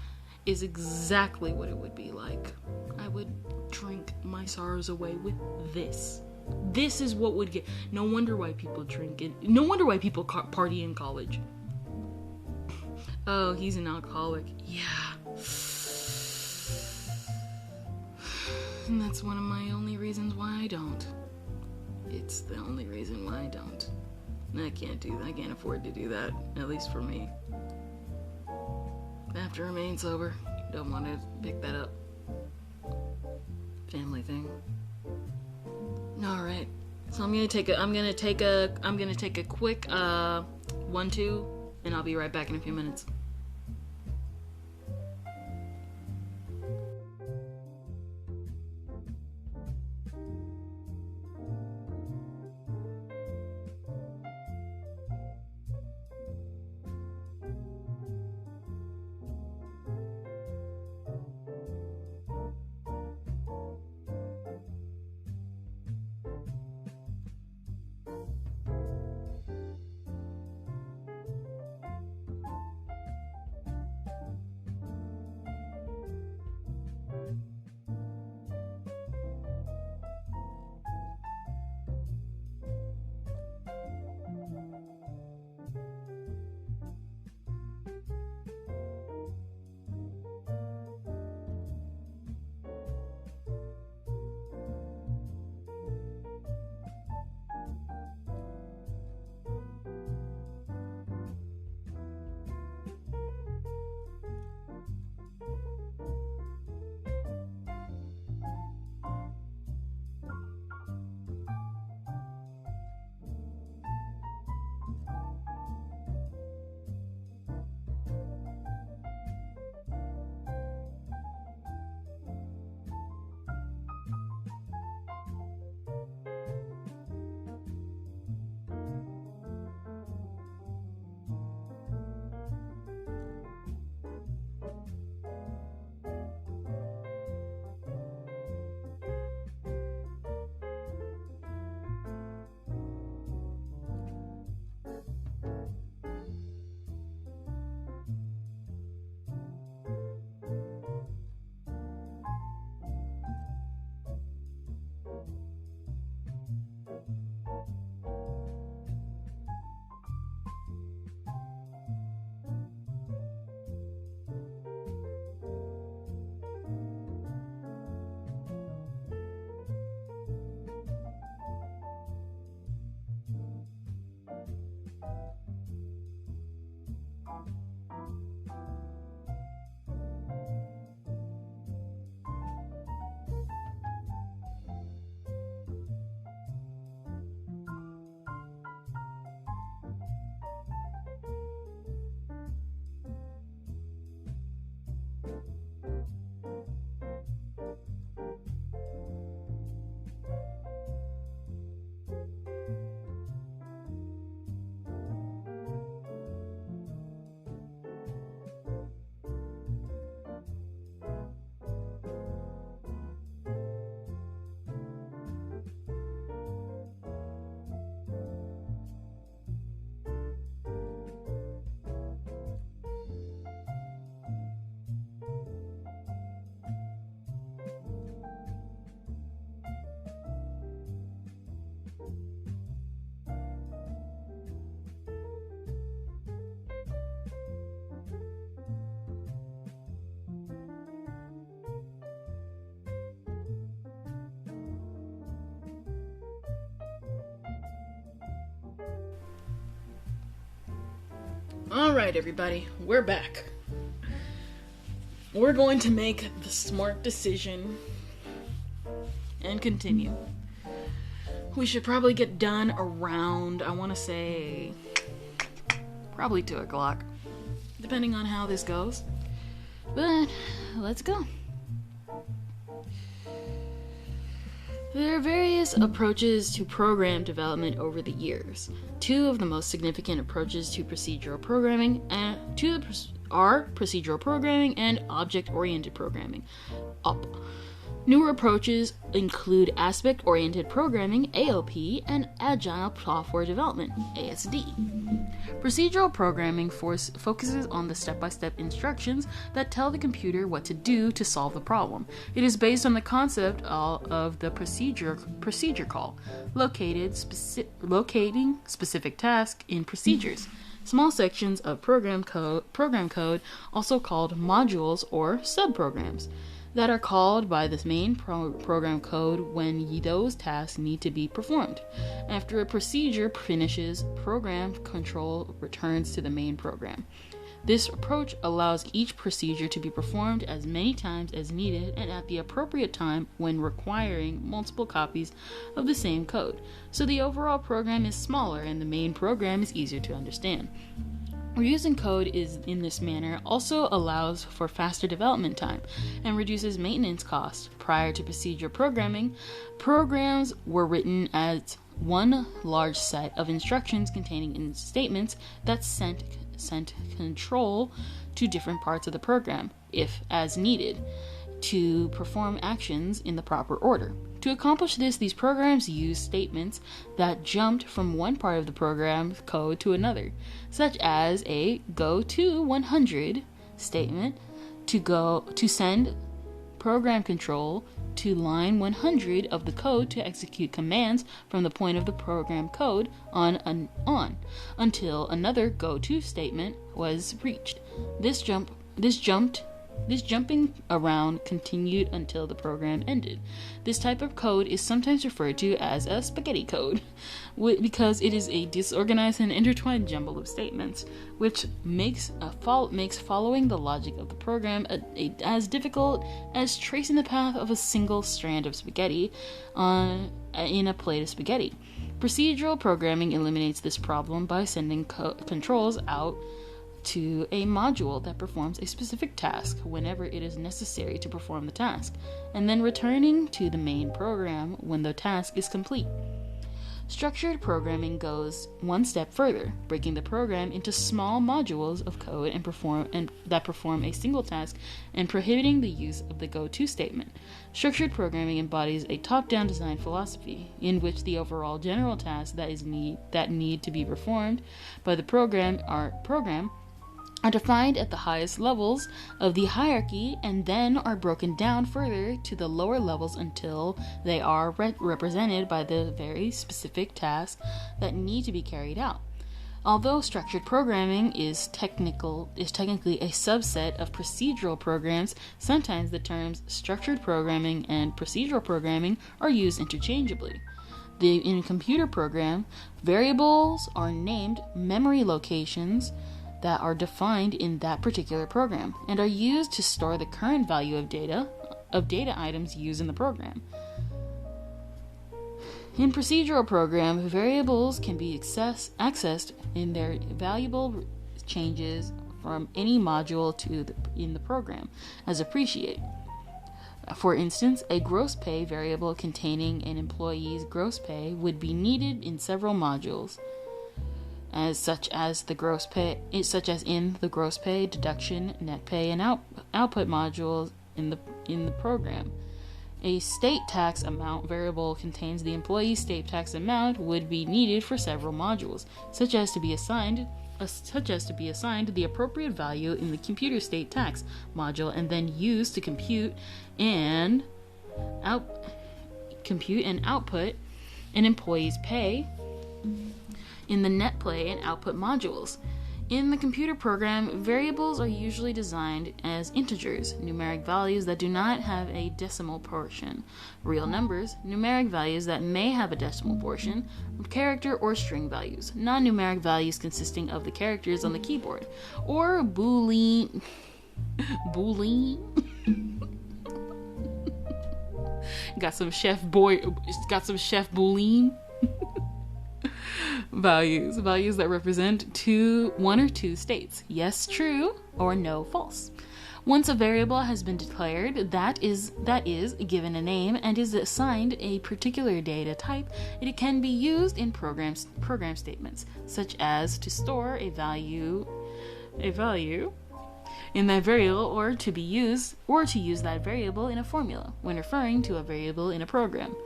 is exactly what it would be like. I would drink my sorrows away with this. This is what would get. No wonder why people drink it. No wonder why people party in college. Oh, he's an alcoholic. Yeah. And that's one of my only reasons why I don't. It's the only reason why I don't. I can't do that. I can't afford to do that. At least for me. I have to remain sober. Don't want to pick that up. Family thing. Alright. So I'm gonna take a quick 1-2, and I'll be right back in a few minutes. Alright, everybody, we're back. We're going to make the smart decision and continue. We should probably get done around, I want to say, probably 2 o'clock, depending on how this goes. But let's go. There are various approaches to program development over the years. Two of the most significant approaches to procedural programming are procedural programming and object-oriented programming, UP. Newer approaches include aspect-oriented programming, AOP, and agile software development, ASD. Procedural programming focuses on the step-by-step instructions that tell the computer what to do to solve the problem. It is based on the concept of the procedure call, locating specific tasks in procedures. Small sections of program code, also called modules or subprograms, that are called by the main program code when those tasks need to be performed. After a procedure finishes, program control returns to the main program. This approach allows each procedure to be performed as many times as needed and at the appropriate time when requiring multiple copies of the same code, so the overall program is smaller and the main program is easier to understand. Reusing code in this manner also allows for faster development time and reduces maintenance costs. Prior to procedure programming, programs were written as one large set of instructions containing statements that sent control to different parts of the program, if as needed, to perform actions in the proper order. To accomplish this, these programs use statements that jumped from one part of the program code to another, such as a go to 100 statement to send program control to line 100 of the code to execute commands from the point of the program code on until another go to statement was reached. This jumping around continued until the program ended. This type of code is sometimes referred to as a spaghetti code because it is a disorganized and intertwined jumble of statements, which makes following the logic of the program as difficult as tracing the path of a single strand of spaghetti in a plate of spaghetti. Procedural programming eliminates this problem by sending controls out to a module that performs a specific task whenever it is necessary to perform the task, and then returning to the main program when the task is complete. Structured programming goes one step further, breaking the program into small modules of code that perform a single task and prohibiting the use of the go-to statement. Structured programming embodies a top-down design philosophy in which the overall general tasks that need to be performed by the program are defined at the highest levels of the hierarchy and then are broken down further to the lower levels until they are represented by the very specific tasks that need to be carried out. Although structured programming is technically a subset of procedural programs, sometimes the terms structured programming and procedural programming are used interchangeably. In a computer program, variables are named memory locations that are defined in that particular program and are used to store the current value of data items used in the program. In procedural program, variables can be accessed in their valuable changes from any module in the program as appreciate. For instance, a gross pay variable containing an employee's gross pay would be needed in several modules, such as in the gross pay, deduction, net pay, and output modules in the program. A state tax amount variable contains the employee's state tax amount would be needed for several modules, such as to be assigned the appropriate value in the computer state tax module and then used to compute and output an employee's pay in the net pay and output modules. In the computer program, variables are usually designed as integers, numeric values that do not have a decimal portion, real numbers, numeric values that may have a decimal portion, character or string values, non-numeric values consisting of the characters on the keyboard, or Boolean. Got some Chef Boolean. Values that represent one or two states, yes, true, or no, false. Once a variable has been declared that is given a name and is assigned a particular data type, it can be used in program statements, such as to store a value in that variable, or to use that variable in a formula when referring to a variable in a program.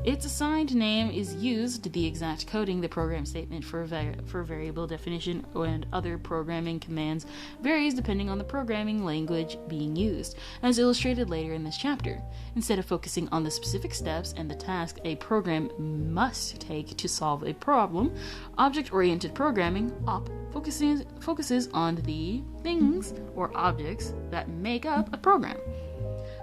Its assigned name is used. The exact coding the program statement for variable definition and other programming commands varies depending on the programming language being used, as illustrated later in this chapter. Instead of focusing on the specific steps and the task a program must take to solve a problem, object-oriented programming, OP, focuses on the things or objects that make up a program.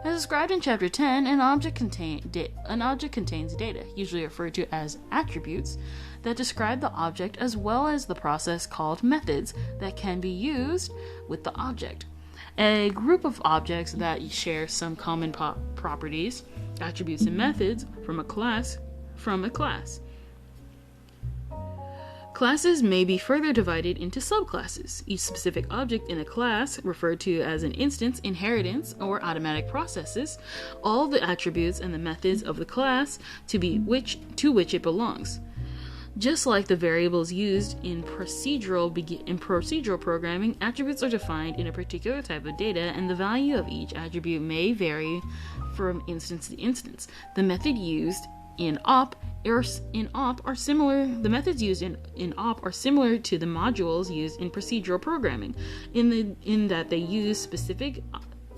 As described in Chapter 10, an object contains data, usually referred to as attributes, that describe the object, as well as the process called methods that can be used with the object. A group of objects that share some common properties, attributes, and methods from a class. Classes may be further divided into subclasses. Each specific object in a class, referred to as an instance, inheritance, or automatic processes all the attributes and the methods of the class to which it belongs. Just like the variables used in procedural programming, attributes are defined in a particular type of data, and the value of each attribute may vary from instance to instance. The method used in OP are similar. The methods used in OP are similar to the modules used in procedural programming, in that they use specific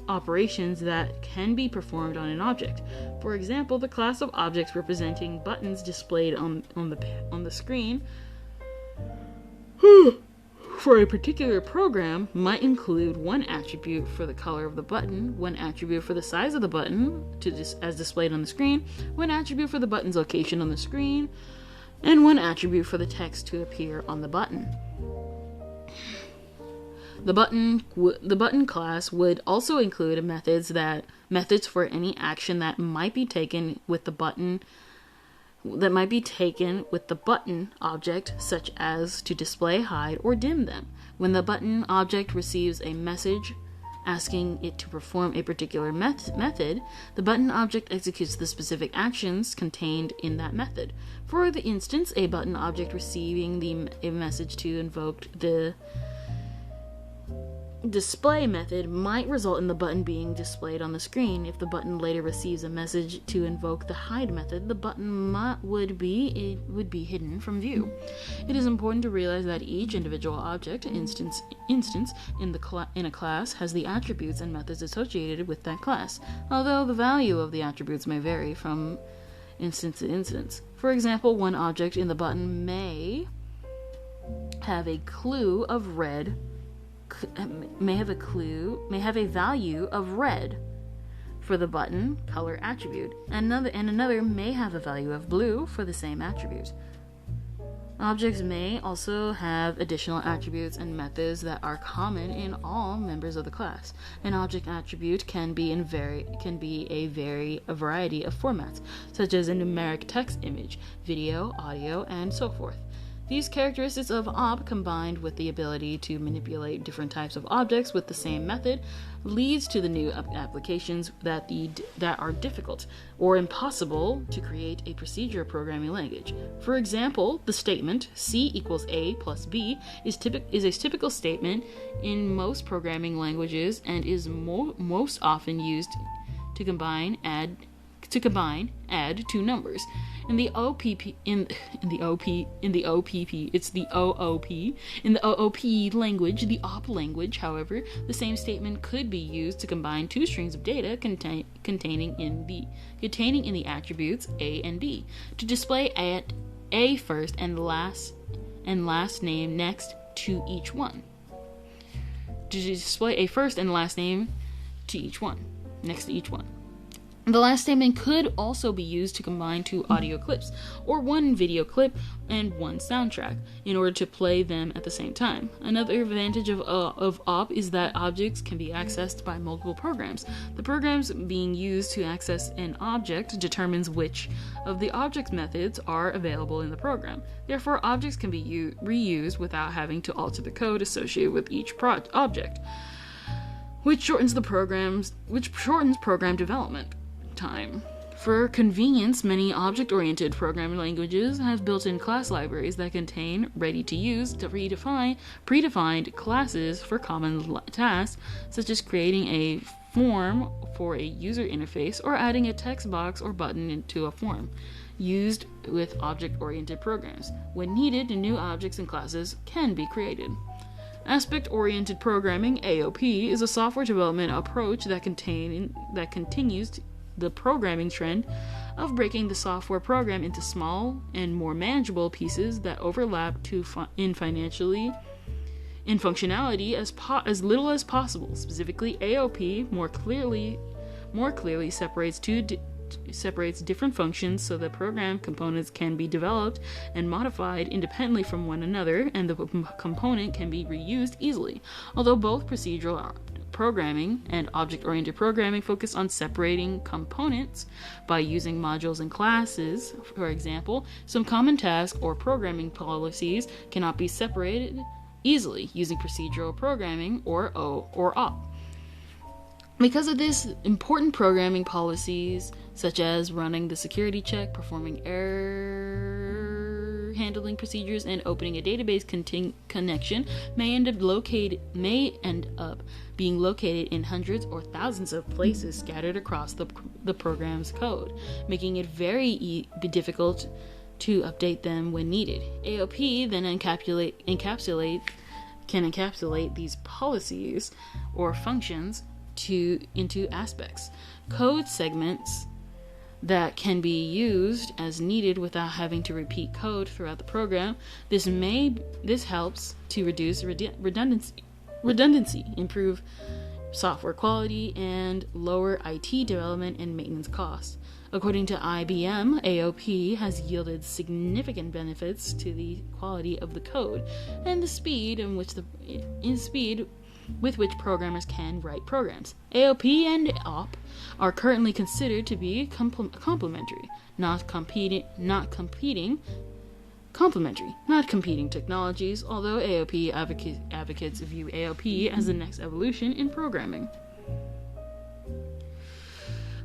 operations that can be performed on an object. For example, the class of objects representing buttons displayed on the screen for a particular program might include one attribute for the color of the button, one attribute for the size of the button as displayed on the screen, one attribute for the button's location on the screen, and one attribute for the text to appear on the button. The button class would also include methods for any action that might be taken with the button object, such as to display, hide, or dim them. When the button object receives a message asking it to perform a particular method, the button object executes the specific actions contained in that method. For the instance, a button object receiving a message to invoke the display method might result in the button being displayed on the screen. If the button later receives a message to invoke the hide method, the button would be hidden from view. It is important to realize that each individual object instance in a class has the attributes and methods associated with that class, although the value of the attributes may vary from instance to instance. For example, one object in the button may have a clue of red may have a value of red for the button color attribute, and another may have a value of blue for the same attribute. Objects may also have additional attributes and methods that are common in all members of the class. An object attribute can be a variety of formats, such as a numeric text image, video, audio, and so forth. These characteristics of OP, combined with the ability to manipulate different types of objects with the same method, leads to the new applications that are difficult or impossible to create a procedure programming language. For example, the statement C equals A plus B is a typical statement in most programming languages and is most often used to combine add two numbers. In the OOP language, the OP language, however, the same statement could be used to combine two strings of data containing in the attributes A and B to display at A first and last name next to each one. To display a first and last name to each one, next to each one. The last statement could also be used to combine 2 audio clips, or 1 video clip and 1 soundtrack, in order to play them at the same time. Another advantage of OP is that objects can be accessed by multiple programs. The programs being used to access an object determines which of the object methods are available in the program. Therefore, objects can be reused without having to alter the code associated with each object, which shortens program development time. For convenience, many object-oriented programming languages have built-in class libraries that contain ready-to-use, predefined classes for common tasks, such as creating a form for a user interface or adding a text box or button into a form, used with object-oriented programs. When needed, new objects and classes can be created. Aspect-oriented programming, AOP, is a software development approach that continues the programming trend of breaking the software program into small and more manageable pieces that overlap in functionality as little as possible. Specifically, AOP more clearly separates different functions so that program components can be developed and modified independently from one another, and the component can be reused easily. Although both procedural programming and object-oriented programming focus on separating components by using modules and classes, for example, some common tasks or programming policies cannot be separated easily using procedural programming or OP. Because of this, important programming policies such as running the security check, performing error handling procedures, and opening a database connection may end up being located in hundreds or thousands of places scattered across the program's code, making it very difficult to update them when needed. AOP then can encapsulate these policies or functions into aspects, code segments that can be used as needed without having to repeat code throughout the program. This helps to reduce redundancy, improve software quality, and lower IT development and maintenance costs. According to IBM, AOP has yielded significant benefits to the quality of the code and the speed with which programmers can write programs. AOP and OP are currently considered to be complementary, not competing technologies, although AOP advocates view AOP as the next evolution in programming.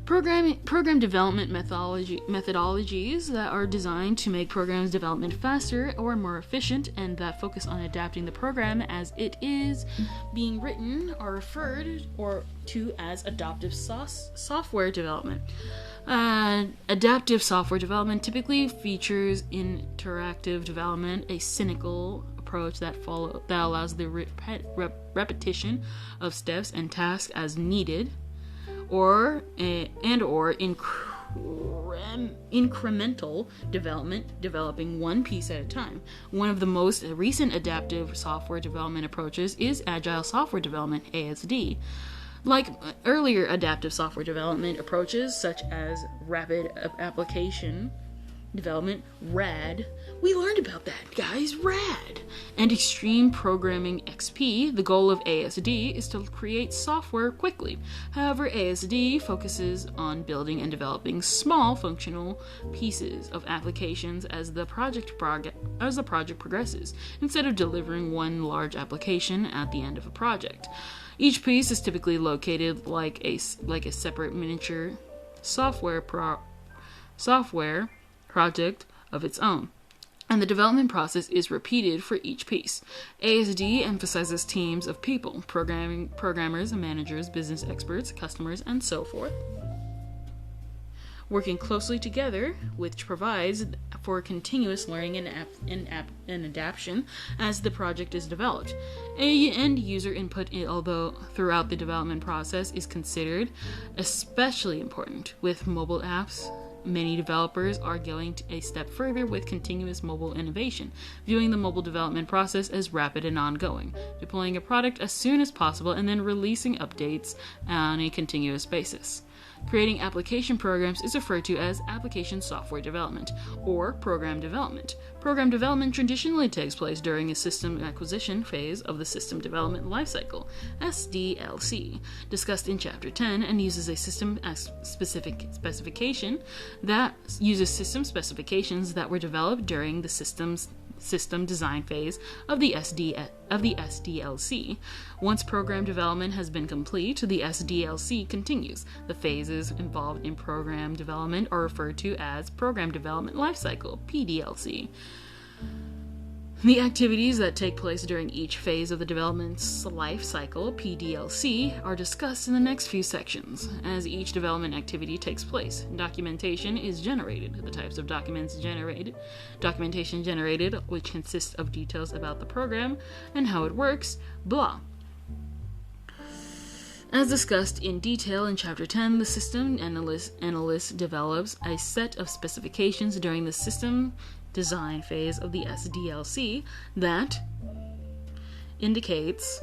Program development methodologies that are designed to make programs development faster or more efficient and that focus on adapting the program as it is being written are referred to as adaptive software development. Adaptive software development typically features interactive development, a cynical approach that allows the repetition of steps and tasks as needed, or incremental development, developing one piece at a time. One of the most recent adaptive software development approaches is Agile Software Development, ASD. Like earlier adaptive software development approaches, such as Rapid Application Development, RAD. We learned about that, guys, RAD. And Extreme Programming, XP. The goal of ASD is to create software quickly. However, ASD focuses on building and developing small functional pieces of applications as the project progresses, instead of delivering one large application at the end of a project. Each piece is typically located like a separate miniature software project of its own, and the development process is repeated for each piece. ASD emphasizes teams of people, programmers, managers, business experts, customers, and so forth, working closely together, which provides for continuous learning and adaptation as the project is developed. End user input, although throughout the development process, is considered especially important with mobile apps many developers are going a step further with continuous mobile innovation, viewing the mobile development process as rapid and ongoing, deploying a product as soon as possible and then releasing updates on a continuous basis. Creating application programs is referred to as application software development, or program development. Program development traditionally takes place during a system acquisition phase of the system development lifecycle, SDLC, discussed in Chapter 10, and uses a specification that uses system specifications that were developed during the system design phase of the SDLC. Once program development has been complete, the SDLC continues. The phases involved in program development are referred to as Program Development Lifecycle, PDLC. The activities that take place during each phase of the development's life cycle, PDLC, are discussed in the next few sections. As each development activity takes place, documentation is generated. The types of documentation generated, which consists of details about the program and how it works, blah. As discussed in detail in Chapter 10, the system analyst develops a set of specifications during the system design phase of the SDLC that indicates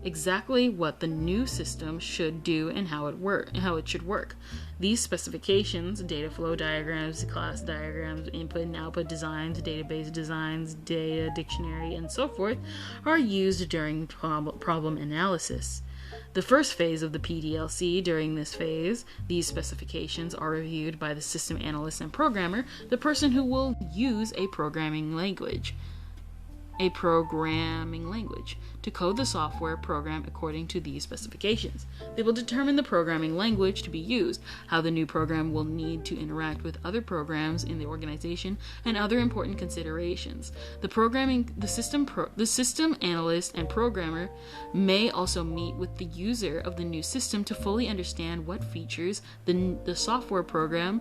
exactly what the new system should do and how it should work. These specifications, data flow diagrams, class diagrams, input and output designs, database designs, data dictionary, and so forth, are used during problem analysis. The first phase of the PDLC. During this phase, these specifications are reviewed by the system analyst and programmer, the person who will use a programming language, to code the software program according to these specifications. They will determine the programming language to be used, how the new program will need to interact with other programs in the organization, and other important considerations. The system analyst and programmer may also meet with the user of the new system to fully understand what features the software program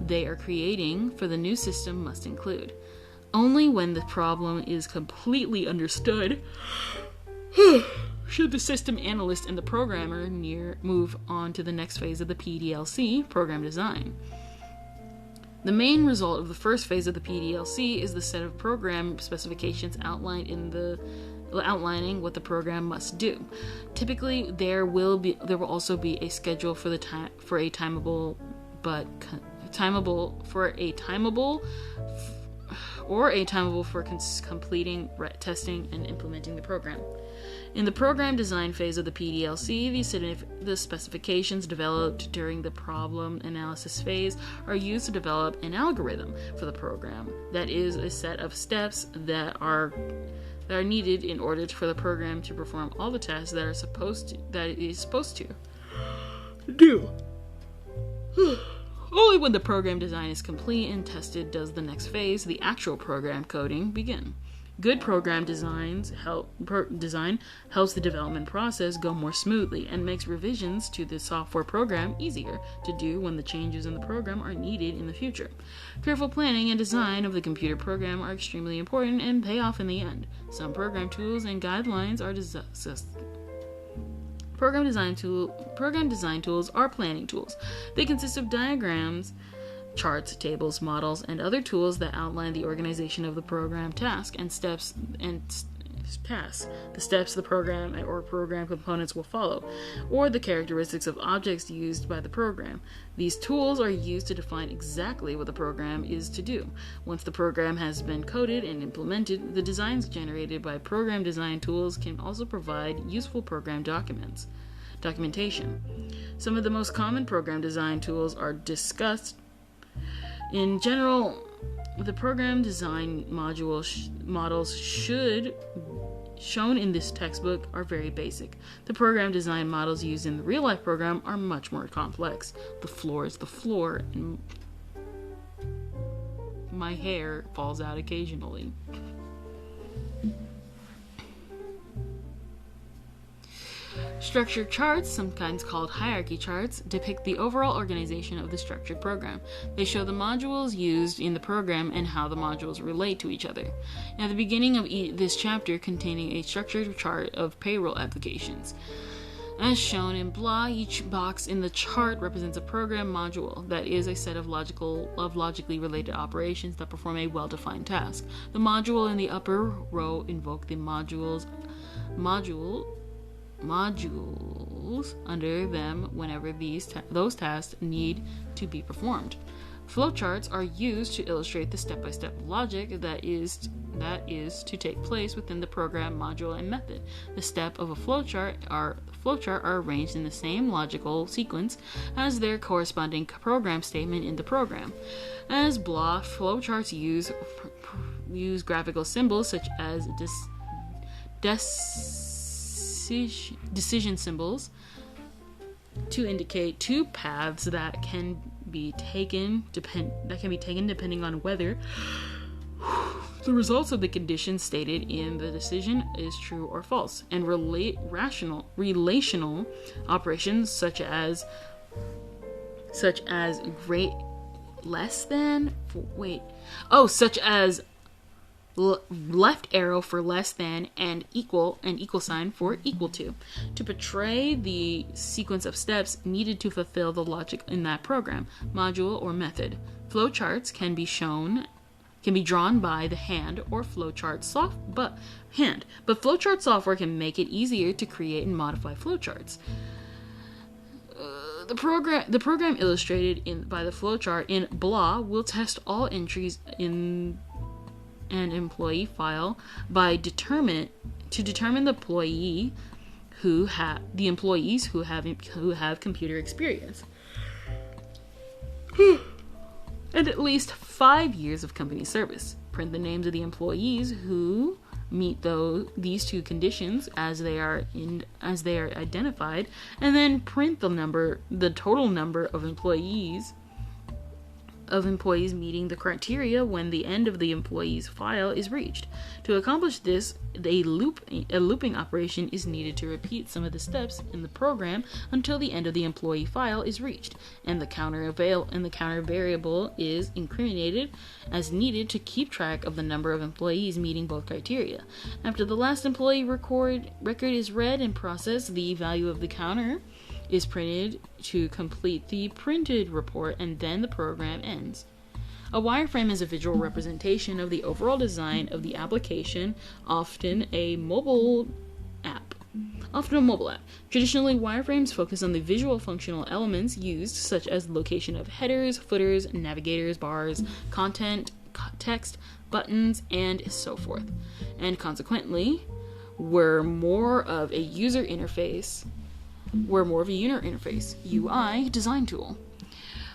they are creating for the new system must include. Only when the problem is completely understood should the system analyst and the programmer move on to the next phase of the PDLC, program design. The main result of the first phase of the PDLC is the set of program specifications outlining what the program must do. Typically, there will also be a schedule for a timeable for completing, testing, and implementing the program. In the program design phase of the PDLC, the specifications developed during the problem analysis phase are used to develop an algorithm for the program. That is a set of steps that are needed in order for the program to perform all the tasks that it is supposed to do. Only when the program design is complete and tested does the next phase, the actual program coding, begin. Good program design helps the development process go more smoothly and makes revisions to the software program easier to do when the changes in the program are needed in the future. Careful planning and design of the computer program are extremely important and pay off in the end. Some program tools and guidelines are discussed. Program design tools are planning tools. They consist of diagrams, charts, tables, models, and other tools that outline the organization of the program task and steps the steps the program or program components will follow, or the characteristics of objects used by the program. These tools are used to define exactly what the program is to do. Once the program has been coded and implemented, the designs generated by program design tools can also provide useful program documentation. Some of the most common program design tools are discussed. In general, the program design models shown in this textbook are very basic. The program design models used in the real-life program are much more complex. The floor is the floor, and my hair falls out occasionally. Structured charts, sometimes called hierarchy charts, depict the overall organization of the structured program. They show the modules used in the program and how the modules relate to each other. At the beginning of this chapter containing a structured chart of payroll applications. As shown in blah, each box in the chart represents a program module, that is a set of logically related operations that perform a well-defined task. The module in the upper row invoke the modules under them whenever those tasks need to be performed. Flowcharts are used to illustrate the step-by-step logic that is to take place within the program module and method. The steps of a flowchart are arranged in the same logical sequence as their corresponding program statement in the program. As blah, flowcharts use graphical symbols such as decision symbols to indicate two paths that can be taken depending on whether the results of the condition stated in the decision is true or false, and relational operations such as great less than such as left arrow for less than and equal sign for equal to portray the sequence of steps needed to fulfill the logic in that program, module, or method. Flowcharts can be drawn by the hand or flowchart but flowchart software can make it easier to create and modify flowcharts. The program illustrated by the flowchart in blah will test all entries in an employee file to determine the employees who have computer experience and at least 5 years of company service. Print the names of the employees who meet these two conditions as they are identified, and then print the total number of employees meeting the criteria when the end of the employee's file is reached. To accomplish this, a looping operation is needed to repeat some of the steps in the program until the end of the employee file is reached, and the counter variable is incremented as needed to keep track of the number of employees meeting both criteria. After the last employee record is read and processed, the value of the counter is printed to complete the printed report, and then the program ends. A wireframe is a visual representation of the overall design of the application, often a mobile app. Traditionally, wireframes focus on the visual functional elements used, such as location of headers, footers, navigators, bars, content, text, buttons, and so forth, and consequently were more of a user interface UI design tool.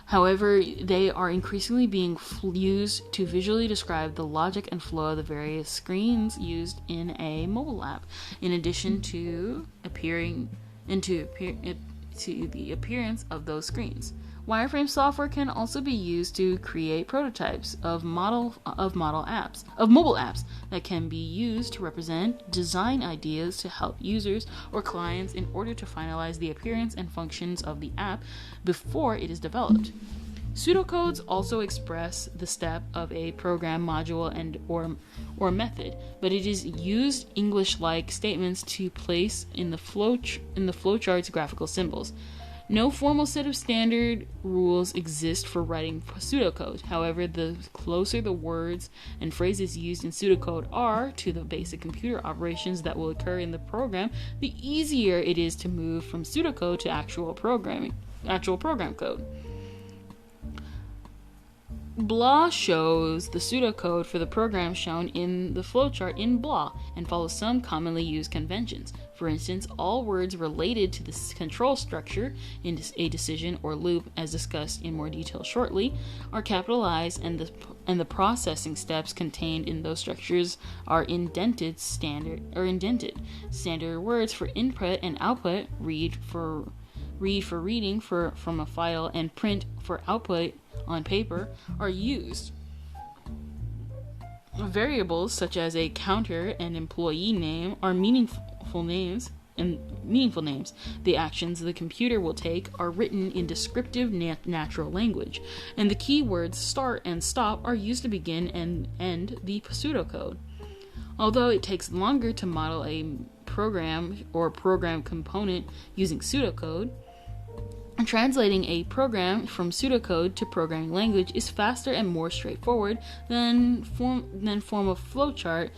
However, they are increasingly being used to visually describe the logic and flow of the various screens used in a mobile app, in addition to the appearance of those screens. Wireframe software can also be used to create prototypes of mobile apps that can be used to represent design ideas to help users or clients in order to finalize the appearance and functions of the app before it is developed. Pseudocodes also express the step of a program module or method, but it is used English-like statements to place in the flowchart's graphical symbols. No formal set of standard rules exist for writing pseudocode. However, the closer the words and phrases used in pseudocode are to the basic computer operations that will occur in the program, the easier it is to move from pseudocode to actual program code. Blah shows the pseudocode for the program shown in the flowchart in blah and follows some commonly used conventions. For instance, all words related to the control structure in a decision or loop, as discussed in more detail shortly, are capitalized, and the processing steps contained in those structures are indented. Standard words for input and output, read for reading from a file, and print for output on paper, are used. Variables such as a counter and employee name are meaningful names. The actions the computer will take are written in descriptive natural language, and the keywords start and stop are used to begin and end the pseudocode. Although it takes longer to model a program or program component using pseudocode. Translating a program from pseudocode to programming language is faster and more straightforward than form a flowchart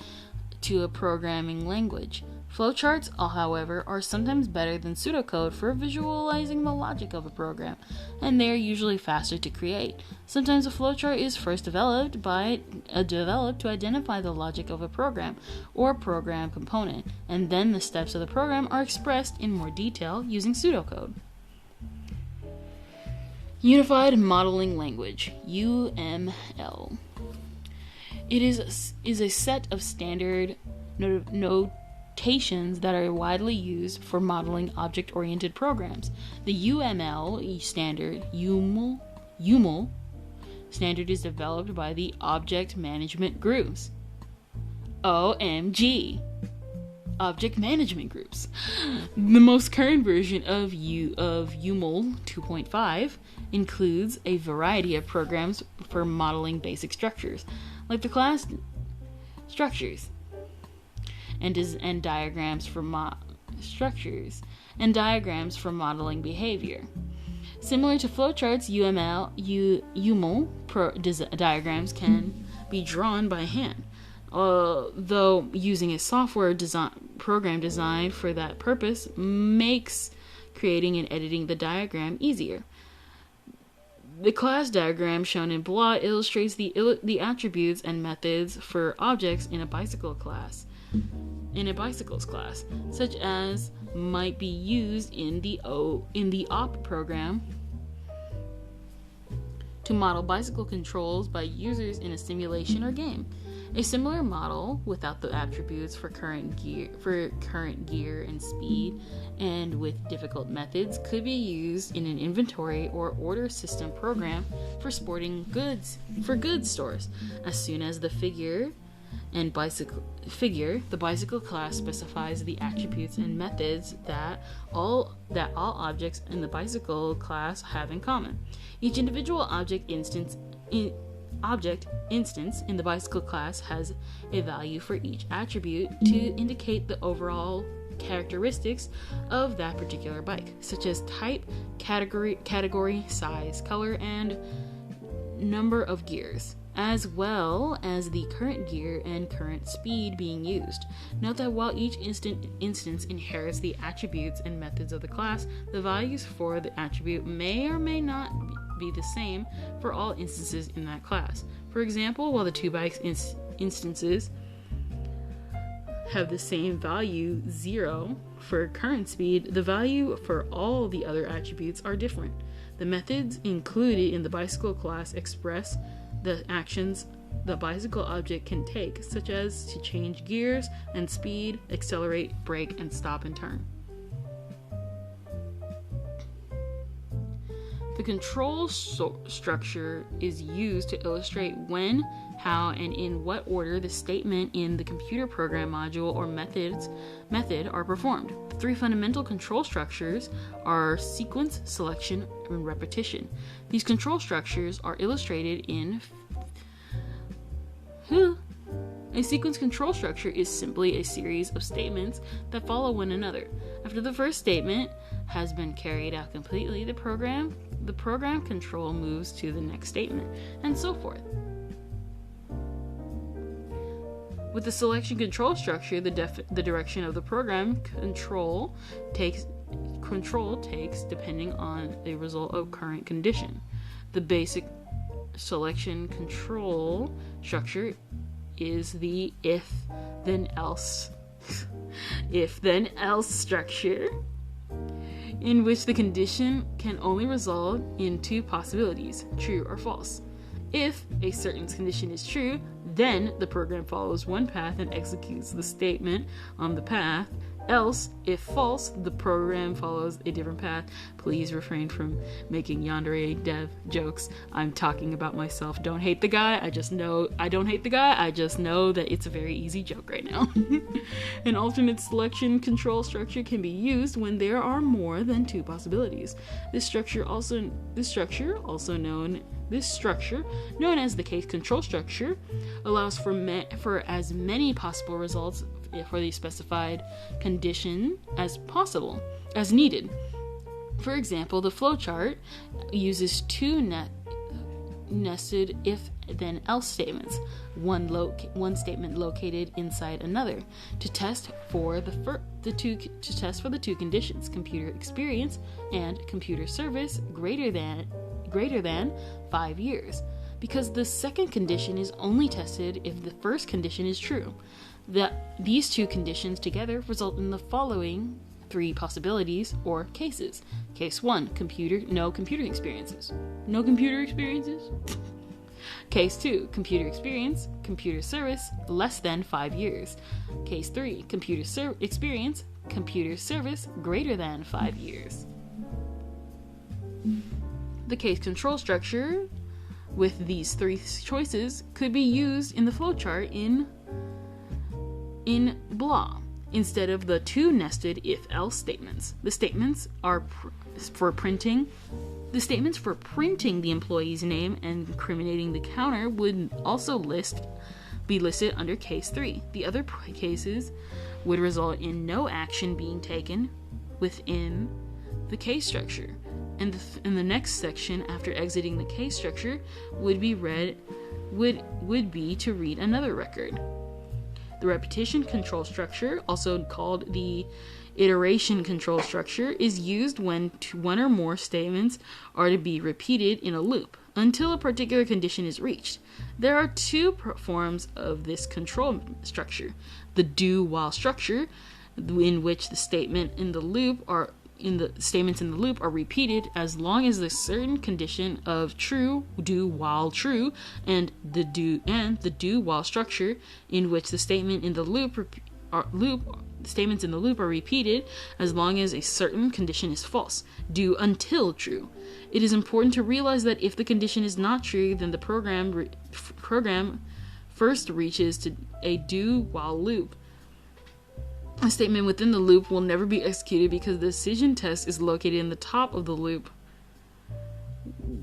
to a programming language. Flowcharts, however, are sometimes better than pseudocode for visualizing the logic of a program, and they are usually faster to create. Sometimes a flowchart is first developed to identify the logic of a program or program component, and then the steps of the program are expressed in more detail using pseudocode. Unified Modeling Language, UML. It is a set of standard notations that are widely used for modeling object-oriented programs. The UML standard, UML standard is developed by the Object Management Groups. OMG! Object Management Groups. The most current version of UML 2.5 includes a variety of programs for modeling basic structures, like the class structures, and diagrams for structures and diagrams for modeling behavior. Similar to flowcharts, UML diagrams can be drawn by hand, though using a software program designed for that purpose makes creating and editing the diagram easier. The class diagram shown in blot illustrates the attributes and methods for objects in a bicycle's class, such as might be used in the OP program to model bicycle controls by users in a simulation or game. A similar model without the attributes for current gear and speed, and with difficult methods, could be used in an inventory or order system program for sporting goods stores. As soon as the the bicycle class specifies the attributes and methods that all objects in the bicycle class have in common. Each individual object instance in the bicycle class has a value for each attribute to indicate the overall characteristics of that particular bike, such as type, category, size, color, and number of gears, as well as the current gear and current speed being used. Note that while each instance inherits the attributes and methods of the class, the values for the attribute may or may not be the same for all instances in that class. For example, while the two bikes instances have the same value 0 for current speed, the value for all the other attributes are different. The methods included in the bicycle class express the actions the bicycle object can take, such as to change gears and speed, accelerate, brake, and stop and turn. The control structure is used to illustrate when, how, and in what order the statement in the computer program module or method are performed. The three fundamental control structures are sequence, selection, and repetition. These control structures are illustrated in a sequence control structure is simply a series of statements that follow one another. After the first statement has been carried out completely, the program control moves to the next statement, and so forth. With the selection control structure, the direction of the program control takes depending on the result of current condition. The basic selection control structure is the if-then-else structure, in which the condition can only result in two possibilities, true or false. If a certain condition is true, then the program follows one path and executes the statement on the path. Else, if false, the program follows a different path. Please refrain from making yandere dev jokes. I'm talking about myself. Don't hate the guy. I don't hate the guy. I just know that it's a very easy joke right now. An alternate selection control structure can be used when there are more than two possibilities. This structure, known as the case control structure, allows for as many possible results for the specified condition as possible, as needed. For example, the flowchart uses two nested if-then-else statements, one statement located inside another, to test for the two conditions: computer experience and computer service greater than 5 years. Because the second condition is only tested if the first condition is true. These two conditions together result in the following 3 possibilities or cases. Case 1, no computer experiences. No computer experiences? Case 2, computer experience, computer service, less than 5 years. Case 3, computer experience, computer service, greater than 5 years. The case control structure with these 3 choices could be used in the flowchart in blah, instead of the 2 nested if-else statements. The statements for printing the employee's name and incriminating the counter would also be listed under case 3. The other cases would result in no action being taken within the case structure. And the next section after exiting the case structure would be to read another record. The repetition control structure, also called the iteration control structure, is used when one or more statements are to be repeated in a loop until a particular condition is reached. There are 2 forms of this control structure: the do-while structure, in which the statements in the loop are repeated as long as the certain condition of true, do while true, and the do-while structure, in which the statements in the loop are repeated as long as a certain condition is false, do until true. It is important to realize that if the condition is not true, then the program first reaches to a do while loop. A statement within the loop will never be executed because the decision test is located in the top of the loop.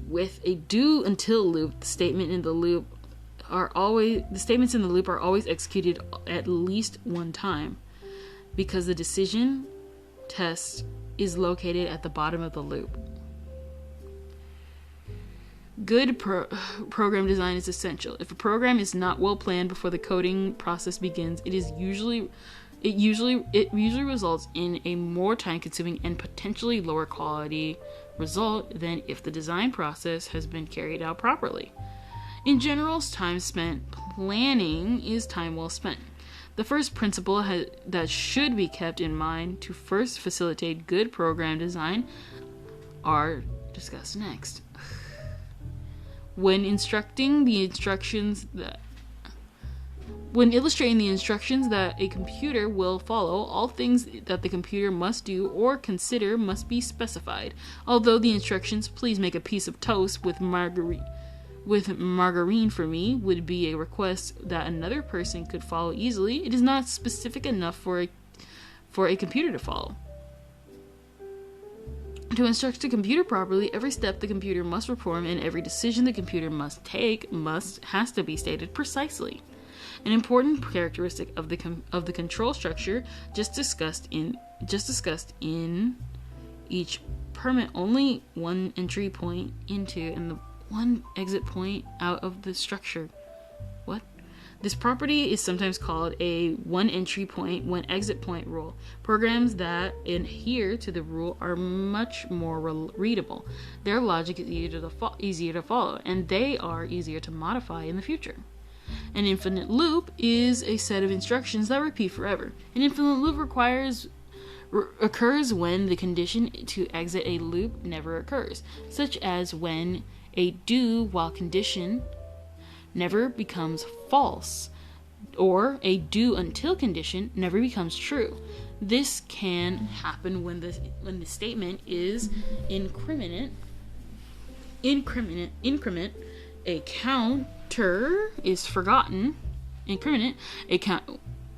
With a do until loop, the statements in the loop are always executed at least one time, because the decision test is located at the bottom of the loop. Good program design is essential. If a program is not well planned before the coding process begins, it usually results in a more time-consuming and potentially lower quality result than if the design process has been carried out properly. In general, time spent planning is time well spent. The first principle that should be kept in mind to first facilitate good program design are discussed next. When illustrating the instructions that a computer will follow, all things that the computer must do or consider must be specified. Although the instructions, "Please make a piece of toast with margarine for me," would be a request that another person could follow easily, it is not specific enough for a computer to follow. To instruct a computer properly, every step the computer must perform and every decision the computer must take has to be stated precisely. An important characteristic of the control structure just discussed in each permit only one entry point into and the one exit point out of the structure. What? This property is sometimes called a one entry point, one exit point rule. Programs that adhere to the rule are much more readable. Their logic is easier to follow, and they are easier to modify in the future. An infinite loop is a set of instructions that repeat forever. An infinite loop occurs when the condition to exit a loop never occurs, such as when a do while condition never becomes false, or a do until condition never becomes true. This can happen when the statement is increment, a counter is forgotten, increment, a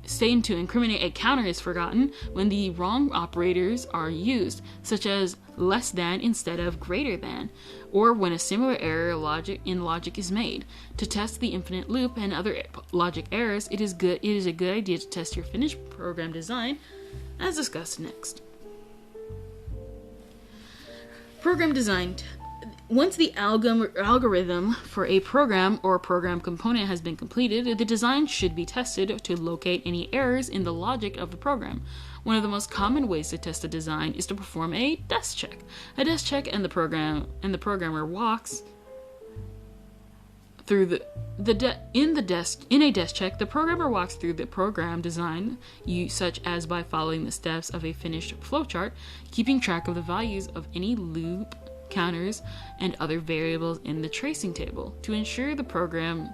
to incriminate a counter is forgotten when the wrong operators are used, such as less than instead of greater than, or when a similar error in logic is made. To test the infinite loop and other logic errors, it is a good idea to test your finished program design, as discussed next. Program design. Once the algorithm for a program or program component has been completed, the design should be tested to locate any errors in the logic of the program. One of the most common ways to test a design is to perform a desk check. A desk check and the programmer walks through in a desk check, the programmer walks through the program design, such as by following the steps of a finished flowchart, keeping track of the values of any loop, counters, and other variables in the tracing table to ensure the program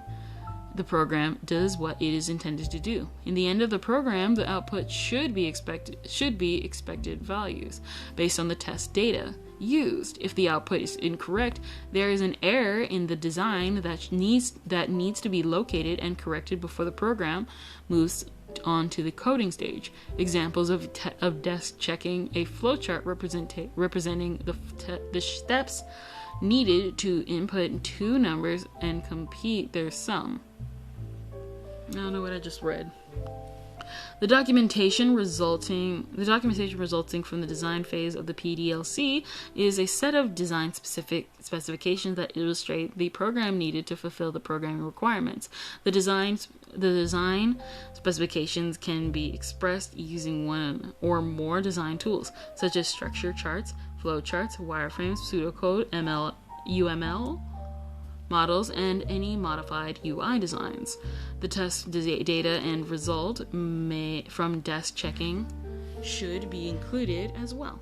does what it is intended to do. In the end of the program, the output should be expected values based on the test data used. If the output is incorrect, there is an error in the design that needs to be located and corrected before the program moves on to the coding stage. Examples of desk checking: a flowchart representing the steps needed to input two numbers and compute their sum. I don't know what I just read. The documentation resulting from the design phase of the PDLC is a set of design-specific specifications that illustrate the program needed to fulfill the programming requirements. The design specifications can be expressed using one or more design tools, such as structure charts, flowcharts, wireframes, pseudocode, UML models, and any modified UI designs. The test data and result from desk checking should be included as well.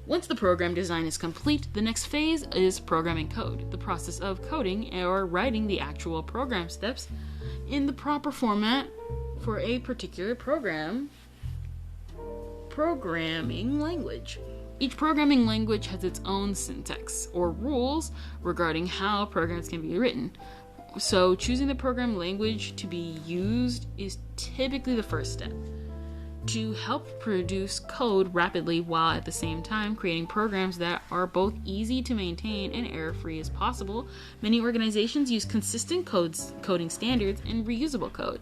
Once the program design is complete, the next phase is programming code, the process of coding or writing the actual program steps in the proper format for a particular programming language. Each programming language has its own syntax or rules regarding how programs can be written. So choosing the program language to be used is typically the first step. To help produce code rapidly while at the same time creating programs that are both easy to maintain and error-free as possible, many organizations use consistent coding standards and reusable code.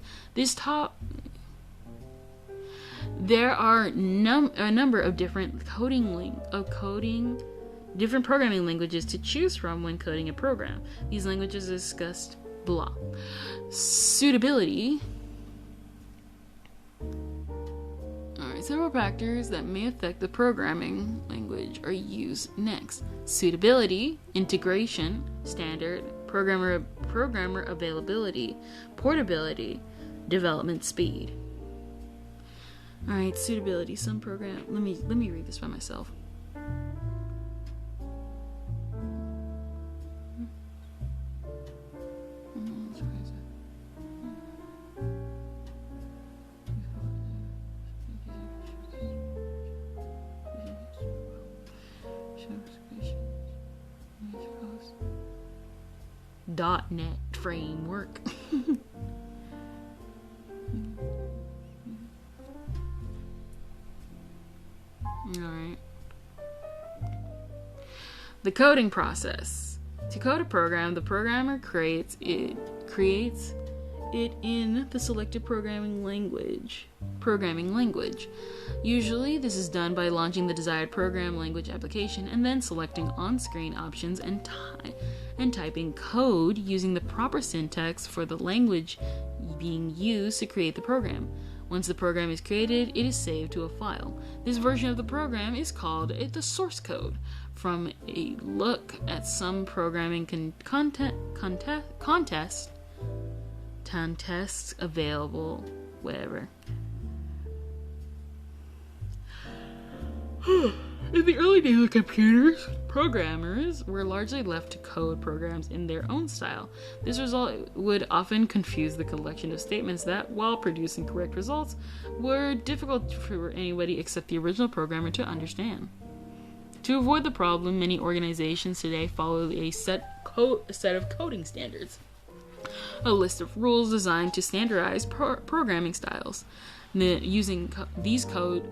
There are a number of different different programming languages to choose from when coding a program. These languages are discussed below. Suitability. Alright, several factors that may affect the programming language are used next. Suitability, integration, standard, programmer availability, portability, development speed. Alright, suitability. Some program. Let me read this by myself. .NET framework. Alright. The coding process. To code a program, the programmer creates it in the selected programming language. Usually, this is done by launching the desired program language application and then selecting on-screen options and typing code using the proper syntax for the language being used to create the program. Once the program is created, it is saved to a file. This version of the program is called the source code. From a look at some programming contests available, whatever. In the early days of computers, programmers were largely left to code programs in their own style. This result would often confuse the collection of statements that, while producing correct results, were difficult for anybody except the original programmer to understand. To avoid the problem, many organizations today follow a set of coding standards, a list of rules designed to standardize programming styles. Using these code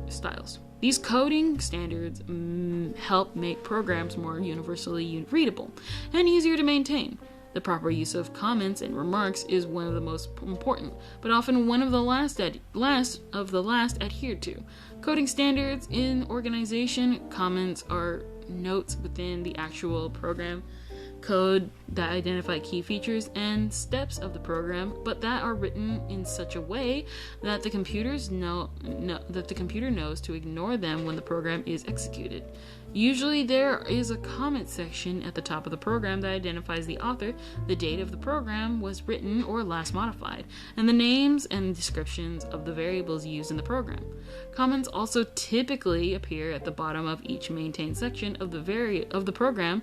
styles. These coding standards help make programs more universally readable and easier to maintain. The proper use of comments and remarks is one of the most important, but often one of the last adhered to. Coding standards in organization comments are notes within the actual program code that identify key features and steps of the program, but that are written in such a way that the computer knows to ignore them when the program is executed. Usually there is a comment section at the top of the program that identifies the author, the date of the program was written or last modified, and the names and descriptions of the variables used in the program. Comments also typically appear at the bottom of each maintained section of the program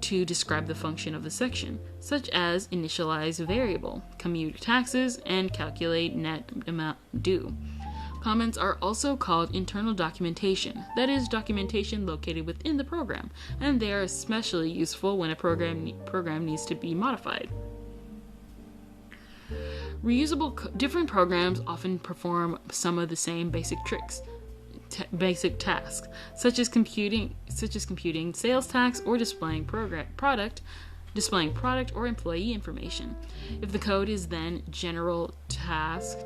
to describe the function of the section, such as initialize variable, commute taxes, and calculate net amount due. Comments are also called internal documentation, that is, documentation located within the program, and they are especially useful when a program needs to be modified. Different programs often perform some of the same basic tasks, such as computing sales tax or displaying product or employee information. If the code is then general task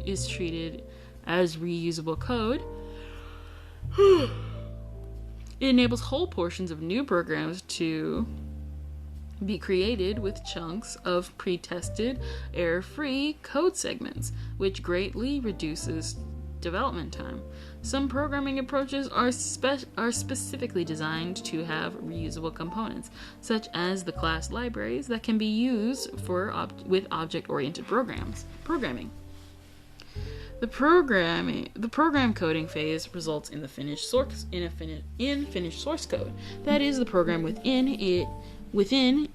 is treated as reusable code, it enables whole portions of new programs to be created with chunks of pre-tested, error-free code segments, which greatly reduces development time. Some programming approaches are specifically designed to have reusable components, such as the class libraries that can be used with object-oriented programming. The program coding phase results in the finished source code. That is, the program within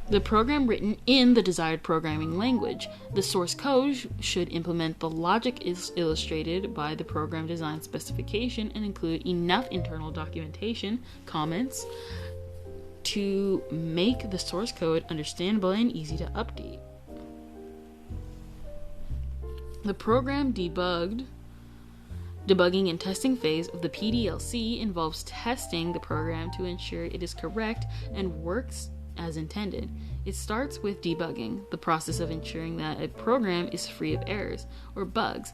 the program written in the desired programming language. The source code should implement the logic illustrated by the program design specification and include enough internal documentation, comments, to make the source code understandable and easy to update. The program debugging and testing phase of the PDLC involves testing the program to ensure it is correct and works as intended. It starts with debugging, the process of ensuring that a program is free of errors or bugs.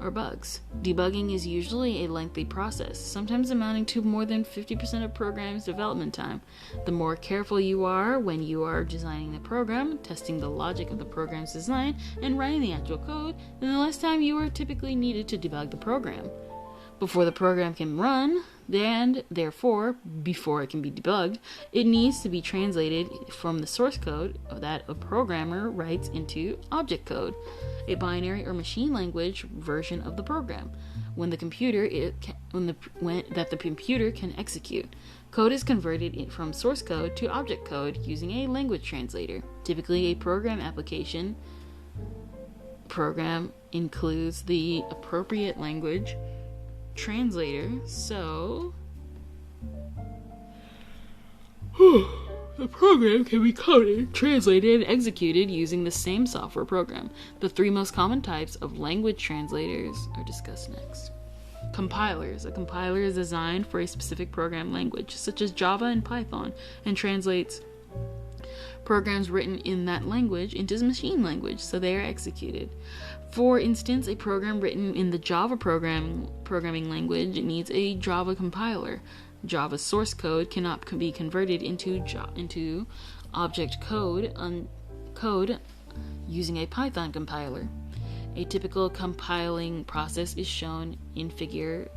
Debugging is usually a lengthy process, sometimes amounting to more than 50% of program's development time. The more careful you are when you are designing the program, testing the logic of the program's design, and writing the actual code, then the less time you are typically needed to debug the program. Before the program can run, and therefore, before it can be debugged, it needs to be translated from the source code that a programmer writes into object code, a binary or machine language version of the program, that the computer can execute. Code is converted from source code to object code using a language translator. Typically, a program includes the appropriate language translator, so the program can be coded, translated, and executed using the same software program. The three most common types of language translators are discussed next. Compilers. A compiler is designed for a specific program language, such as Java and Python, and translates programs written in that language into machine language, so they are executed. For instance, a program written in the Java programming language needs a Java compiler. Java's source code cannot be converted into object code using a Python compiler. A typical compiling process is shown in figure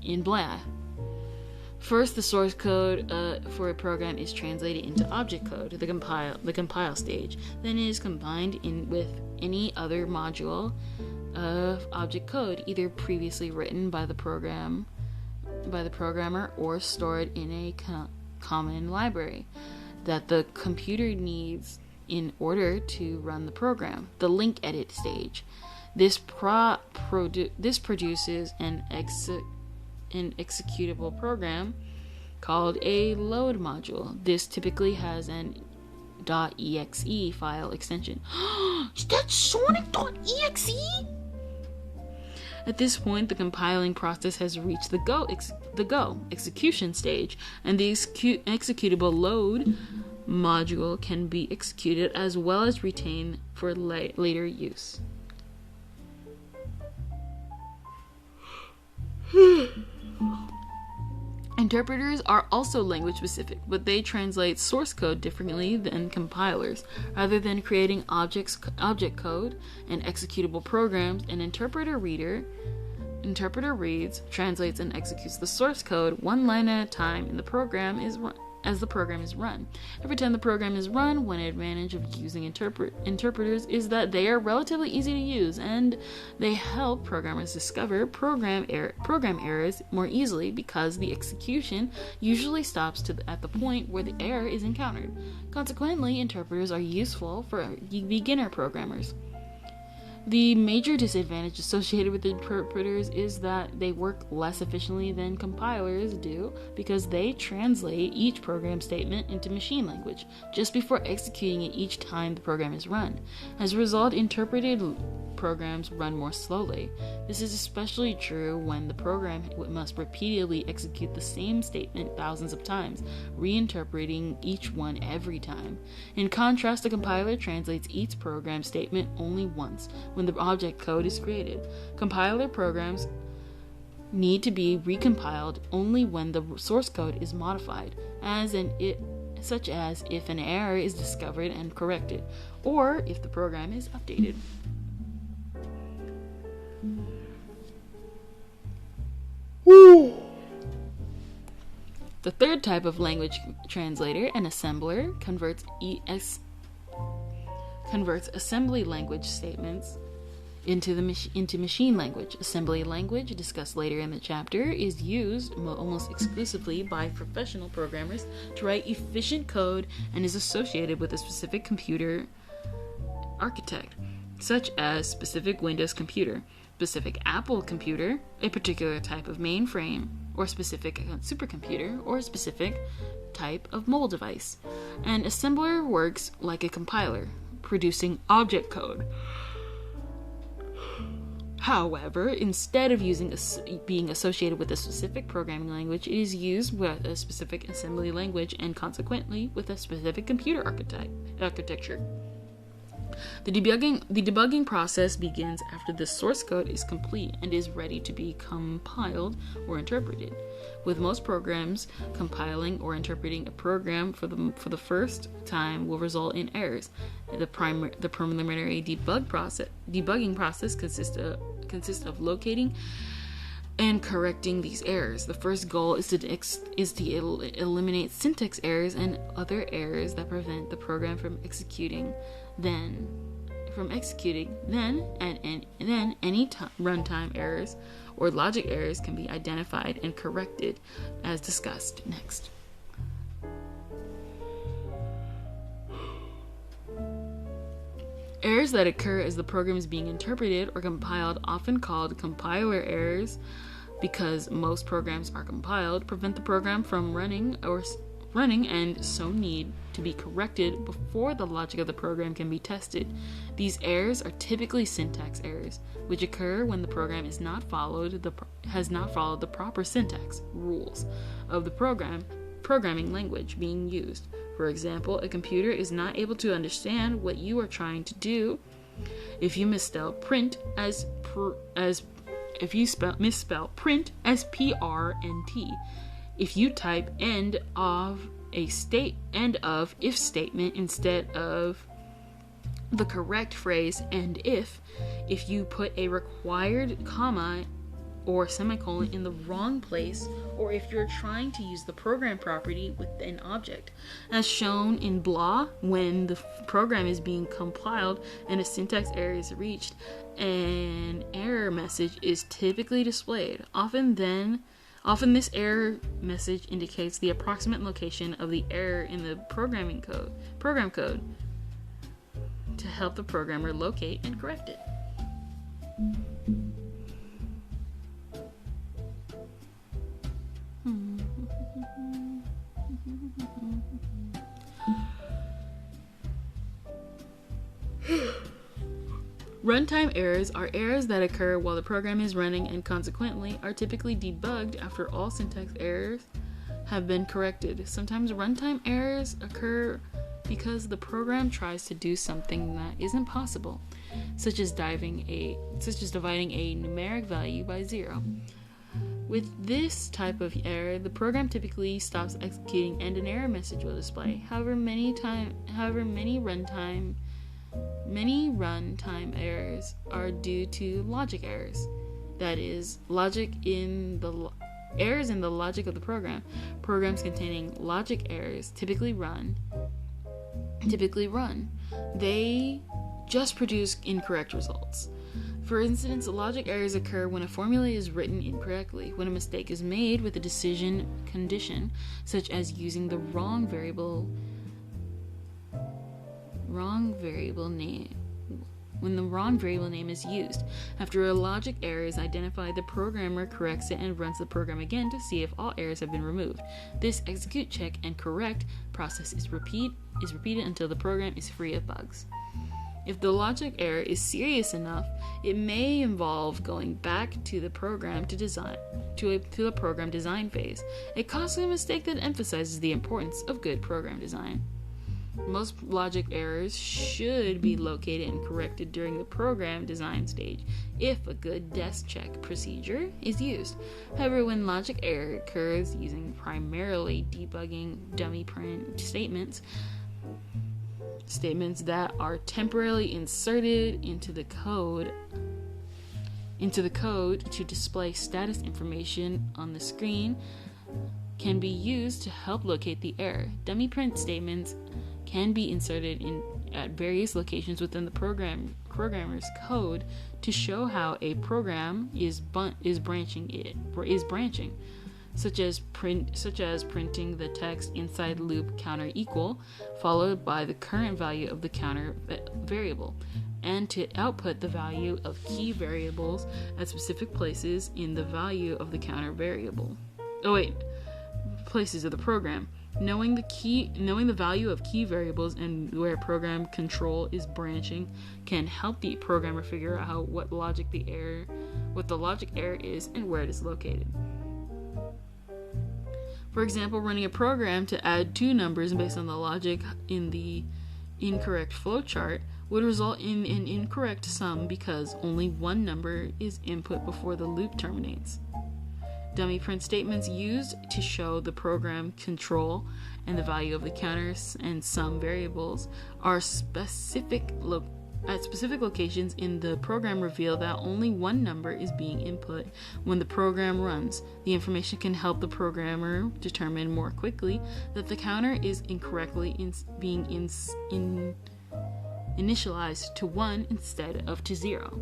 in blah. First, the source code for a program is translated into object code, the compile stage. Then it is combined with any other module of object code, either previously written by the programmer or stored in a common library that the computer needs in order to run the program. The link edit stage. This produces an executable program called a load module. This typically has an .exe file extension. That's Sonic.exe? At this point, the compiling process has reached the Go execution stage, and the executable load module can be executed as well as retained for later use. Interpreters are also language specific, but they translate source code differently than compilers. Rather than creating object code and executable programs, an interpreter reads, translates, and executes the source code one line at a time in the program as the program is run. Every time the program is run, one advantage of using interpreters is that they are relatively easy to use, and they help programmers discover program errors more easily because the execution usually stops at the point where the error is encountered. Consequently, interpreters are useful for beginner programmers. The major disadvantage associated with interpreters is that they work less efficiently than compilers do because they translate each program statement into machine language just before executing it each time the program is run. As a result, interpreted programs run more slowly. This is especially true when the program must repeatedly execute the same statement thousands of times, reinterpreting each one every time. In contrast, the compiler translates each program statement only once, when the object code is created. Compiler programs need to be recompiled only when the source code is modified, such as if an error is discovered and corrected, or if the program is updated. The third type of language translator, an assembler, converts assembly language statements into machine language. Assembly language, discussed later in the chapter, is used almost exclusively by professional programmers to write efficient code and is associated with a specific computer architect, such as specific Windows computer, specific Apple computer, a particular type of mainframe, or specific supercomputer, or a specific type of mobile device. An assembler works like a compiler, producing object code. However, instead of being associated with a specific programming language, it is used with a specific assembly language and consequently with a specific computer architecture. The debugging process begins after the source code is complete and is ready to be compiled or interpreted. With most programs, compiling or interpreting a program for the first time will result in errors. The preliminary debugging process consists of locating and correcting these errors. The first goal is to eliminate syntax errors and other errors that prevent the program from executing. Then any runtime errors or logic errors can be identified and corrected as discussed next. Errors that occur as the program is being interpreted or compiled, often called compiler errors because most programs are compiled, prevent the program from running and so need to be corrected before the logic of the program can be tested. These errors are typically syntax errors, which occur when the program has not followed the proper syntax rules of the programming language being used. For example, a computer is not able to understand what you are trying to do if you misspell print misspell print as PRNT. If you type end of if statement instead of the correct phrase end if you put a required comma or semicolon in the wrong place, or if you're trying to use the program property with an object. As shown in blah, when the program is being compiled and a syntax error is reached, an error message is typically displayed. Often this error message indicates the approximate location of the error in the program code to help the programmer locate and correct it. Runtime errors are errors that occur while the program is running and consequently are typically debugged after all syntax errors have been corrected. Sometimes runtime errors occur because the program tries to do something that isn't possible, such as dividing a numeric value by 0. With this type of error, the program typically stops executing and an error message will display. However, many runtime errors are due to logic errors. That is, errors in the logic of the program. Programs containing logic errors typically run. They just produce incorrect results. For instance, logic errors occur when a formula is written incorrectly, when a mistake is made with a decision condition, such as using the wrong variable name. When the wrong variable name is used. After a logic error is identified, the programmer corrects it and runs the program again to see if all errors have been removed. This execute, check, and correct process is repeated until the program is free of bugs. If the logic error is serious enough, it may involve going back to the program the program design phase, a costly mistake that emphasizes the importance of good program design. Most logic errors should be located and corrected during the program design stage if a good desk check procedure is used. However, when logic error occurs using primarily debugging dummy print statements that are temporarily inserted into the code to display status information on the screen can be used to help locate the error. Dummy print statements can be inserted at various locations within the programmer's code to show how a program is branching, such as printing the text inside loop counter equal followed by the current value of the counter variable, and to output the value of key variables at specific places in the value of the counter variable. Places of the program. Knowing the value of key variables and where program control is branching can help the programmer figure out what the logic error is and where it is located. For example, running a program to add two numbers based on the logic in the incorrect flowchart would result in an incorrect sum because only one number is input before the loop terminates. Dummy print statements used to show the program control and the value of the counters and sum variables are at specific locations in the program reveal that only one number is being input when the program runs. The information can help the programmer determine more quickly that the counter is incorrectly being initialized to 1 instead of to 0.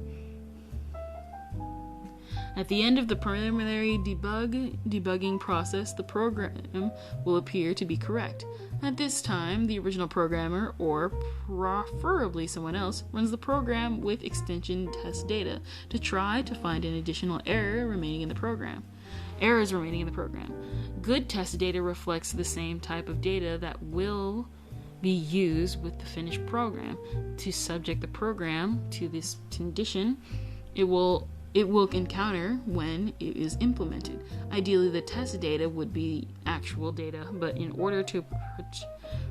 At the end of the preliminary debugging process, the program will appear to be correct. At this time, the original programmer, or preferably someone else, runs the program with extension test data to try to find an additional errors remaining in the program. Good test data reflects the same type of data that will be used with the finished program. To subject the program to this condition, it will encounter when it is implemented. Ideally, the test data would be actual data, but in order to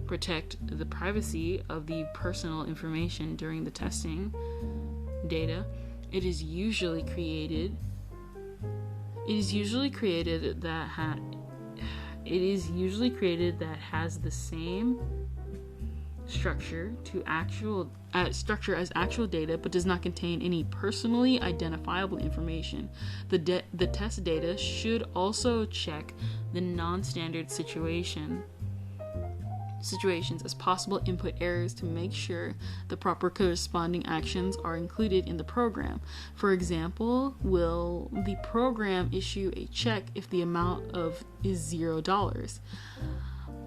protect the privacy of the personal information during the testing data, it is usually created that has the same structure as actual data, but does not contain any personally identifiable information. The test data should also check the non-standard situations as possible input errors to make sure the proper corresponding actions are included in the program. For example, will the program issue a check if the amount is $0?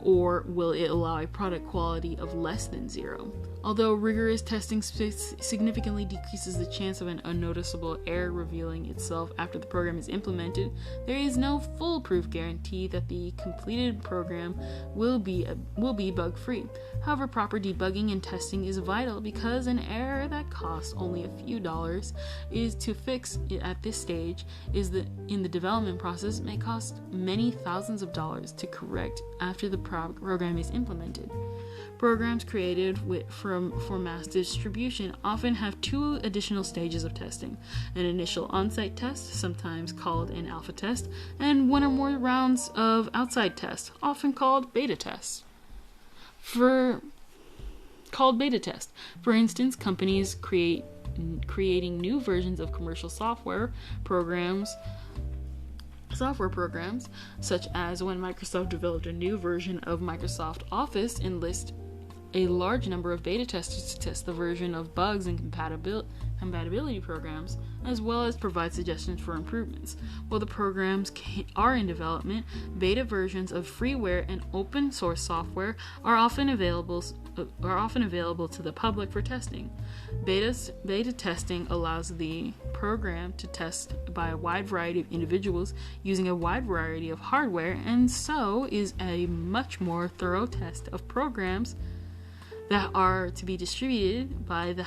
or will it allow a product quality of less than 0? Although rigorous testing significantly decreases the chance of an unnoticeable error revealing itself after the program is implemented, there is no foolproof guarantee that the completed program will be bug-free. However, proper debugging and testing is vital because an error that costs only a few dollars is to fix at this stage in the development process may cost many thousands of dollars to correct after the program is implemented. Programs created for mass distribution often have 2 additional stages of testing: an initial on-site test, sometimes called an alpha test, and 1 or more rounds of outside tests, often called beta tests. For instance, companies creating new versions of commercial software programs, such as when Microsoft developed a new version of Microsoft Office, enlist a large number of beta testers to test the version of bugs and compatibility programs, as well as provide suggestions for improvements. While the programs are in development, beta versions of freeware and open source software are often available to the public for testing. Beta testing allows the program to test by a wide variety of individuals using a wide variety of hardware, and so is a much more thorough test of programs that are to be distributed out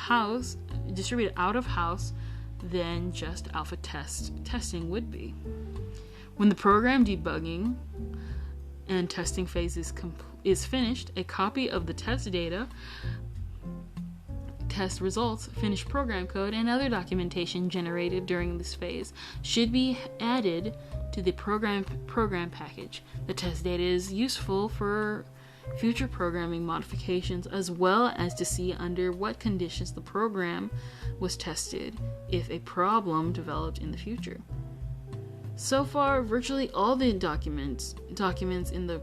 of house than just alpha testing would be. When the program debugging and testing phase is finished, a copy of the test data, test results, finished program code, and other documentation generated during this phase should be added to the program package. The test data is useful for future programming modifications, as well as to see under what conditions the program was tested if a problem developed in the future. So far, virtually all the documents in the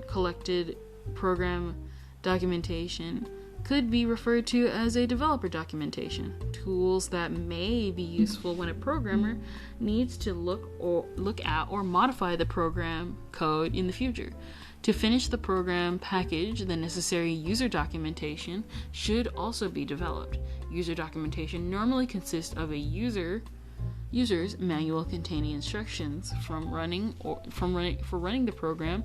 collected program documentation could be referred to as a developer documentation, tools that may be useful when a programmer needs to look at or modify the program code in the future. To finish the program package, the necessary user documentation should also be developed. User documentation normally consists of a user's manual containing instructions for running the program,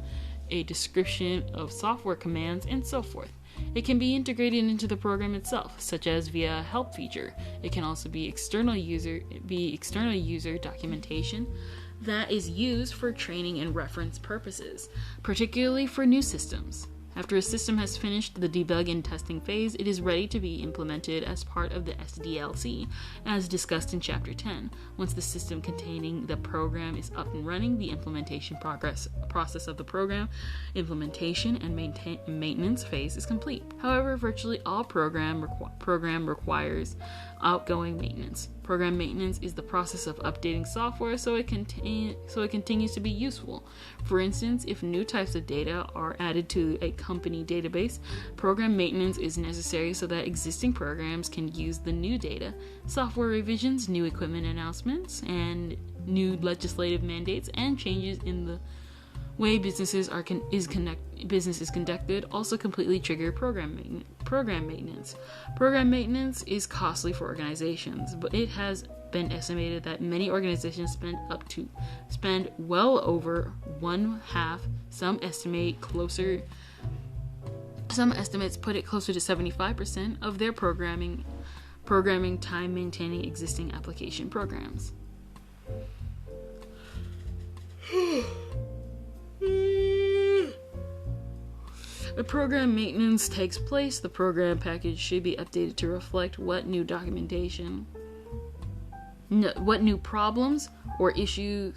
a description of software commands, and so forth. It can be integrated into the program itself, such as via a help feature. It can also be external user documentation that is used for training and reference purposes, particularly for new systems. After a system has finished the debug and testing phase, it is ready to be implemented as part of the SDLC, as discussed in Chapter 10. Once the system containing the program is up and running, the implementation process of the program, implementation, and maintenance phase is complete. However, virtually all program requires outgoing maintenance. Program maintenance is the process of updating software so it continues to be useful. For instance, if new types of data are added to a company database, program maintenance is necessary so that existing programs can use the new data. Software revisions, new equipment announcements, and new legislative mandates and changes in the way business is conducted also completely trigger program maintenance. Program maintenance is costly for organizations, but it has been estimated that many organizations spend well over 1/2. Some estimates put it closer to 75% of their programming time maintaining existing application programs. The program maintenance takes place. The program package should be updated to reflect what new problems or issues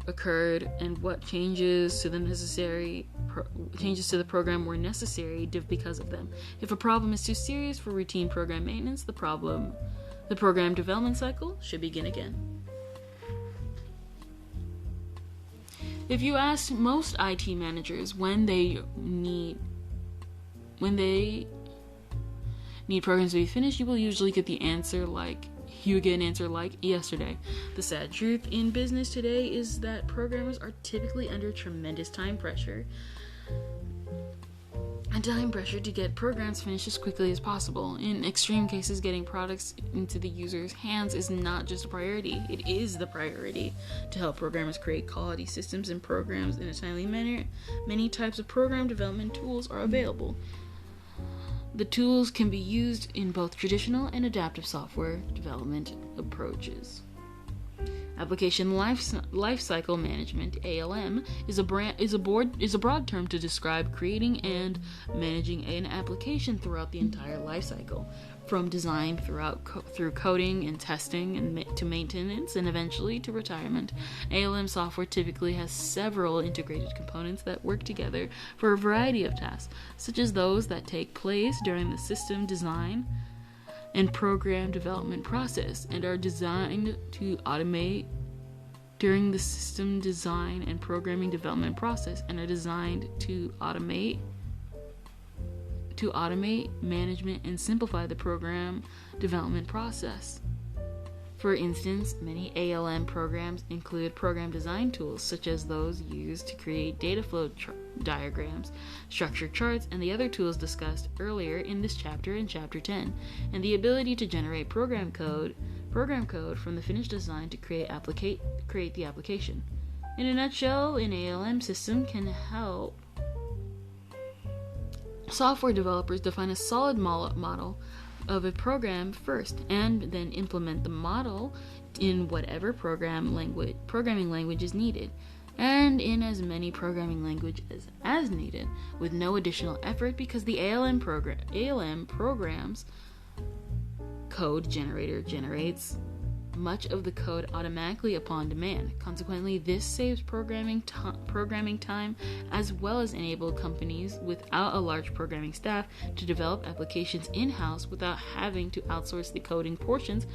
occurred, and what changes to the program were necessary because of them. If a problem is too serious for routine program maintenance, the program development cycle should begin again. If you ask most IT managers when they need programs to be finished, you will usually get an answer like yesterday. The sad truth in business today is that programmers are typically under tremendous time pressure. and time pressure to get programs finished as quickly as possible. In extreme cases, getting products into the user's hands is not just a priority, it is the priority. To help programmers create quality systems and programs in a timely manner, many types of program development tools are available. The tools can be used in both traditional and adaptive software development approaches. Application lifecycle management (ALM) is a broad term to describe creating and managing an application throughout the entire lifecycle, from design through coding and testing and to maintenance and eventually to retirement. ALM software typically has several integrated components that work together for a variety of tasks, such as those that take place during the system design and program development process and are designed to automate during the system design and programming development process and are designed to automate management and simplify the program development process. For instance, many ALM programs include program design tools such as those used to create data flow diagrams, structure charts, and the other tools discussed earlier in this chapter in Chapter 10, and the ability to generate program code from the finished design to create the application. In a nutshell, an ALM system can help software developers define a solid model of a program first, and then implement the model in whatever programming language is needed, and in as many programming languages as needed, with no additional effort, because the ALM program's code generator generates much of the code automatically upon demand. Consequently, this saves programming time, as well as enable companies without a large programming staff to develop applications in-house without having to outsource the coding portions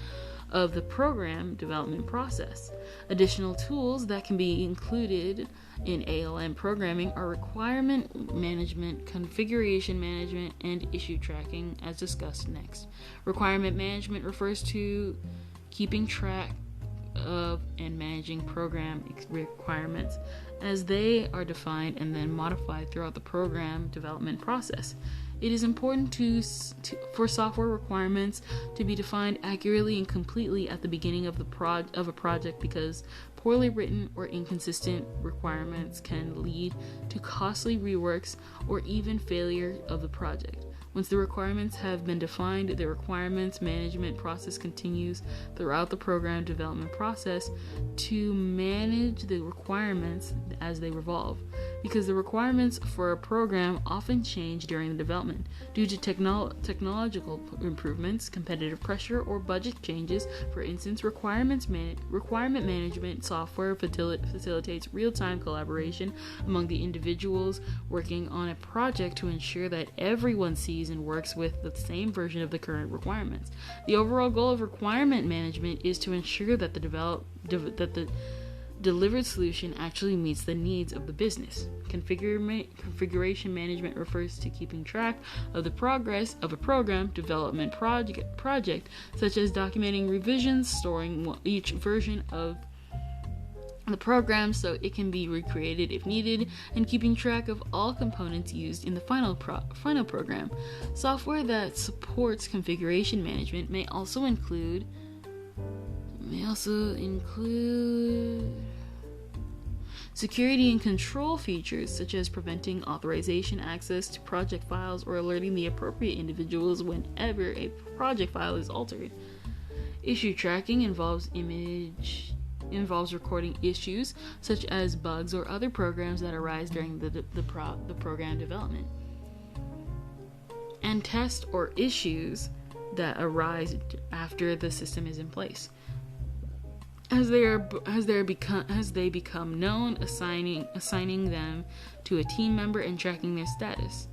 of the program development process. Additional tools that can be included in ALM programming are requirement management, configuration management, and issue tracking, as discussed next. Requirement management refers to keeping track of and managing program requirements as they are defined and then modified throughout the program development process. It is important for software requirements to be defined accurately and completely at the beginning of a project, because poorly written or inconsistent requirements can lead to costly reworks or even failure of the project. Once the requirements have been defined, the requirements management process continues throughout the program development process to manage the requirements as they evolve, because the requirements for a program often change during the development due to technological improvements, competitive pressure, or budget changes. For instance, requirement management software facilitates real-time collaboration among the individuals working on a project to ensure that everyone sees and works with the same version of the current requirements. The overall goal of requirement management is to ensure that the delivered solution actually meets the needs of the business. Configuration management refers to keeping track of the progress of a program development project, such as documenting revisions, storing each version of the program so it can be recreated if needed, and keeping track of all components used in the final program. Software that supports configuration management may also include security and control features, such as preventing authorization access to project files or alerting the appropriate individuals whenever a project file is altered. Issue tracking involves recording issues such as bugs or other programs that arise during the program development, and test or issues that arise after the system is in place. As they become known, assigning them to a team member and tracking their status.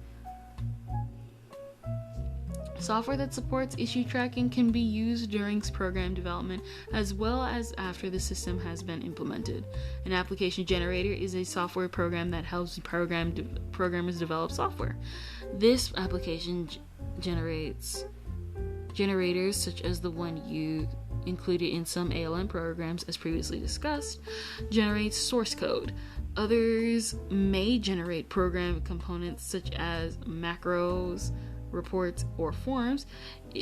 Software that supports issue tracking can be used during program development as well as after the system has been implemented. An application generator is a software program that helps programmers develop software. This application generators, such as the one you included in some ALM programs as previously discussed, generates source code. Others may generate program components such as macros, reports, or forms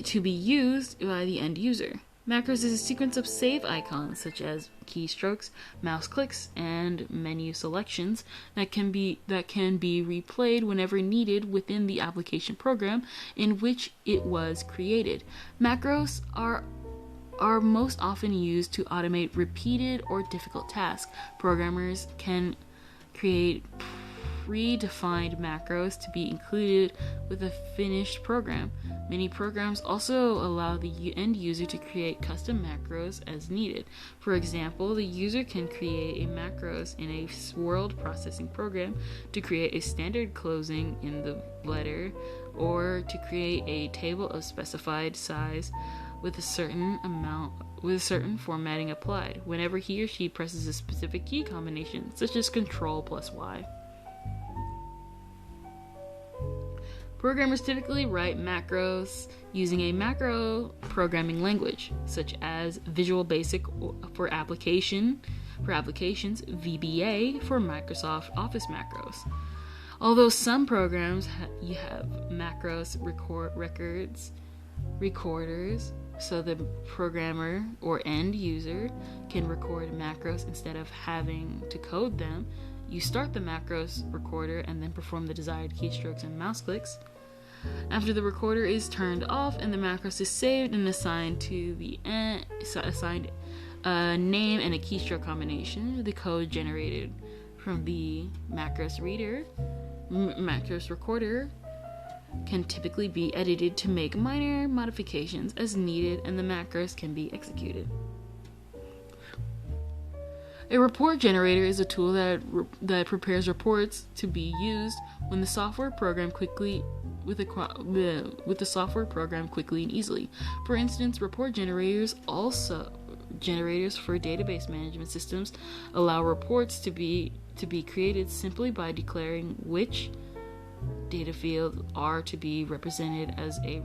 to be used by the end user. Macros is a sequence of save icons such as keystrokes, mouse clicks, and menu selections that can be replayed whenever needed within the application program in which it was created. Macros are most often used to automate repeated or difficult tasks. Programmers can create predefined macros to be included with a finished program. Many programs also allow the end user to create custom macros as needed. For example, the user can create a macros in a word processing program to create a standard closing in the letter, or to create a table of specified size with a certain formatting applied whenever he or she presses a specific key combination, such as Ctrl+Y. Programmers typically write macros using a macro programming language, such as Visual Basic for applications, VBA for Microsoft Office macros. Although some programs you have macros recorders, so the programmer or end user can record macros instead of having to code them. You start the macros recorder and then perform the desired keystrokes and mouse clicks. After the recorder is turned off and the macros is saved and assigned to the name and a keystroke combination, the code generated from the macros recorder can typically be edited to make minor modifications as needed, and the macros can be executed. A report generator is a tool that prepares reports to be used when the software program quickly and easily. For instance, report generators for database management systems allow reports to be created simply by declaring which data fields are to be represented as a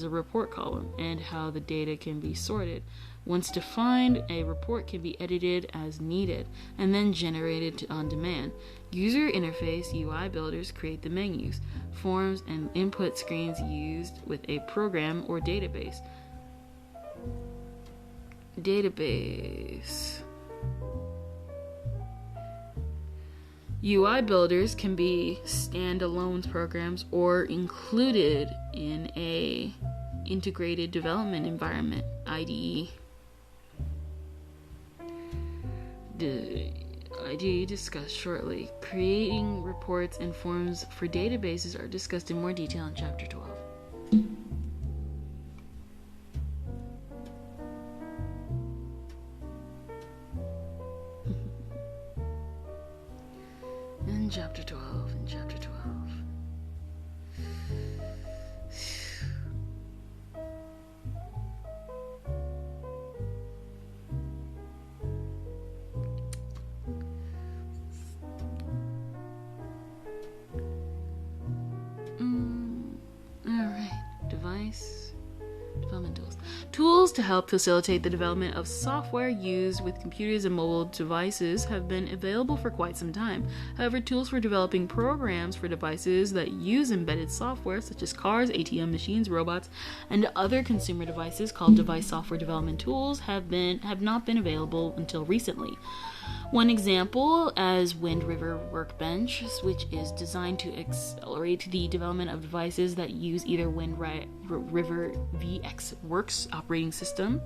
report column and how the data can be sorted. Once defined, a report can be edited as needed and then generated on demand. User interface UI builders create the menus, forms, and input screens used with a program or database. UI builders can be standalone programs or included in a integrated development environment, IDE. The IDE discussed shortly. Creating reports and forms for databases are discussed in more detail in Chapter 12. In Chapter 12. Development tools. Tools to help facilitate the development of software used with computers and mobile devices have been available for quite some time. However, tools for developing programs for devices that use embedded software, such as cars, ATM machines, robots, and other consumer devices called device software development tools, have not been available until recently. One example is Wind River Workbench, which is designed to accelerate the development of devices that use either Wind River VxWorks operating system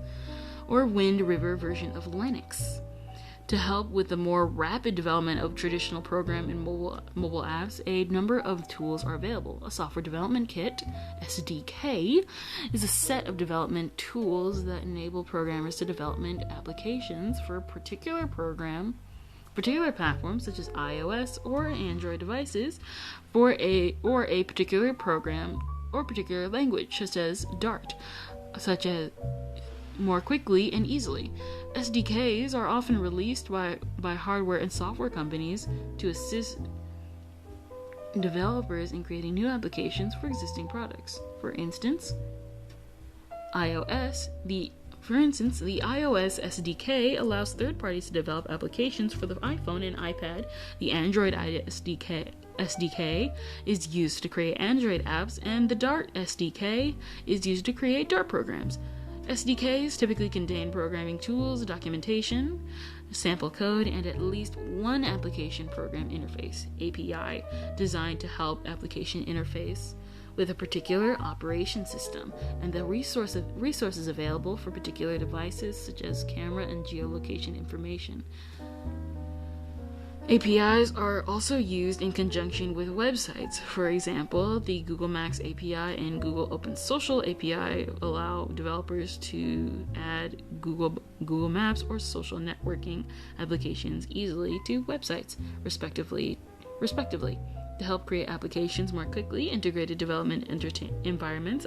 or Wind River version of Linux. To help with the more rapid development of traditional program and mobile apps, a number of tools are available. A software development kit, SDK, is a set of development tools that enable programmers to develop applications for particular platforms such as iOS or Android devices for a particular program or particular language such as Dart, such as more quickly and easily. SDKs are often released by hardware and software companies to assist developers in creating new applications for existing products. For instance, iOS, the For instance, the iOS SDK allows third parties to develop applications for the iPhone and iPad. The Android SDK is used to create Android apps, and the Dart SDK is used to create Dart programs. SDKs typically contain programming tools, documentation, sample code, and at least one application program interface (API) designed to help application interface with a particular operation system, and the resources available for particular devices such as camera and geolocation information. APIs are also used in conjunction with websites. For example, the Google Maps API and Google Open Social API allow developers to add Google Maps or social networking applications easily to websites, respectively. To help create applications more quickly, Integrated Development Environments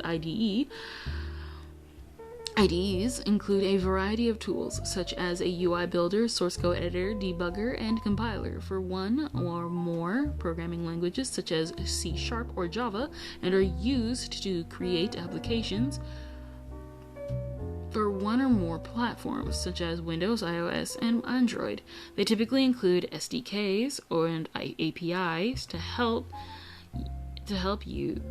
IDEs include a variety of tools, such as a UI builder, source code editor, debugger, and compiler for one or more programming languages, such as C# or Java, and are used to create applications for one or more platforms, such as Windows, iOS, and Android. They typically include SDKs and APIs to help you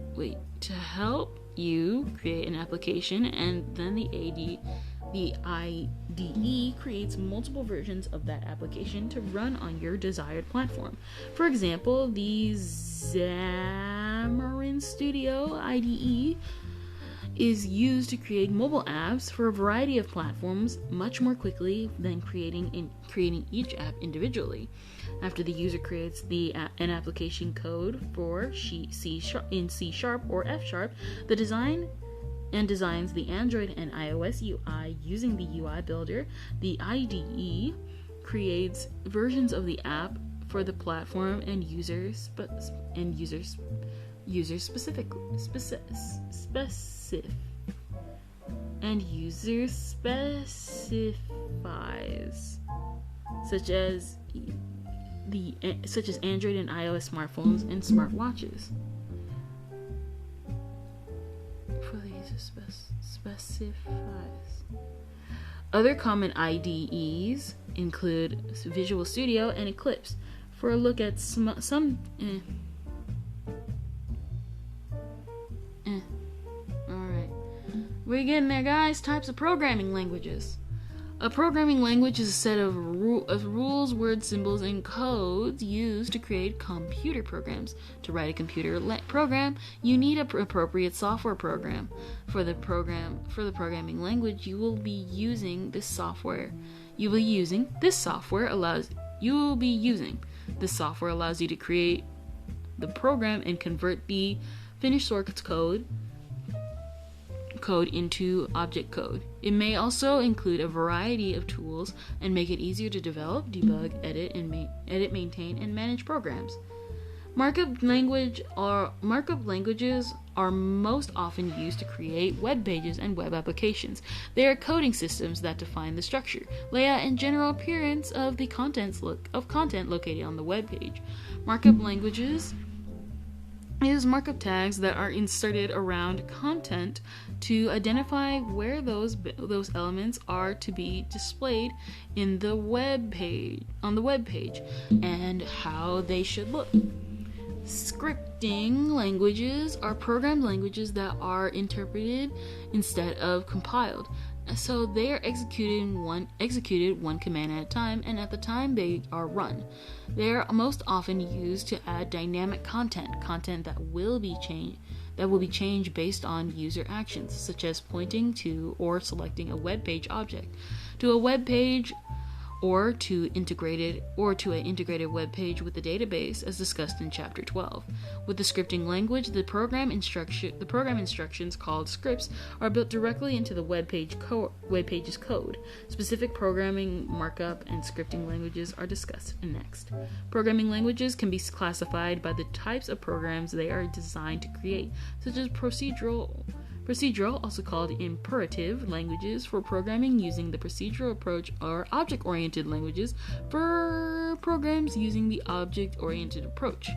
create an application, and then the IDE creates multiple versions of that application to run on your desired platform. For example, the Xamarin Studio IDE is used to create mobile apps for a variety of platforms much more quickly than creating each app individually. After the user creates an application code for C# or F#, designs the Android and iOS UI using the UI builder, the IDE creates versions of the app for the platform and user specifies such as Android and iOS smartphones and smartwatches. For the user specifies. Other common IDEs include Visual Studio and Eclipse. For a look at Alright. We're getting there, guys. Types of programming languages. A programming language is a set of rules, words, symbols, and codes used to create computer programs. To write a computer program, you need an appropriate software program. For the programming language, you will be using this software. This software allows you to create the program and convert the finished source code into object code. It may also include a variety of tools and make it easier to develop, debug, edit, maintain, and manage programs. Markup languages are most often used to create web pages and web applications. They are coding systems that define the structure, layout, and general appearance of the content located on the web page. Markup languages use markup tags that are inserted around content to identify where those elements are to be displayed on the web page and how they should look. Scripting languages are programmed languages that are interpreted instead of compiled. So they are executed one command at a time, and at the time they are run. They are most often used to add dynamic content that will be changed based on user actions, such as pointing to or selecting a web page object to a web page or to an integrated web page with the database, as discussed in Chapter 12. With the scripting language, the program instructions called scripts are built directly into the web page's code. Specific programming, markup, and scripting languages are discussed next. Programming languages can be classified by the types of programs they are designed to create, such as procedural, also called imperative languages for programming using the procedural approach, or object-oriented languages for programs using the object-oriented approach.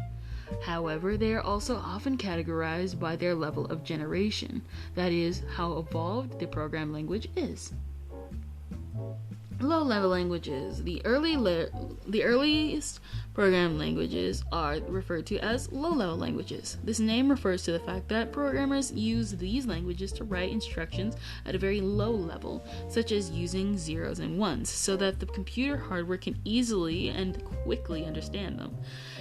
However, they are also often categorized by their level of generation, that is, how evolved the program language is. Low-level languages. The earliest programming languages are referred to as low-level languages. This name refers to the fact that programmers use these languages to write instructions at a very low level, such as using zeros and ones, so that the computer hardware can easily and quickly understand them.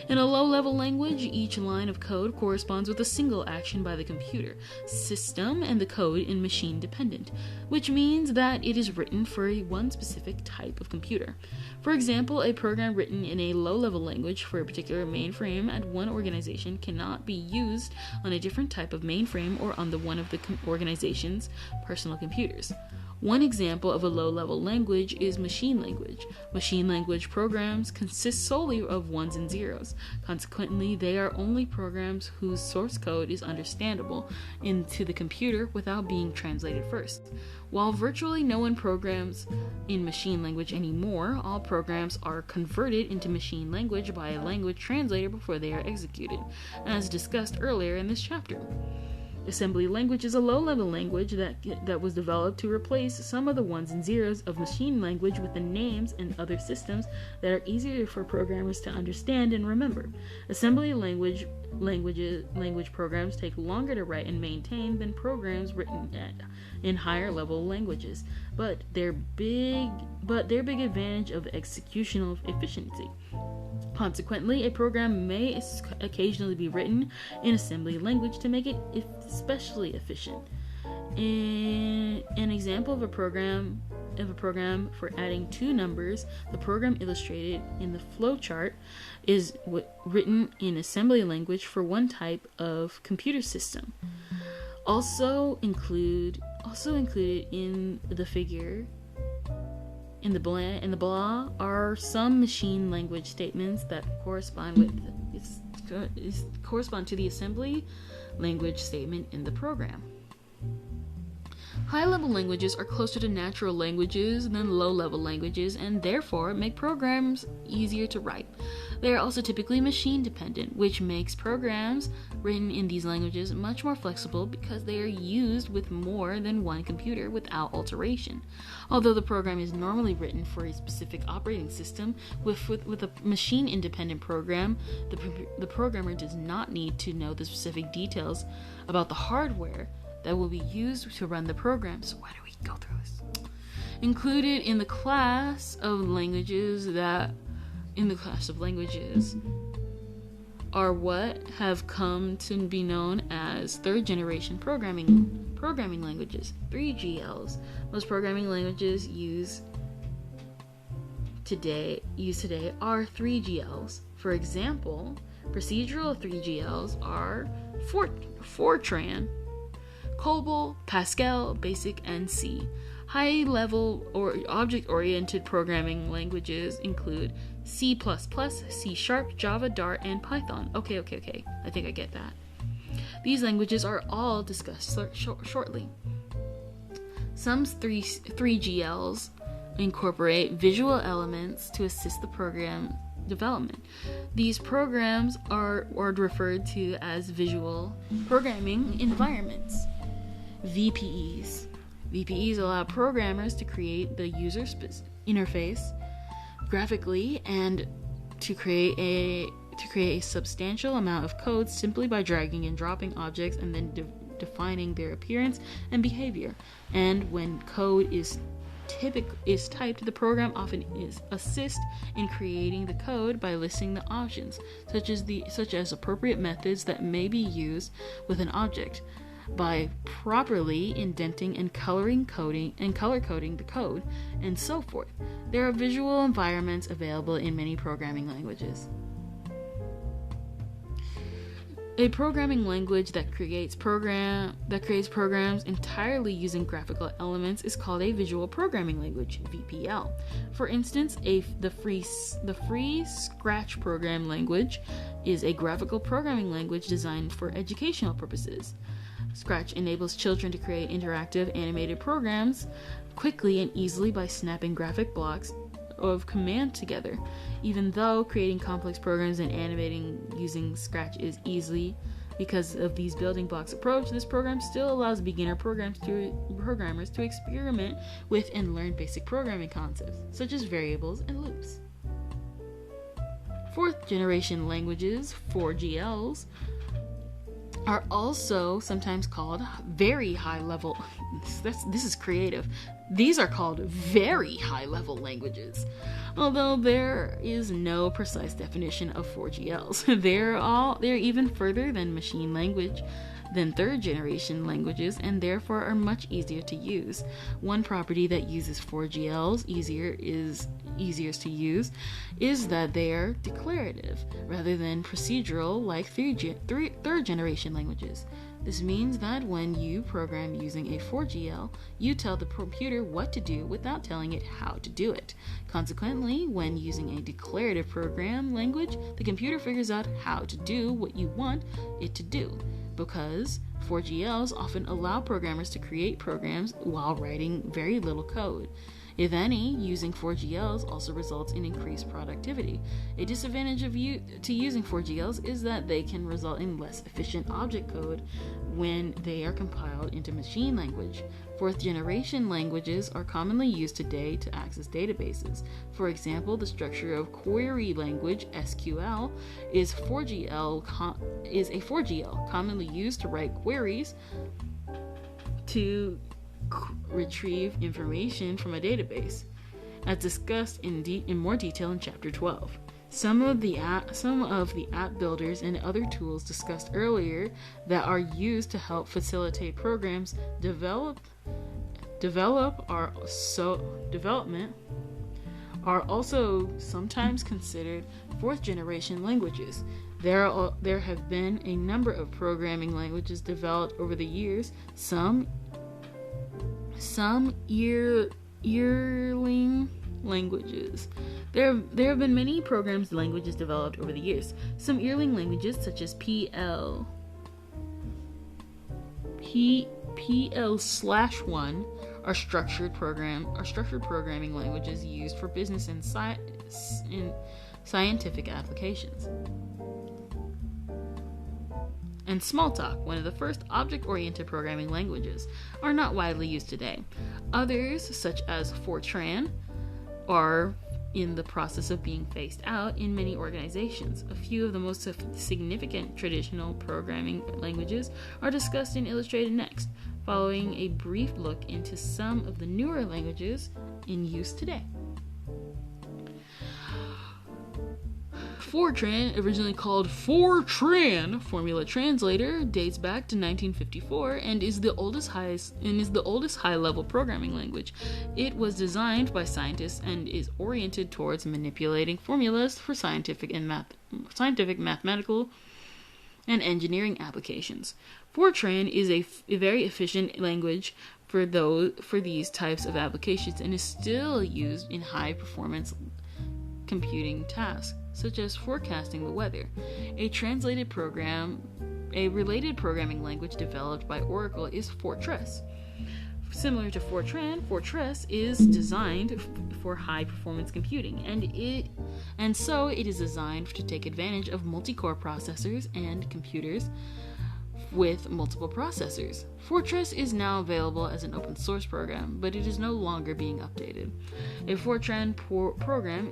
In a low-level language, each line of code corresponds with a single action by the computer system, and the code is machine-dependent, which means that it is written for one specific type of computer. For example, a program written in a low-level language for a particular mainframe at one organization cannot be used on a different type of mainframe or on one of the organization's personal computers. One example of a low-level language is machine language. Machine language programs consist solely of ones and zeros. Consequently, they are only programs whose source code is understandable into the computer without being translated first. While virtually no one programs in machine language anymore, all programs are converted into machine language by a language translator before they are executed, as discussed earlier in this chapter. Assembly language is a low-level language that was developed to replace some of the ones and zeros of machine language with the names and other systems that are easier for programmers to understand and remember. Assembly language programs take longer to write and maintain than programs written in higher-level languages, but their big advantage of executional efficiency. Consequently, a program may occasionally be written in assembly language to make it especially efficient. An example of a program for adding two numbers, the program illustrated in the flowchart, is written in assembly language for one type of computer system. Also included in the figure in the blah are some machine language statements that correspond to the assembly language statement in the program. High-level languages are closer to natural languages than low-level languages, and therefore make programs easier to write. They are also typically machine-dependent, which makes programs written in these languages much more flexible because they are used with more than one computer without alteration. Although the program is normally written for a specific operating system, with a machine-independent program, the programmer does not need to know the specific details about the hardware that will be used to run the program. So why do we go through this? Included in the class of languages are what have come to be known as third-generation programming languages, 3GLs. Most programming languages used today are 3GLs. For example, procedural 3GLs are Fortran, COBOL, Pascal, BASIC, and C. High-level or object-oriented programming languages include C++, C#, Java, Dart, and Python. Okay. I think I get that. These languages are all discussed shortly. Some 3GLs incorporate visual elements to assist the program development. These programs are referred to as visual programming environments. VPEs. VPEs allow programmers to create the user interface graphically and to create a substantial amount of code simply by dragging and dropping objects and then defining their appearance and behavior. And when code is typed, the program often assists in creating the code by listing the options, such as appropriate methods that may be used with an object, by properly indenting and color coding the code, and so forth. There are visual environments available in many programming languages. A programming language that creates programs entirely using graphical elements is called a visual programming language, VPL. For instance, the free Scratch programming language is a graphical programming language designed for educational purposes. Scratch enables children to create interactive animated programs quickly and easily by snapping graphic blocks of command together. Even though creating complex programs and animating using Scratch is easy Because of these building blocks approach, this program still allows beginner programmers to experiment with and learn basic programming concepts, such as variables and loops. Fourth generation languages, 4GLs, are also sometimes called very high level. This is creative. These are called very high level languages. Although there is no precise definition of 4GLs, they're even further than machine language than third generation languages, and therefore are much easier to use. One property that uses 4GLs easiest to use is that they are declarative rather than procedural like third generation languages. This means that when you program using a 4GL, you tell the computer what to do without telling it how to do it. Consequently, when using a declarative program language, the computer figures out how to do what you want it to do, because 4GLs often allow programmers to create programs while writing very little code. If any, using 4GLs also results in increased productivity. A disadvantage to using 4GLs is that they can result in less efficient object code when they are compiled into machine language. Fourth generation languages are commonly used today to access databases. For example, the structure of query language, SQL, is a 4GL commonly used to write queries to retrieve information from a database, as discussed in more detail in Chapter 12. Some of the app builders and other tools discussed earlier that are used to help facilitate programs development are also sometimes considered fourth generation languages. There have been a number of programming languages developed over the years, some yearling languages. There have been many languages developed over the years. Some yearling languages, such as PL/1, are structured programming languages used for business and scientific applications. And Smalltalk, one of the first object-oriented programming languages, are not widely used today. Others, such as Fortran, are in the process of being phased out in many organizations. A few of the most significant traditional programming languages are discussed and illustrated next, following a brief look into some of the newer languages in use today. Fortran, originally called Fortran Formula Translator, dates back to 1954 and is the oldest high-level programming language. It was designed by scientists and is oriented towards manipulating formulas for scientific, mathematical, and engineering applications. Fortran is a very efficient language for these types of applications and is still used in high-performance computing tasks, such as forecasting the weather. A related programming language developed by Oracle is Fortran. Similar to Fortran, Fortran is designed for high-performance computing, and so it is designed to take advantage of multi-core processors and computers with multiple processors. Fortran is now available as an open source program, but it is no longer being updated. A Fortran program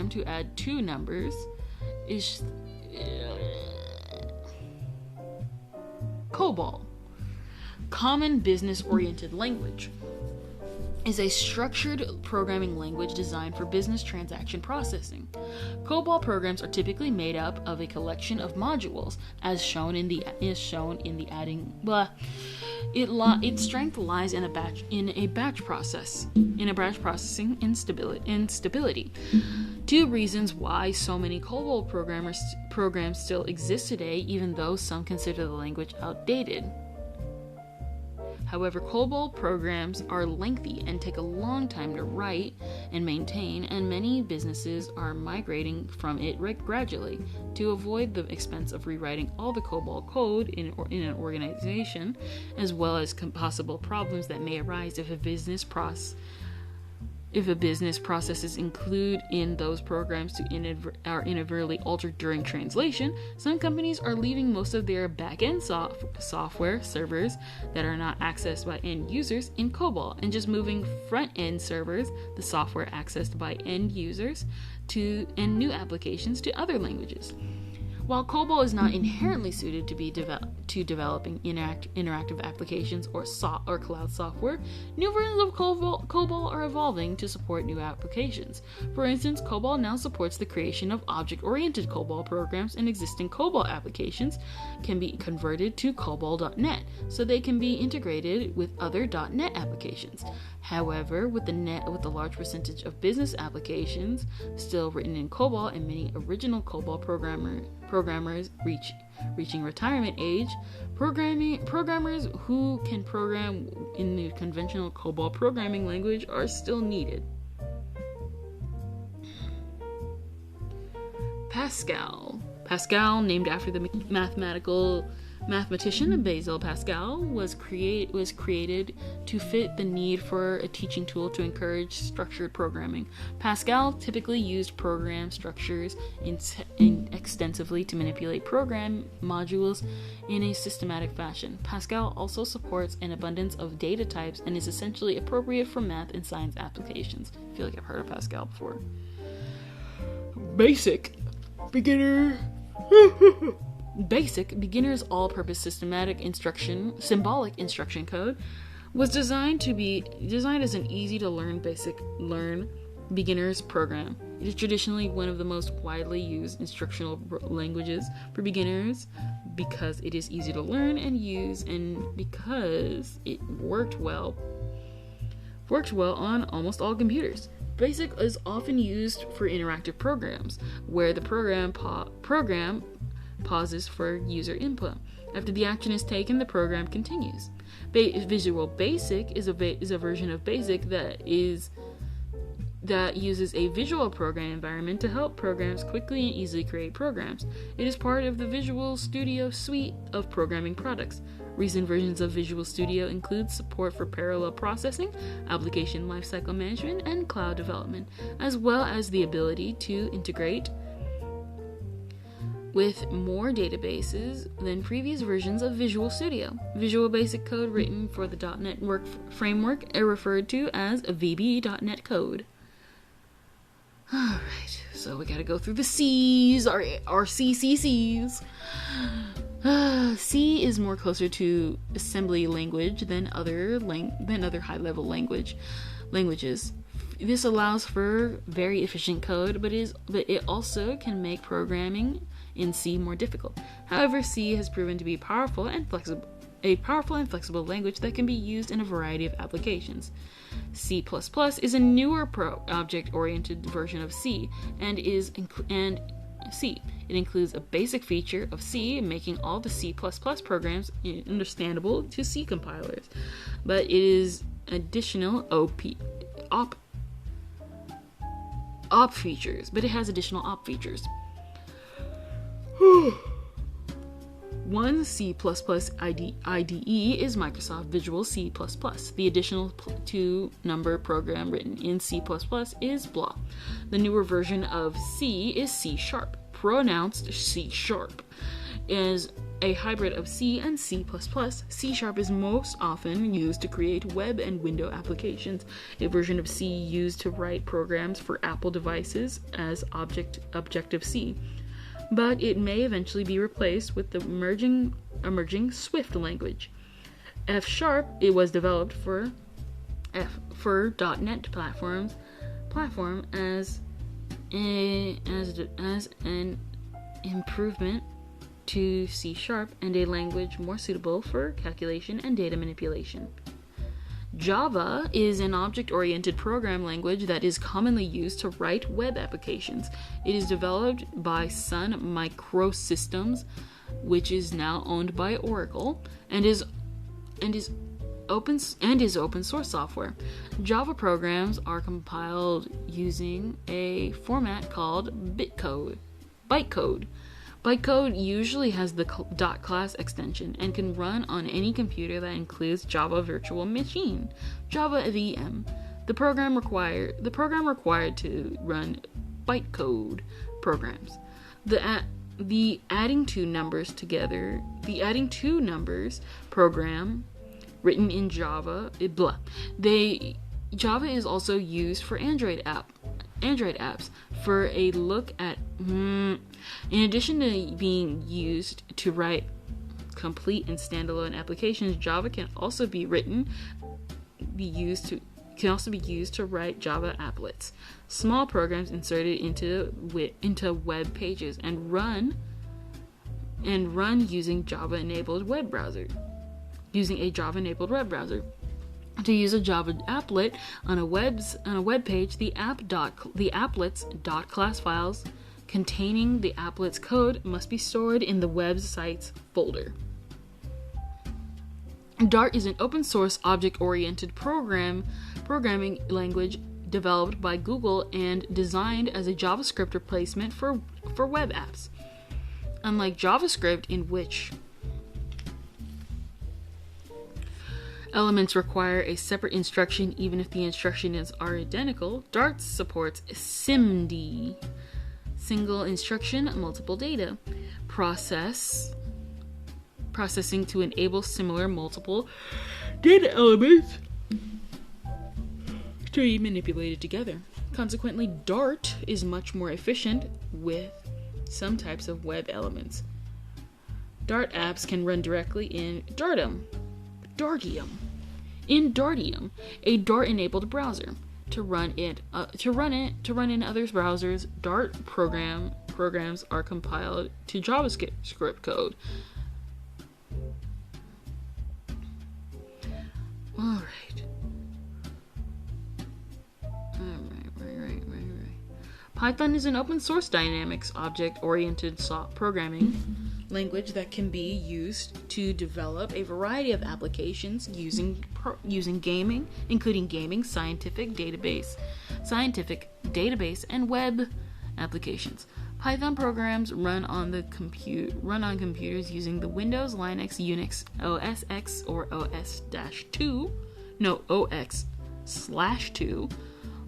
to add two numbers is COBOL. Common Business-Oriented Language is a structured programming language designed for business transaction processing. COBOL programs are typically made up of a collection of modules, as shown in the adding. Its strength lies in batch processing instability. Two reasons why so many COBOL programs still exist today, even though some consider the language outdated. However, COBOL programs are lengthy and take a long time to write and maintain, and many businesses are migrating from it gradually. To avoid the expense of rewriting all the COBOL code in an organization, as well as possible problems that may arise if a business if a business processes include in those programs are inadvertently altered during translation, some companies are leaving most of their back-end software servers that are not accessed by end users in COBOL and just moving front-end servers, the software accessed by end users, and new applications to other languages. While COBOL is not inherently suited to developing interactive applications or cloud software, new versions of COBOL are evolving to support new applications. For instance, COBOL now supports the creation of object-oriented COBOL programs, and existing COBOL applications can be converted to COBOL.NET, so they can be integrated with other .NET applications. However, with the large percentage of business applications still written in COBOL and many original COBOL programmers reaching retirement age, programmers who can program in the conventional COBOL programming language are still needed. Pascal, named after the mathematician Blaise Pascal, was created to fit the need for a teaching tool to encourage structured programming. Pascal typically used program structures extensively to manipulate program modules in a systematic fashion. Pascal also supports an abundance of data types and is essentially appropriate for math and science applications. I feel like I've heard of Pascal before. Basic, beginner. Basic, beginner's all-purpose symbolic instruction code was designed as an easy-to-learn beginner's program. It is traditionally one of the most widely used instructional languages for beginners because it is easy to learn and use, and because it worked well on almost all computers. Basic is often used for interactive programs, where the program pauses for user input. After the action is taken, the program continues. Visual Basic is a version of Basic that uses a visual program environment to help programs quickly and easily create programs. It is part of the Visual Studio suite of programming products. Recent versions of Visual Studio include support for parallel processing, application lifecycle management, and cloud development, as well as the ability to integrate with more databases than previous versions of Visual Studio. Visual Basic code written for the .NET framework are referred to as VB.NET code. Alright, so we gotta go through the C's, our CCCs. C is more closer to assembly language than other high-level languages. This allows for very efficient code, but it also can make programming in C more difficult. However, C has proven to be a powerful and flexible language that can be used in a variety of applications. C++ is a newer object-oriented version of C, and C. It includes a basic feature of C, making all the C++ programs understandable to C compilers, but it is additional op features. One C++ IDE is Microsoft Visual C++. The additional two-number program written in C++ is BLA. The newer version of C is C#, pronounced C#, is a hybrid of C and C++. C# is most often used to create web and window applications, a version of C used to write programs for Apple devices as Objective-C. But it may eventually be replaced with the emerging Swift language. F#, it was developed for .NET platform as an improvement to C# and a language more suitable for calculation and data manipulation. Java is an object-oriented program language that is commonly used to write web applications. It is developed by Sun Microsystems, which is now owned by Oracle, and is open source software. Java programs are compiled using a format called bytecode. Bytecode usually has the .class extension and can run on any computer that includes Java Virtual Machine, Java VM. The program required to run bytecode programs. The adding two numbers program written in Java. Java is also used for Android apps. For a look at, in addition to being used to write complete and standalone applications, Java can also be used to write Java applets, small programs inserted into web pages and run using a Java-enabled web browser. To use a Java applet on a web page, the applets.class files containing the applet's code must be stored in the website's folder. Dart is an open-source object-oriented programming language developed by Google and designed as a JavaScript replacement for web apps. Unlike JavaScript, in which elements require a separate instruction even if the instructions are identical, Dart supports SIMD, single instruction, multiple data, processing to enable similar multiple data elements to be manipulated together. Consequently, Dart is much more efficient with some types of web elements. Dart apps can run directly in Dartium, a Dart-enabled browser. To run in other browsers, Dart programs are compiled to JavaScript code. All right. Python is an open-source dynamics object-oriented programming language that can be used to develop a variety of applications using gaming, including gaming, scientific database, and web applications. Python programs run on computers using the Windows, Linux, Unix, OS X or OS/2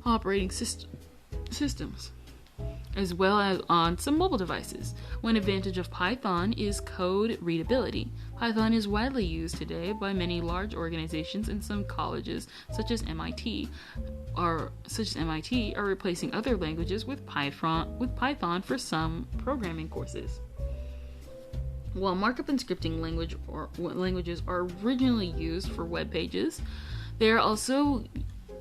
operating systems, as well as on some mobile devices. One advantage of Python is code readability. Python is widely used today by many large organizations, and some colleges, such as MIT, are replacing other languages with Python for some programming courses. While markup and scripting languages are originally used for web pages, they are also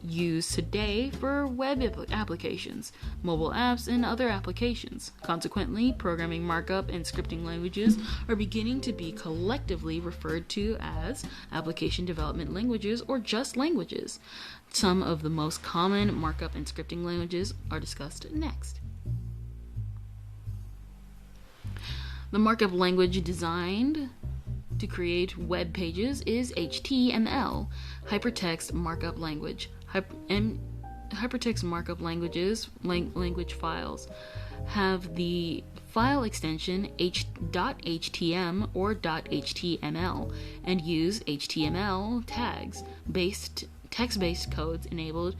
used today for web applications, mobile apps, and other applications. Consequently, programming markup and scripting languages are beginning to be collectively referred to as application development languages or just languages. Some of the most common markup and scripting languages are discussed next. The markup language designed to create web pages is HTML, Hypertext Markup Language. Hypertext markup language files have the file extension h.htm or .html and use HTML tags text-based codes enabled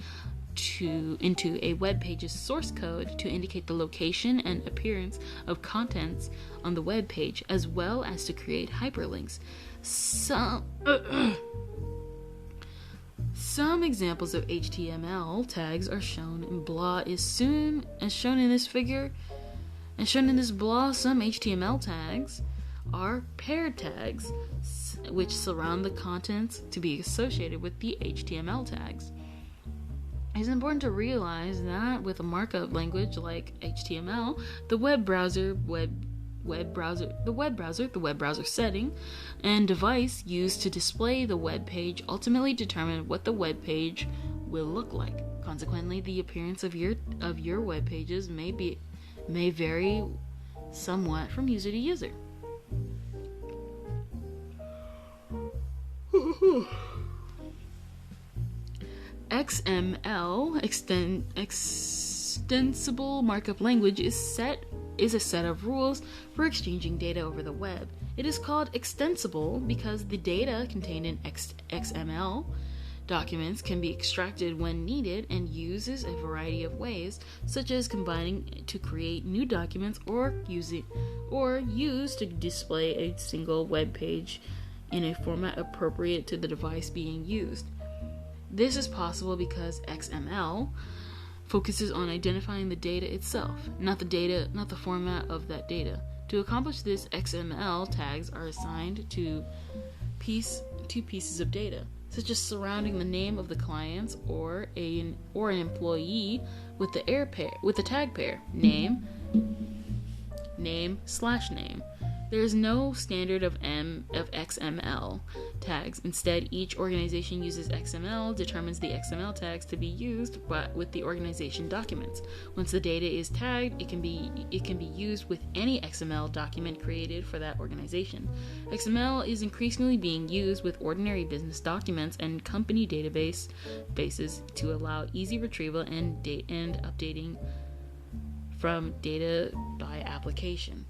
into a web page's source code to indicate the location and appearance of contents on the web page, as well as to create hyperlinks. Some examples of HTML tags are shown in blah. As shown in this figure, as shown in this blah, some HTML tags are paired tags, which surround the contents to be associated with the HTML tags. It's important to realize that with a markup language like HTML, the web browser setting and device used to display the web page ultimately determine what the web page will look like. Consequently, the appearance of your web pages may vary somewhat from user to user. XML, extensible markup language, is a set of rules for exchanging data over the web. It is called extensible because the data contained in XML Documents can be extracted when needed and uses a variety of ways, such as combining to create new documents or use to display a single web page in a format appropriate to the device being used. This is possible because XML focuses on identifying the data itself, not the format of that data. To accomplish this, XML tags are assigned to pieces of data, such as surrounding the name of the clients or an employee with the tag pair name /name. There is no standard of XML tags. Instead, each organization uses XML, determines the XML tags to be used with the organization documents. Once the data is tagged, it can be used with any XML document created for that organization. XML is increasingly being used with ordinary business documents and company databases to allow easy retrieval and updating from data by application.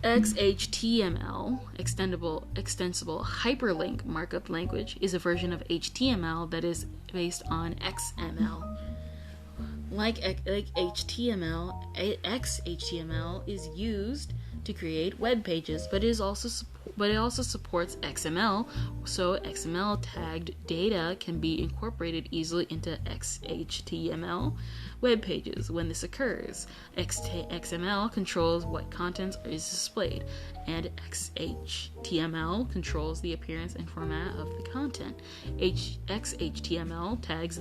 XHTML, extensible hyperlink markup language, is a version of HTML that is based on XML. Like HTML, XHTML is used to create web pages, but it also supports XML, so XML tagged data can be incorporated easily into XHTML web pages. When this occurs, XML controls what content is displayed, and XHTML controls the appearance and format of the content. XHTML tags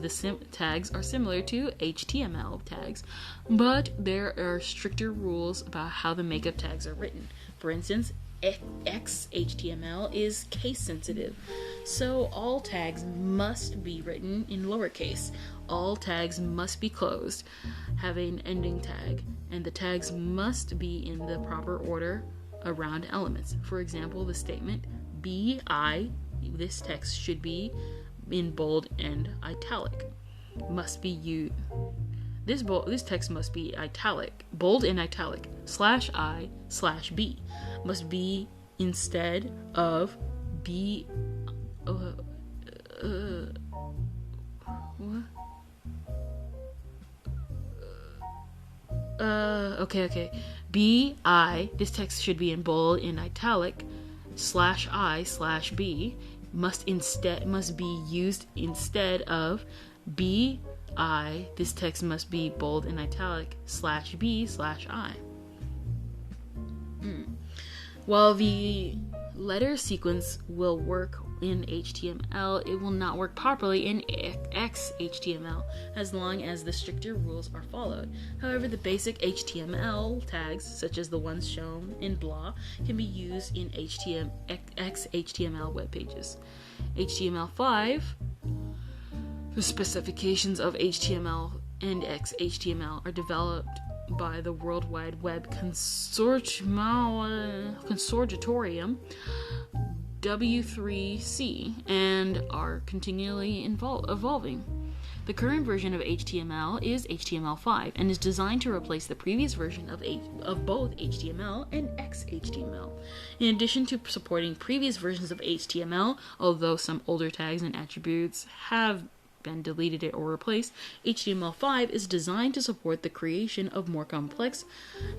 are similar to HTML tags, but there are stricter rules about how the makeup tags are written. For instance, XHTML is case sensitive, so all tags must be written in lowercase. All tags must be closed, have an ending tag, and the tags must be in the proper order around elements. For example, the statement BI, this text should be in bold and italic, must be used. This text must be italic, bold and italic, /I/B, must be instead of B. Okay. BI, this text should be in bold and italic, /I/B, must be used instead of BI, this text must be bold and italic, /B/I. While the letter sequence will work in HTML, it will not work properly in XHTML as long as the stricter rules are followed. However, the basic HTML tags, such as the ones shown in blah, can be used in XHTML web pages. HTML5, the specifications of HTML and XHTML are developed by the World Wide Web Consortium, W3C, and are continually evolving. The current version of HTML is HTML5 and is designed to replace the previous version of both HTML and XHTML. In addition to supporting previous versions of HTML, although some older tags and attributes have been deleted or replaced, HTML5 is designed to support the creation of more complex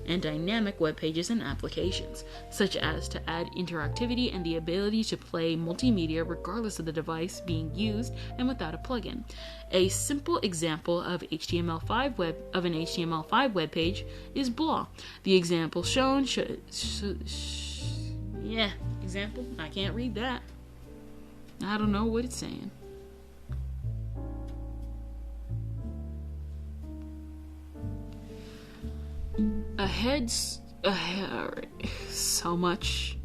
and dynamic web pages and applications, such as to add interactivity and the ability to play multimedia regardless of the device being used and without a plugin. A simple example of an HTML5 web page is blah. The example shown example. I can't read that. I don't know what it's saying. So much.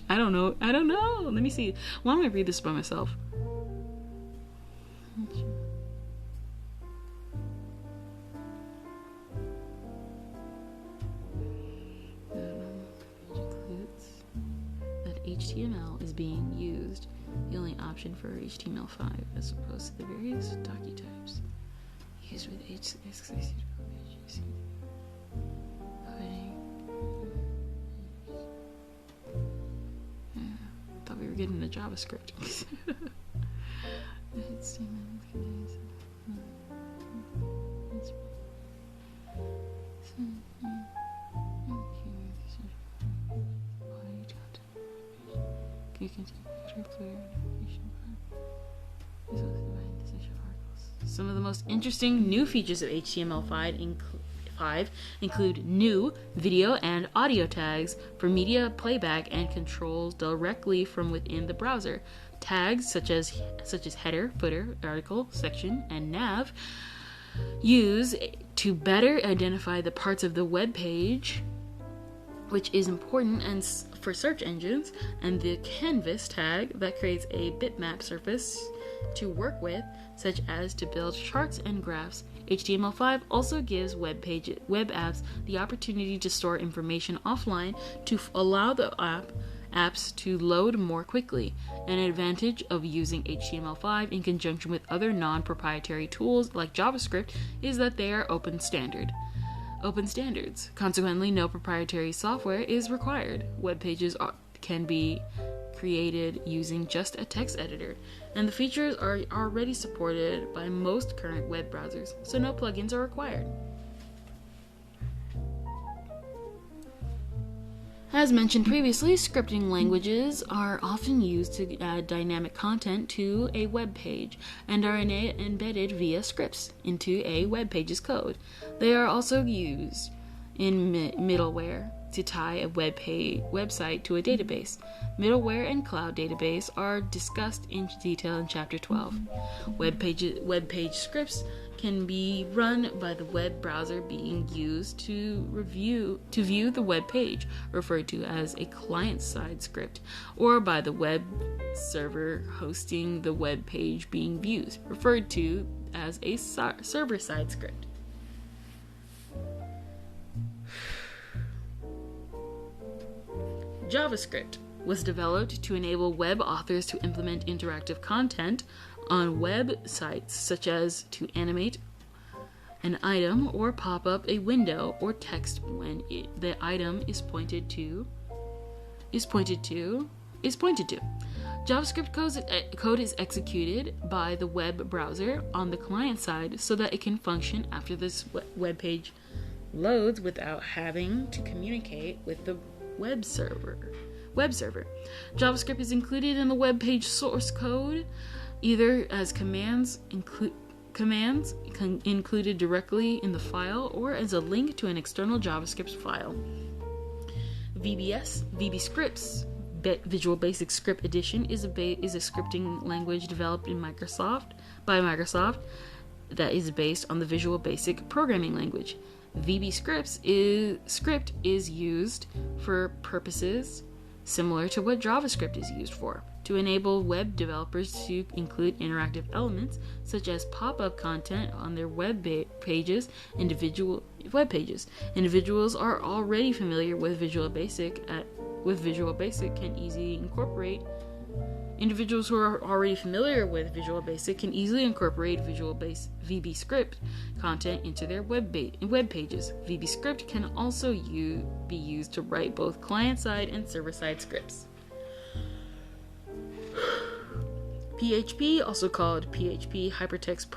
I don't know. Let me see. Why don't I read this by myself? That HTML is being used, the only option for HTML5 as opposed to the various docutypes used with forgetting the JavaScript. Some of the most interesting new features of HTML5 include new video and audio tags for media playback and controls directly from within the browser. Tags such as header, footer, article, section, and nav use to better identify the parts of the web page which is important and for search engines, and the canvas tag that creates a bitmap surface to work with, such as to build charts and graphs. HTML5 also gives web apps the opportunity to store information offline to allow the apps to load more quickly. An advantage of using HTML5 in conjunction with other non-proprietary tools like JavaScript is that they are open standards. Consequently, no proprietary software is required. Web pages can be created using just a text editor, and the features are already supported by most current web browsers, so no plugins are required. As mentioned previously, scripting languages are often used to add dynamic content to a web page and are embedded via scripts into a web page's code. They are also used in middleware to tie a website to a database. Middleware and cloud database are discussed in detail in Chapter 12. Web page scripts can be run by the web browser being used to view the web page, referred to as a client-side script, or by the web server hosting the web page being viewed, referred to as a server-side script. JavaScript was developed to enable web authors to implement interactive content on websites, such as to animate an item or pop up a window or text when the item is pointed to. JavaScript code is executed by the web browser on the client side so that it can function after this web page loads without having to communicate with the web server. JavaScript is included in the web page source code either as commands included directly in the file or as a link to an external JavaScript file. VBScripts, Visual Basic Script Edition, is a scripting language developed by Microsoft that is based on the Visual Basic programming language. VBScript is used for purposes similar to what JavaScript is used for, to enable web developers to include interactive elements such as pop-up content on their web pages. Individuals are already familiar with Visual Basic can easily incorporate Individuals who are already familiar with Visual Basic can easily incorporate VBScript content into their web pages. VBScript can also be used to write both client-side and server-side scripts. PHP, also called PHP Hypertext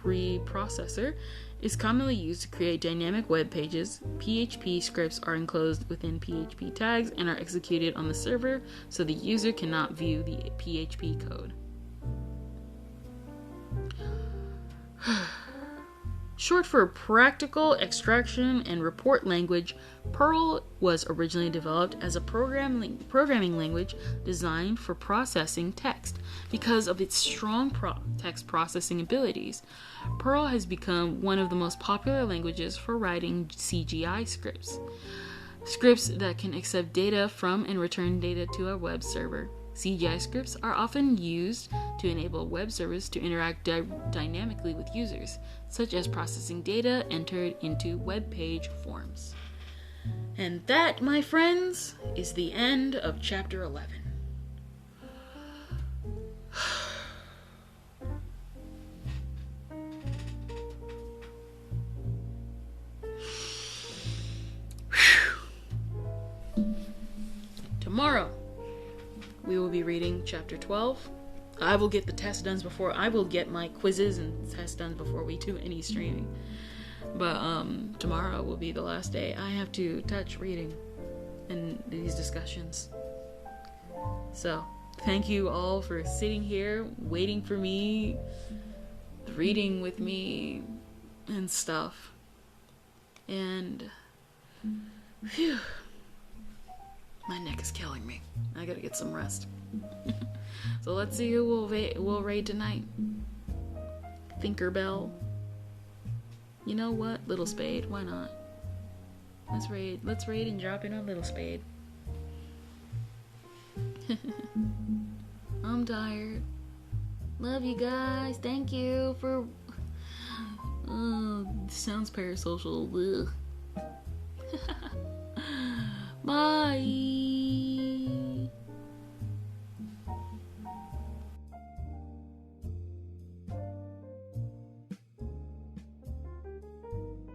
Preprocessor, is commonly used to create dynamic web pages. PHP scripts are enclosed within PHP tags and are executed on the server, so the user cannot view the PHP code. Short for Practical Extraction and Report Language, Perl was originally developed as a programming language designed for processing text. Because of its strong text processing abilities, Perl has become one of the most popular languages for writing CGI scripts. Scripts that can accept data from and return data to a web server. CGI scripts are often used to enable web servers to interact dynamically with users, such as processing data entered into web page forms. And that, my friends, is the end of Chapter 11. Tomorrow, we will be reading chapter 12. I will get the test done before, I will get my quizzes and tests done before we do any streaming. But tomorrow will be the last day I have to touch reading and these discussions. So, thank you all for sitting here, waiting for me, reading with me, and stuff. And, phew, my neck is killing me. I gotta get some rest. So let's see who will raid tonight. Tinkerbell. You know what? Little Spade. Why not? Let's raid and drop in on Little Spade. I'm tired. Love you guys. Thank you for... sounds parasocial. Bye.